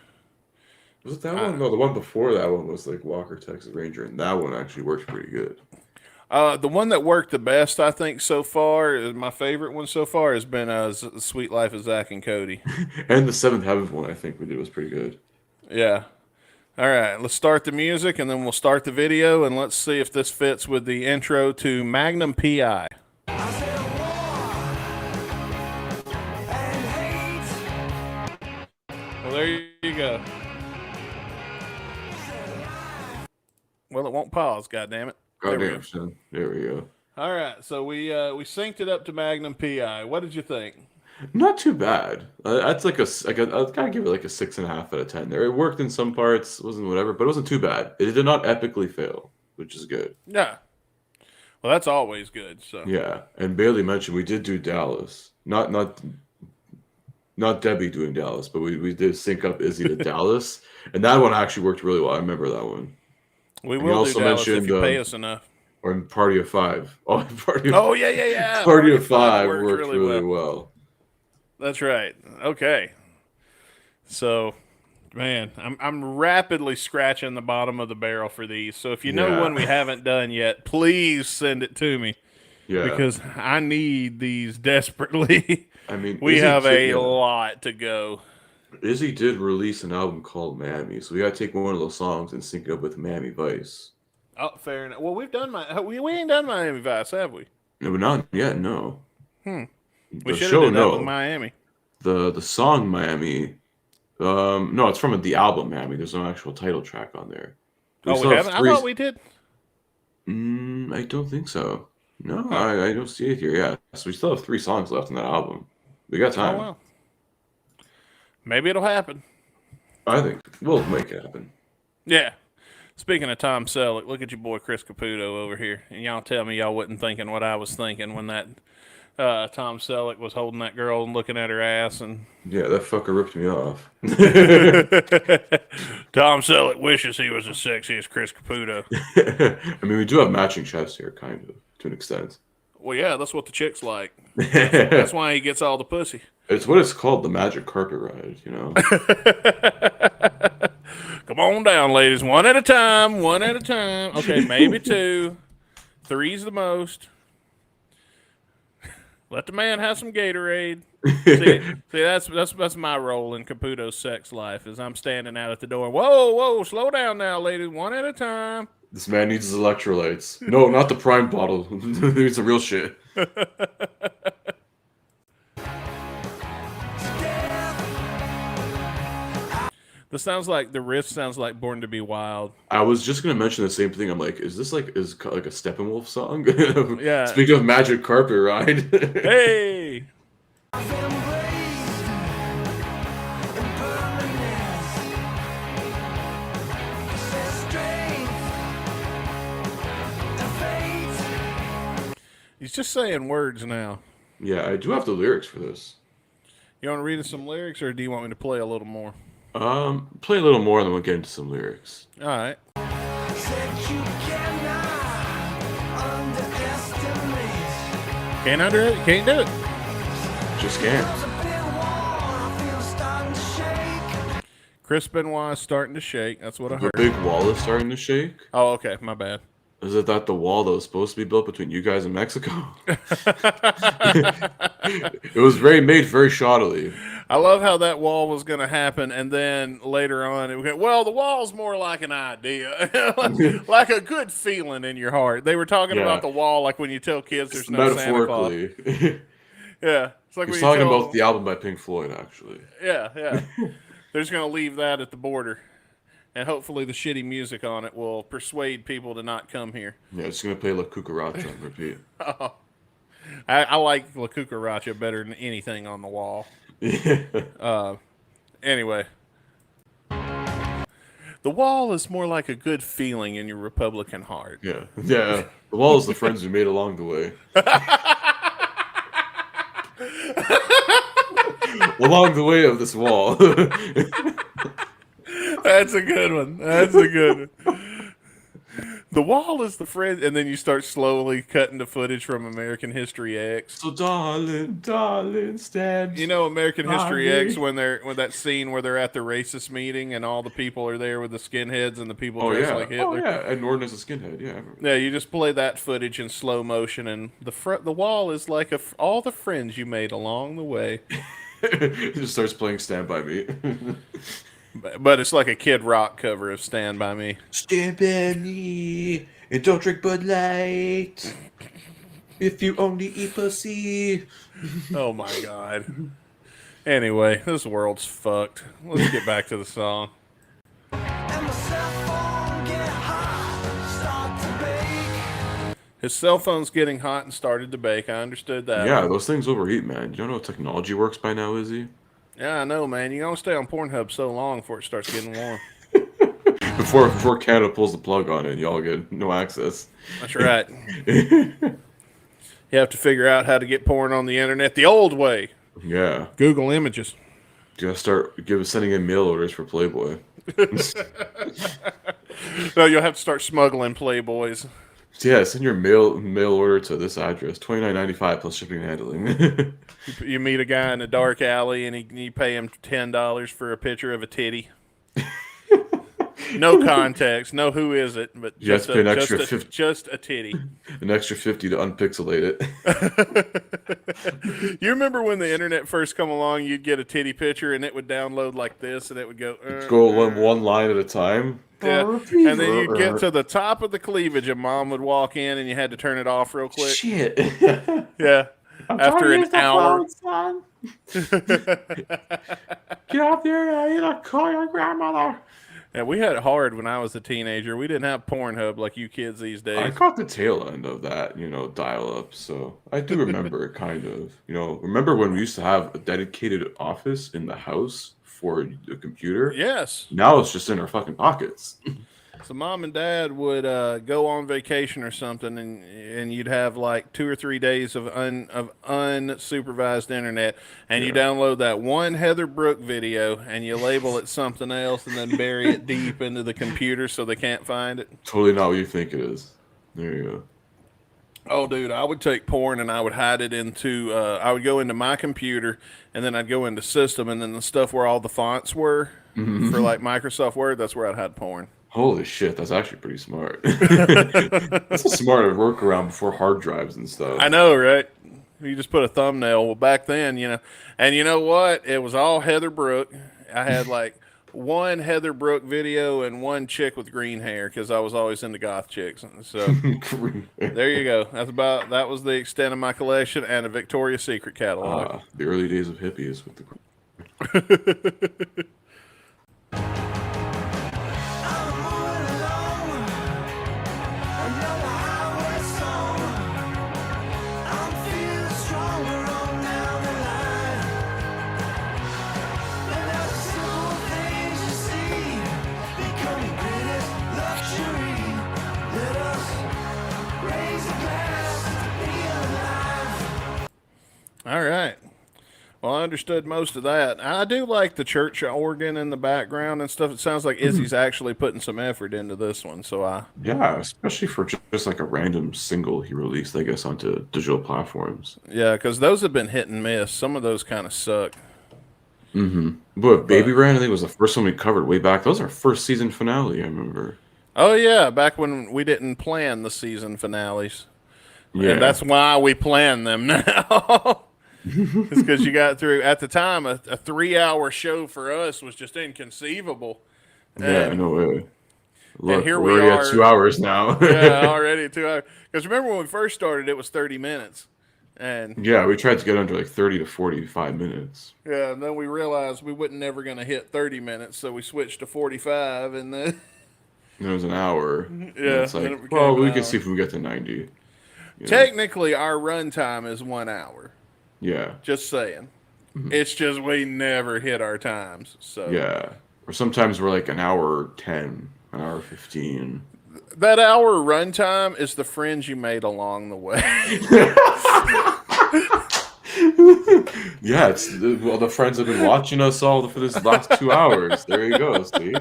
Was it that one? No, the one before that one was like Walker, Texas Ranger, and that one actually worked pretty good. The one that worked the best, I think, so far, my favorite one so far, has been Sweet Life of Zach and Cody. And the Seventh Heaven one, I think we did, was pretty good. Yeah. All right, let's start the music, and then we'll start the video, and let's see if this fits with the intro to Magnum P.I. Well, there you go. Well, it won't pause, goddammit. Goddamn, son. There we go. All right, so we synced it up to Magnum P.I. What did you think? Not too bad. That's I'd kind of give it like a 6.5 out of 10. There, it worked in some parts, wasn't whatever, but it wasn't too bad. It did not epically fail, which is good. Yeah. Well, that's always good. So Yeah, and Bailey mentioned we did do Dallas. Not Debbie doing Dallas, but we did sync up Izzy to Dallas, and that one actually worked really well. I remember that one. we And you will do also Dallas if mentioned you pay us enough. or in Party of Five. Oh, Oh yeah, yeah, yeah. Party of Five Five worked really well. That's right. Okay. So, man, I'm rapidly scratching the bottom of the barrel for these. So if you know Yeah. one we haven't done yet, please send it to me Yeah, because I need these desperately. I mean, We have a yeah. lot to go. Izzy did release an album called Miami, so we gotta take one of those songs and sync it up with Miami Vice. Oh, fair enough. Well, we've done we ain't done Miami Vice, have we? No, but not yet. No. We The should have show, did that with no. Miami. The song Miami. No, it's from the album Miami. There's no actual title track on there. Oh, still we have haven't. I thought we did. I don't think so. No, Huh. I don't see it here. Yeah, so we still have 3 songs left in that album. We got Oh time. well. Maybe it'll happen. I think we'll make it happen. Yeah. Speaking of Tom Selleck, look at your boy Chris Caputo over here, and y'all tell me y'all wasn't thinking what I was thinking when that Tom Selleck was holding that girl and looking at her ass, and Yeah, that fucker ripped me off. Tom Selleck wishes he was as sexy as Chris Caputo. I mean, we do have matching chests here, kind of, to an extent. Well, yeah, that's what the chicks like. That's why he gets all the pussy. It's what it's called, the magic carpet ride, you know? Come on down, ladies. One at a time. One at a time. Okay, maybe 2. 3's the most. Let the man have some Gatorade. See, that's my role in Caputo's sex life. Is I'm standing out at the door. Whoa, slow down now, ladies. One at a time. This man needs his electrolytes. No, not the prime bottle. He needs the real shit. This sounds like the riff sounds like Born to Be Wild. I was just gonna mention the same thing. I'm like, is this like a Steppenwolf song? Yeah. Speaking of magic carpet ride. Hey, he's just saying words now. Yeah, I do have the lyrics for this. You want to read us some lyrics, or do you want me to play a little more? Play a little more, and then we'll get into some lyrics. All right. Can't do it. Just can't. Chris Benoit is starting to shake. That's what I The heard. big wall is starting to shake. Oh, okay. My bad. Is it that the wall that was supposed to be built between you guys and Mexico? It was made very shoddily. I love how that wall was going to happen, and then later on, it would go, well, the wall's more like an idea, like a good feeling in your heart. They were talking Yeah. about the wall like when you tell kids there's no Santa Claus. Metaphorically. Yeah, it's like He's when talking you tell about the album by Pink Floyd, actually. yeah. They're just going to leave that at the border, and hopefully the shitty music on it will persuade people to not come here. Yeah, it's gonna play La Cucaracha on repeat. I like La Cucaracha better than anything on the wall. Anyway. The wall is more like a good feeling in your Republican heart. Yeah. The wall is the friends we made along the way. Along the way of this wall. That's a good one. That's a good one. The wall is the friend, and then you start slowly cutting the footage from American History X. So darling, stand. You know American History Bobby. X when that scene where they're at the racist meeting and all the people are there with the skinheads and the people Oh dressed yeah. like Hitler. Oh yeah. And Norton is a skinhead. Yeah. I remember. Yeah, you just play that footage in slow motion, and the wall is like all the friends you made along the way. He just starts playing Stand By Me. But it's like a Kid Rock cover of Stand By Me. Stand by me and don't drink Bud Light. If you only eat pussy. Oh my God. Anyway, this world's fucked. Let's get back to the song. His cell phone's getting hot and started to bake. I understood that. Yeah, those things overheat, man. You don't know how technology works by now, Izzy? Yeah, I know, man. You don't stay on Pornhub so long before it starts getting warm. Before Canada pulls the plug on it, y'all get no access. That's right. You have to figure out how to get porn on the internet the old way. Yeah. Google Images. You gotta start sending in mail orders for Playboy. No, you'll have to start smuggling Playboys. Yeah, send your mail order to this address, $29.95 plus shipping and handling. You meet a guy in a dark alley and you pay him $10 for a picture of a titty. No context, no who is it, but You have to pay an extra just a titty. an extra $50 to unpixelate it. You remember when the internet first come along, you'd get a titty picture and it would download like this and it would go... Go one line at a time. Yeah. And then you'd get to the top of the cleavage and mom would walk in and you had to turn it off real quick. Shit. Yeah. After an hour. Phone, get out there, you gotta call your grandmother. Yeah, we had it hard when I was a teenager. We didn't have Pornhub like you kids these days. I caught the tail end of that, dial up. So I do remember it kind of. Remember when we used to have a dedicated office in the house for the computer? Yes. Now it's just in our fucking pockets. So mom and dad would go on vacation or something, and you'd have like 2 or 3 days of unsupervised internet, and you download that one Heather Brooke video, and you label it something else, and then bury it deep into the computer so they can't find it. Totally not what you think it is. There you go. Oh, dude, I would take porn and I would hide it into, I would go into my computer, and then I'd go into system, and then the stuff where all the fonts were for like Microsoft Word, that's where I'd hide porn. Holy shit, that's actually pretty smart. That's a smarter workaround before hard drives and stuff. I know, right? You just put a thumbnail. Well, back then, and you know what? It was all Heather Brooke. I had like one Heather Brooke video and one chick with green hair because I was always into goth chicks. So there you go. That was the extent of my collection and a Victoria's Secret catalog. The early days of hippies with the. All right. Well, I understood most of that. I do like the church organ in the background and stuff. It sounds like Izzy's actually putting some effort into this one. Yeah, especially for just like a random single he released, I guess, onto digital platforms. Yeah, because those have been hit and miss. Some of those kind of suck. But Baby Ran, I think, was the first one we covered way back. That was our first season finale, I remember. Oh, yeah, back when we didn't plan the season finales. Yeah. And that's why we plan them now. It's because you got through, at the time, a 3-hour show for us was just inconceivable. Yeah, no way. Look, and here we're we already are. at 2 hours now. Yeah, already 2 hours. Because remember when we first started, it was 30 minutes. And yeah, we tried to get under like 30 to 45 minutes. yeah, and then we realized we wasn't never going to hit 30 minutes, so we switched to 45, and then... And it was an hour. Yeah. It's like, it became well, we an can hour. see if we can get to 90. You know? Technically, our run time is 1 hour. Yeah. Just saying. It's just we never hit our times. So Yeah. Or sometimes we're like an hour 10, an hour 15. that hour run time is the friends you made along the way. Yeah, the friends have been watching us all for this last 2 hours. There you go, Steve.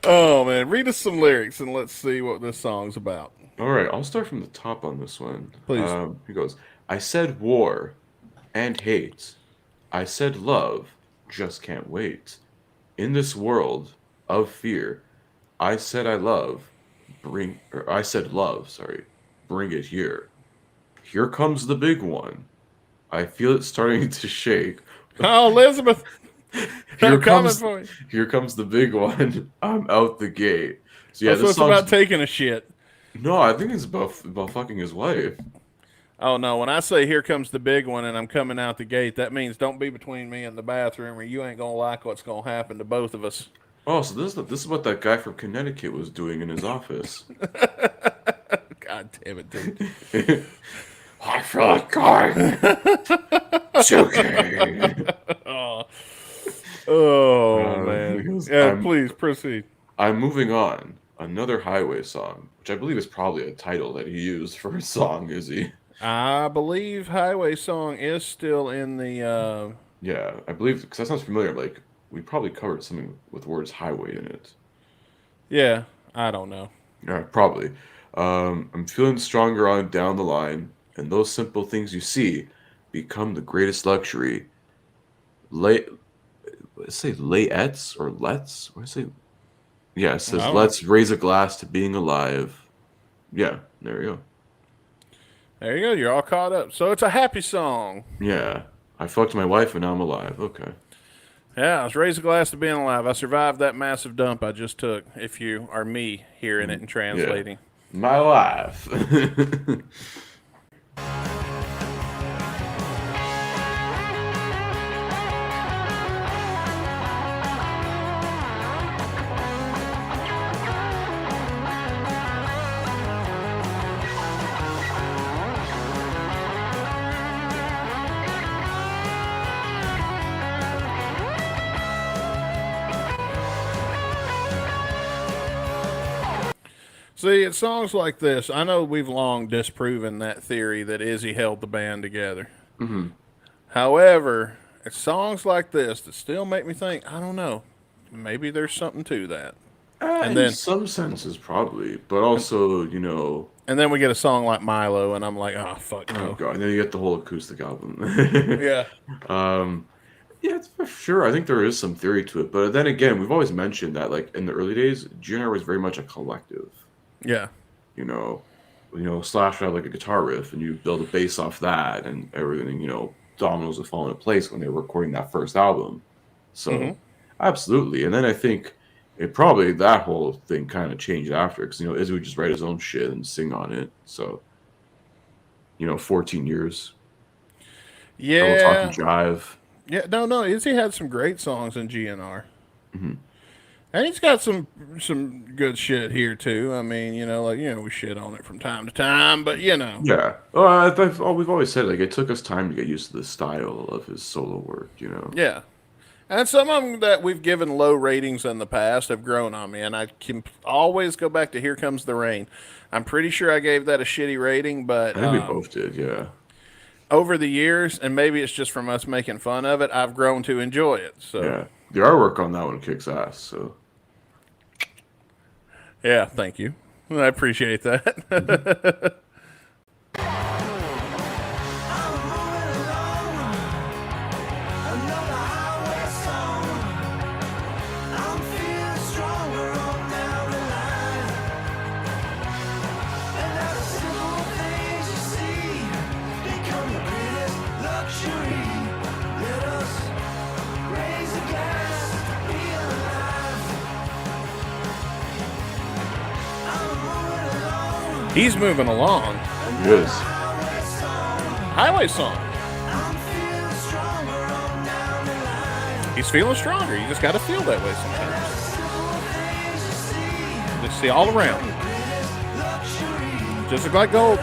Oh man, read us some lyrics and let's see what this song's about. All right, I'll start from the top on this one. Please. He goes, I said war and hate. I said love, just can't wait. In this world of fear, I said I said love, bring it here. Here comes the big one. I feel it starting to shake. Oh, Elizabeth, Here coming comes, for you. here comes the big one. I'm out the gate. So yeah, So this it's song's about taking a shit. no, I think it's about fucking his wife. Oh no, when I say here comes the big one and I'm coming out the gate, that means don't be between me and the bathroom or you ain't gonna like what's gonna happen to both of us. Oh, so this is what that guy from Connecticut was doing in his office. God damn it, dude. I feel like going. It's okay. Oh, man. because Yeah, please proceed. I'm moving on. Another Highway song, which I believe is probably a title that he used for his song, is he? I believe Highway Song is still in the. Yeah, I believe, because that sounds familiar. Like, we probably covered something with words highway in it. Yeah, I don't know. Yeah, probably. I'm feeling stronger on down the line, and those simple things you see become the greatest luxury. Lay, let's say layettes or let's. What did I say? Yeah, it says I don't know. let's raise a glass to being alive. Yeah, there you go. There you go. You're all caught up. So it's a happy song. Yeah, I fucked my wife and now I'm alive. Okay. Yeah, I was raised a glass to being alive. I survived that massive dump I just took. If you are me hearing it and translating. My life. See, it's songs like this. I know we've long disproven that theory that Izzy held the band together. Mm-hmm. However, it's songs like this that still make me think, I don't know, maybe there's something to that. And In then some senses, probably, but also, you know, and then we get a song like Milo, and I'm like, oh, fuck oh no. god, and then you get the whole acoustic album. Yeah. Yeah, it's for sure. I think there is some theory to it, but then again, we've always mentioned that, like in the early days, GNR was very much a collective. Yeah. You know, Slash had like a guitar riff, and you build a bass off that, and everything. You know, dominoes would fall into place when they were recording that first album. So, absolutely. And then I think it probably that whole thing kind of changed after, because you know, Izzy would just write his own shit and sing on it. So, you know, 14 years. Yeah. We're talking jive. Yeah, no, Izzy had some great songs in GNR. And he's got some good shit here too. I mean, we shit on it from time to time, but Yeah. Well, we've always said, like, it took us time to get used to the style of his solo work, you know? yeah. And some of them that we've given low ratings in the past have grown on me, and I can always go back to Here Comes the Rain. I'm pretty sure I gave that a shitty rating, but I think we both did, yeah. over the years, and maybe it's just from us making fun of it, I've grown to enjoy it. So Yeah. The artwork on that one kicks ass, so. yeah, thank you. I appreciate that. Another highway song. I'm feeling stronger on down the line. And that's the simple things you see become the greatest luxury. Let us raise a glass to be alive. I'm moving along. He's moving along. It is. Highway song. Highway song. I'm feeling stronger on down the line. He's feeling stronger. You just got to feel that way sometimes. Simple things you see. Just see all around. Luxury. Just look like gold.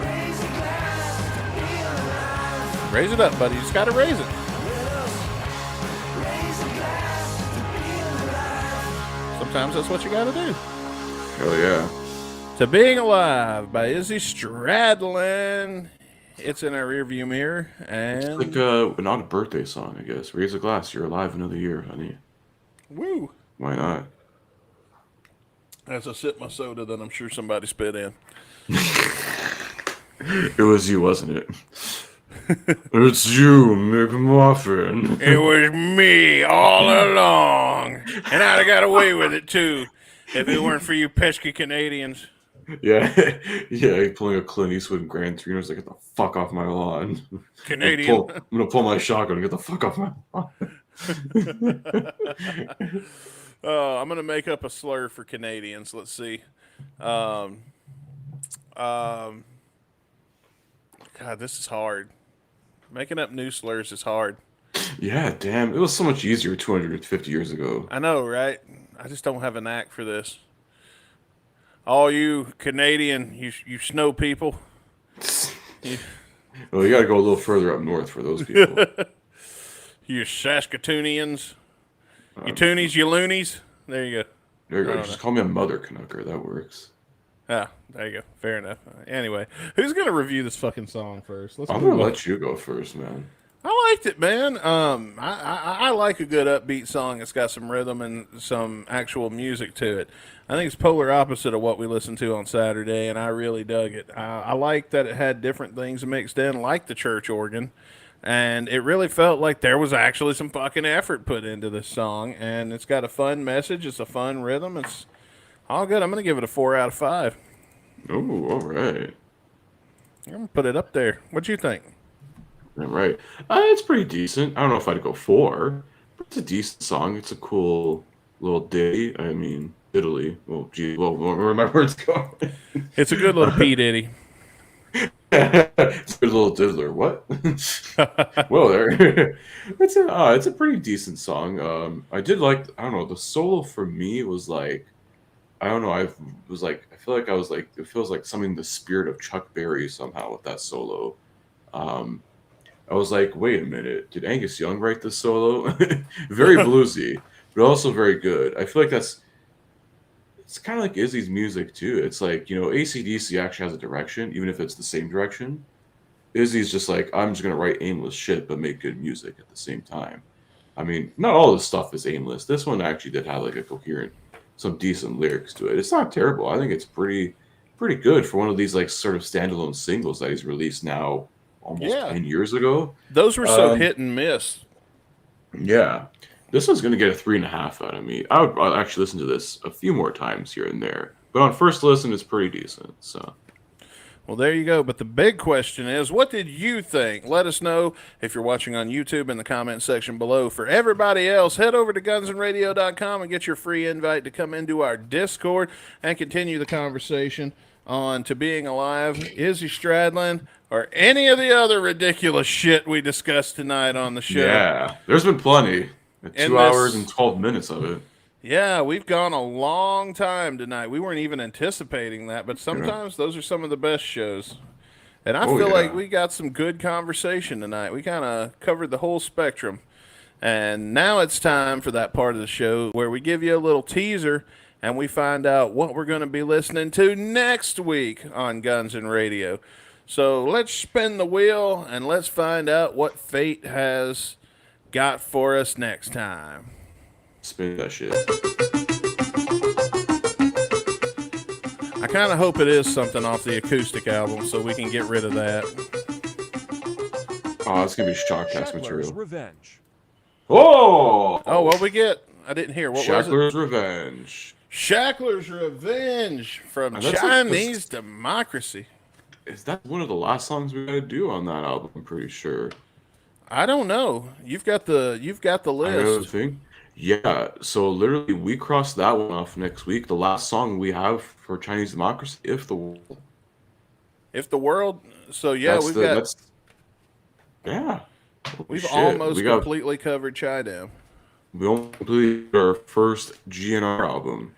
Raise a glass to be alive. Raise it up, buddy. You just got to raise it. Raise a glass to be alive. Sometimes that's what you got to do. Hell yeah. To Being Alive by Izzy Stradlin. It's in our rearview mirror, and Like not a birthday song, I guess. Raise a glass, you're alive another year, honey. woo. Why not? As I sip my soda that I'm sure somebody spit in. It was you, wasn't it? It's you, McMuffin. It was me all along, and I'd have got away with it too if it weren't for you pesky Canadians. Yeah, yeah, pulling a Clint Eastwood and Gran Torino's like, get the fuck off my lawn. Canadian. I'm gonna pull my shotgun and get the fuck off my lawn. I'm gonna make up a slur for Canadians. Let's see. God, this is hard. Making up new slurs is hard. Yeah, damn. It was so much easier 250 years ago. I know, right? I just don't have a knack for this. all you Canadian, you snow people. Well, you got to go a little further up north for those people. You Saskatoonians. You toonies, you loonies. There you go. There you go. Just call me a mother Canucker. That works. Ah, there you go. Fair enough. Anyway, who's gonna review this fucking song first? I'm gonna let you go first, man. I liked it, man. I like a good upbeat song that's got some rhythm and some actual music to it. I think it's polar opposite of what we listened to on Saturday, and I really dug it. I like that it had different things mixed in, like the church organ, and it really felt like there was actually some fucking effort put into this song, and it's got a fun message. It's a fun rhythm. It's all good. I'm going to give it a 4 out of 5. Oh, all right. I'm going to put it up there. What you think? All right. It's pretty decent. I don't know if I'd go 4, but it's a decent song. It's a cool little ditty. I mean, Italy. Well, gee, well, where my words go. It's a good little P. Diddy. It's a good little diddler. What? Well, there. It's a pretty decent song. I did like. I don't know. The solo for me was like. I don't know. I feel like I was like. It feels like something in the spirit of Chuck Berry somehow with that solo. I was like, wait a minute. Did Angus Young write this solo? Very bluesy, but also very good. I feel like it's kind of like Izzy's music too. It's like, AC/DC actually has a direction, even if it's the same direction. Izzy's just like, I'm just gonna write aimless shit but make good music at the same time. I mean, not all this stuff is aimless. This one actually did have like a coherent, some decent lyrics to it. It's not terrible. I think it's pretty good for one of these like sort of standalone singles that he's released now almost 10 years ago. Those were so hit and miss. Yeah. This one's going to get a 3.5 out of me. I'll actually listen to this a few more times here and there. But on first listen, it's pretty decent. So, well, there you go. But the big question is, what did you think? Let us know if you're watching on YouTube in the comment section below. For everybody else, head over to gunsandradio.com and get your free invite to come into our Discord and continue the conversation on To Being Alive, Izzy Stradlin, or any of the other ridiculous shit we discussed tonight on the show. Yeah, there's been plenty. 2 hours and 12 minutes of it. Yeah, we've gone a long time tonight. We weren't even anticipating that, but sometimes those are some of the best shows. And I feel like we got some good conversation tonight. We kind of covered the whole spectrum. And now it's time for that part of the show where we give you a little teaser and we find out what we're going to be listening to next week on Guns and Radio. So let's spin the wheel and let's find out what fate has got for us next time. Spin that shit. I kind of hope it is something off the acoustic album so we can get rid of that. Oh, it's going to be Shockcast Shackler's material. Revenge. Oh! Oh, what we get? I didn't hear. What was it? Shackler's Revenge. Shackler's Revenge from And that's Chinese Democracy. Is that one of the last songs we got to do on that album? I'm pretty sure. I don't know. You've got the I know the list. thing. Yeah, so literally we cross that one off next week. The last song we have for Chinese Democracy, If the World. If the world, so yeah, yeah. we've Shit, almost completely covered Chi-Dam. We almost completed our first GNR album.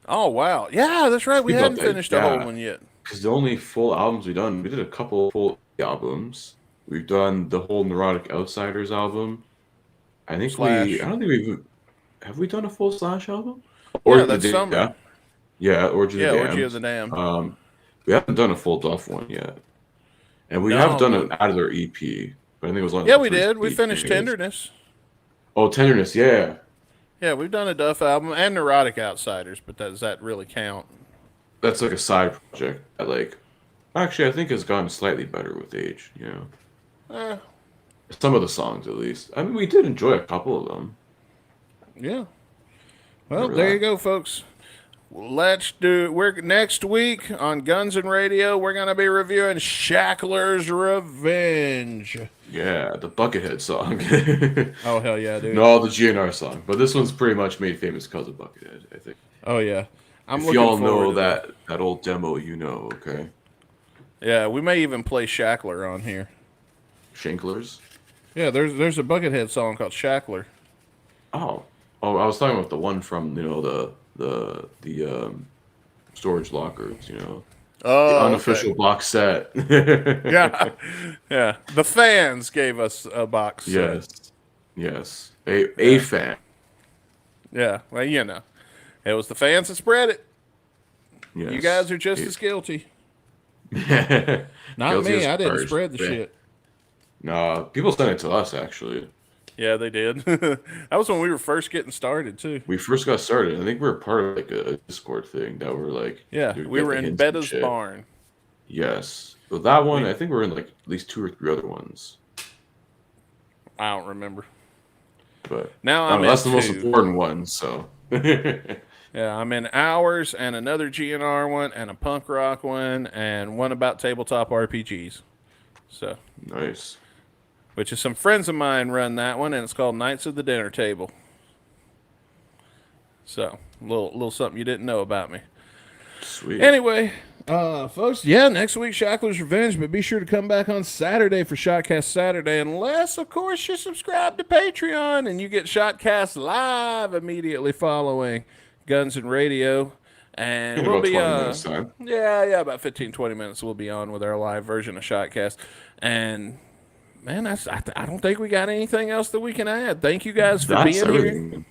Oh wow, yeah, that's right. We Speak about haven't that, finished a whole one yet. Because the only full albums we've done, we did a couple full albums. We've done the whole Neurotic Outsiders album. I don't think have we done a full Slash album? Yeah, that's summer. Yeah, Orgy of the Damned. We haven't done a full Duff one yet. And we have done an Adler EP, but I think it was on. Yeah, we did. We finished Tenderness. Oh, Tenderness, yeah. Yeah, we've done a Duff album and Neurotic Outsiders, but does that really count? That's like a side project that, actually, I think has gotten slightly better with age, Some of the songs, at least. I mean, we did enjoy a couple of them. Yeah. Well, there you go, folks. We're next week on Guns and Radio. We're gonna be reviewing Shackler's Revenge. Yeah, the Buckethead song. Oh hell yeah, dude! No, the GNR song, but this one's pretty much made famous because of Buckethead, I think. Oh yeah, if y'all know that old demo, okay. Yeah, we may even play Shackler on here. Shanklers. Yeah, there's a Buckethead song called Shackler. Oh, I was talking about the one from the storage lockers. You know, the Oh, unofficial okay. box set. Yeah, yeah. The fans gave us a box set. Yes. Yes. A Yeah, fan. yeah. Well, you know, it was the fans that spread it. You Yes. guys are just as guilty. Not Guilty me. as I didn't charged. spread the shit. No, people sent it to us actually. Yeah, they did. That was when we were first getting started too. We first got started. I think we were part of like a Discord thing that were like Yeah, you would we get were the in hints and Betta's shit. barn. Yes. But that one, We, I think we're in like at least 2 or 3 other ones. I don't remember. But Now I don't I'm know, in that's the most two. important one. So Yeah, I'm in Hours and another GNR one and a punk rock one and one about tabletop RPGs. So, nice. which is some friends of mine run that one, and it's called Knights of the Dinner Table. So, little something you didn't know about me. Sweet. Anyway, folks, yeah, next week Shackler's Revenge, but be sure to come back on Saturday for Shotcast Saturday, unless, of course, you subscribe to Patreon and you get Shotcast live immediately following Guns and Radio. And In we'll about be 20 minutes time. yeah, about 15, 20 minutes we'll be on with our live version of Shotcast. And man, I don't think we got anything else that we can add. Thank you guys for That's being here. everything.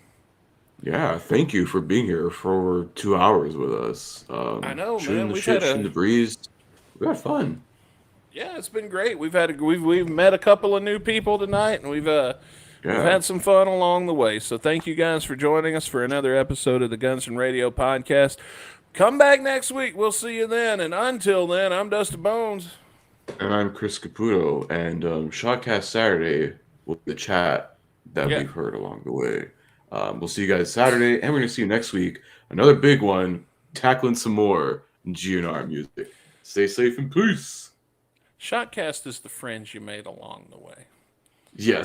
Yeah, thank you for being here for over 2 hours with us. I know, Shooting man. the We've shit, had shooting the breeze. We had fun. yeah, it's been great. We've met a couple of new people tonight, and we've Yeah. had some fun along the way. So thank you guys for joining us for another episode of the Guns and Radio podcast. Come back next week. We'll see you then. And until then, I'm Dusty Bones. And I'm Chris Caputo. And Shotcast Saturday will be the chat that Yeah. we've heard along the way. We'll see you guys Saturday, and we're going to see you next week. Another big one, tackling some more GNR music. Stay safe and peace. Shotcast is the friends you made along the way. Yes.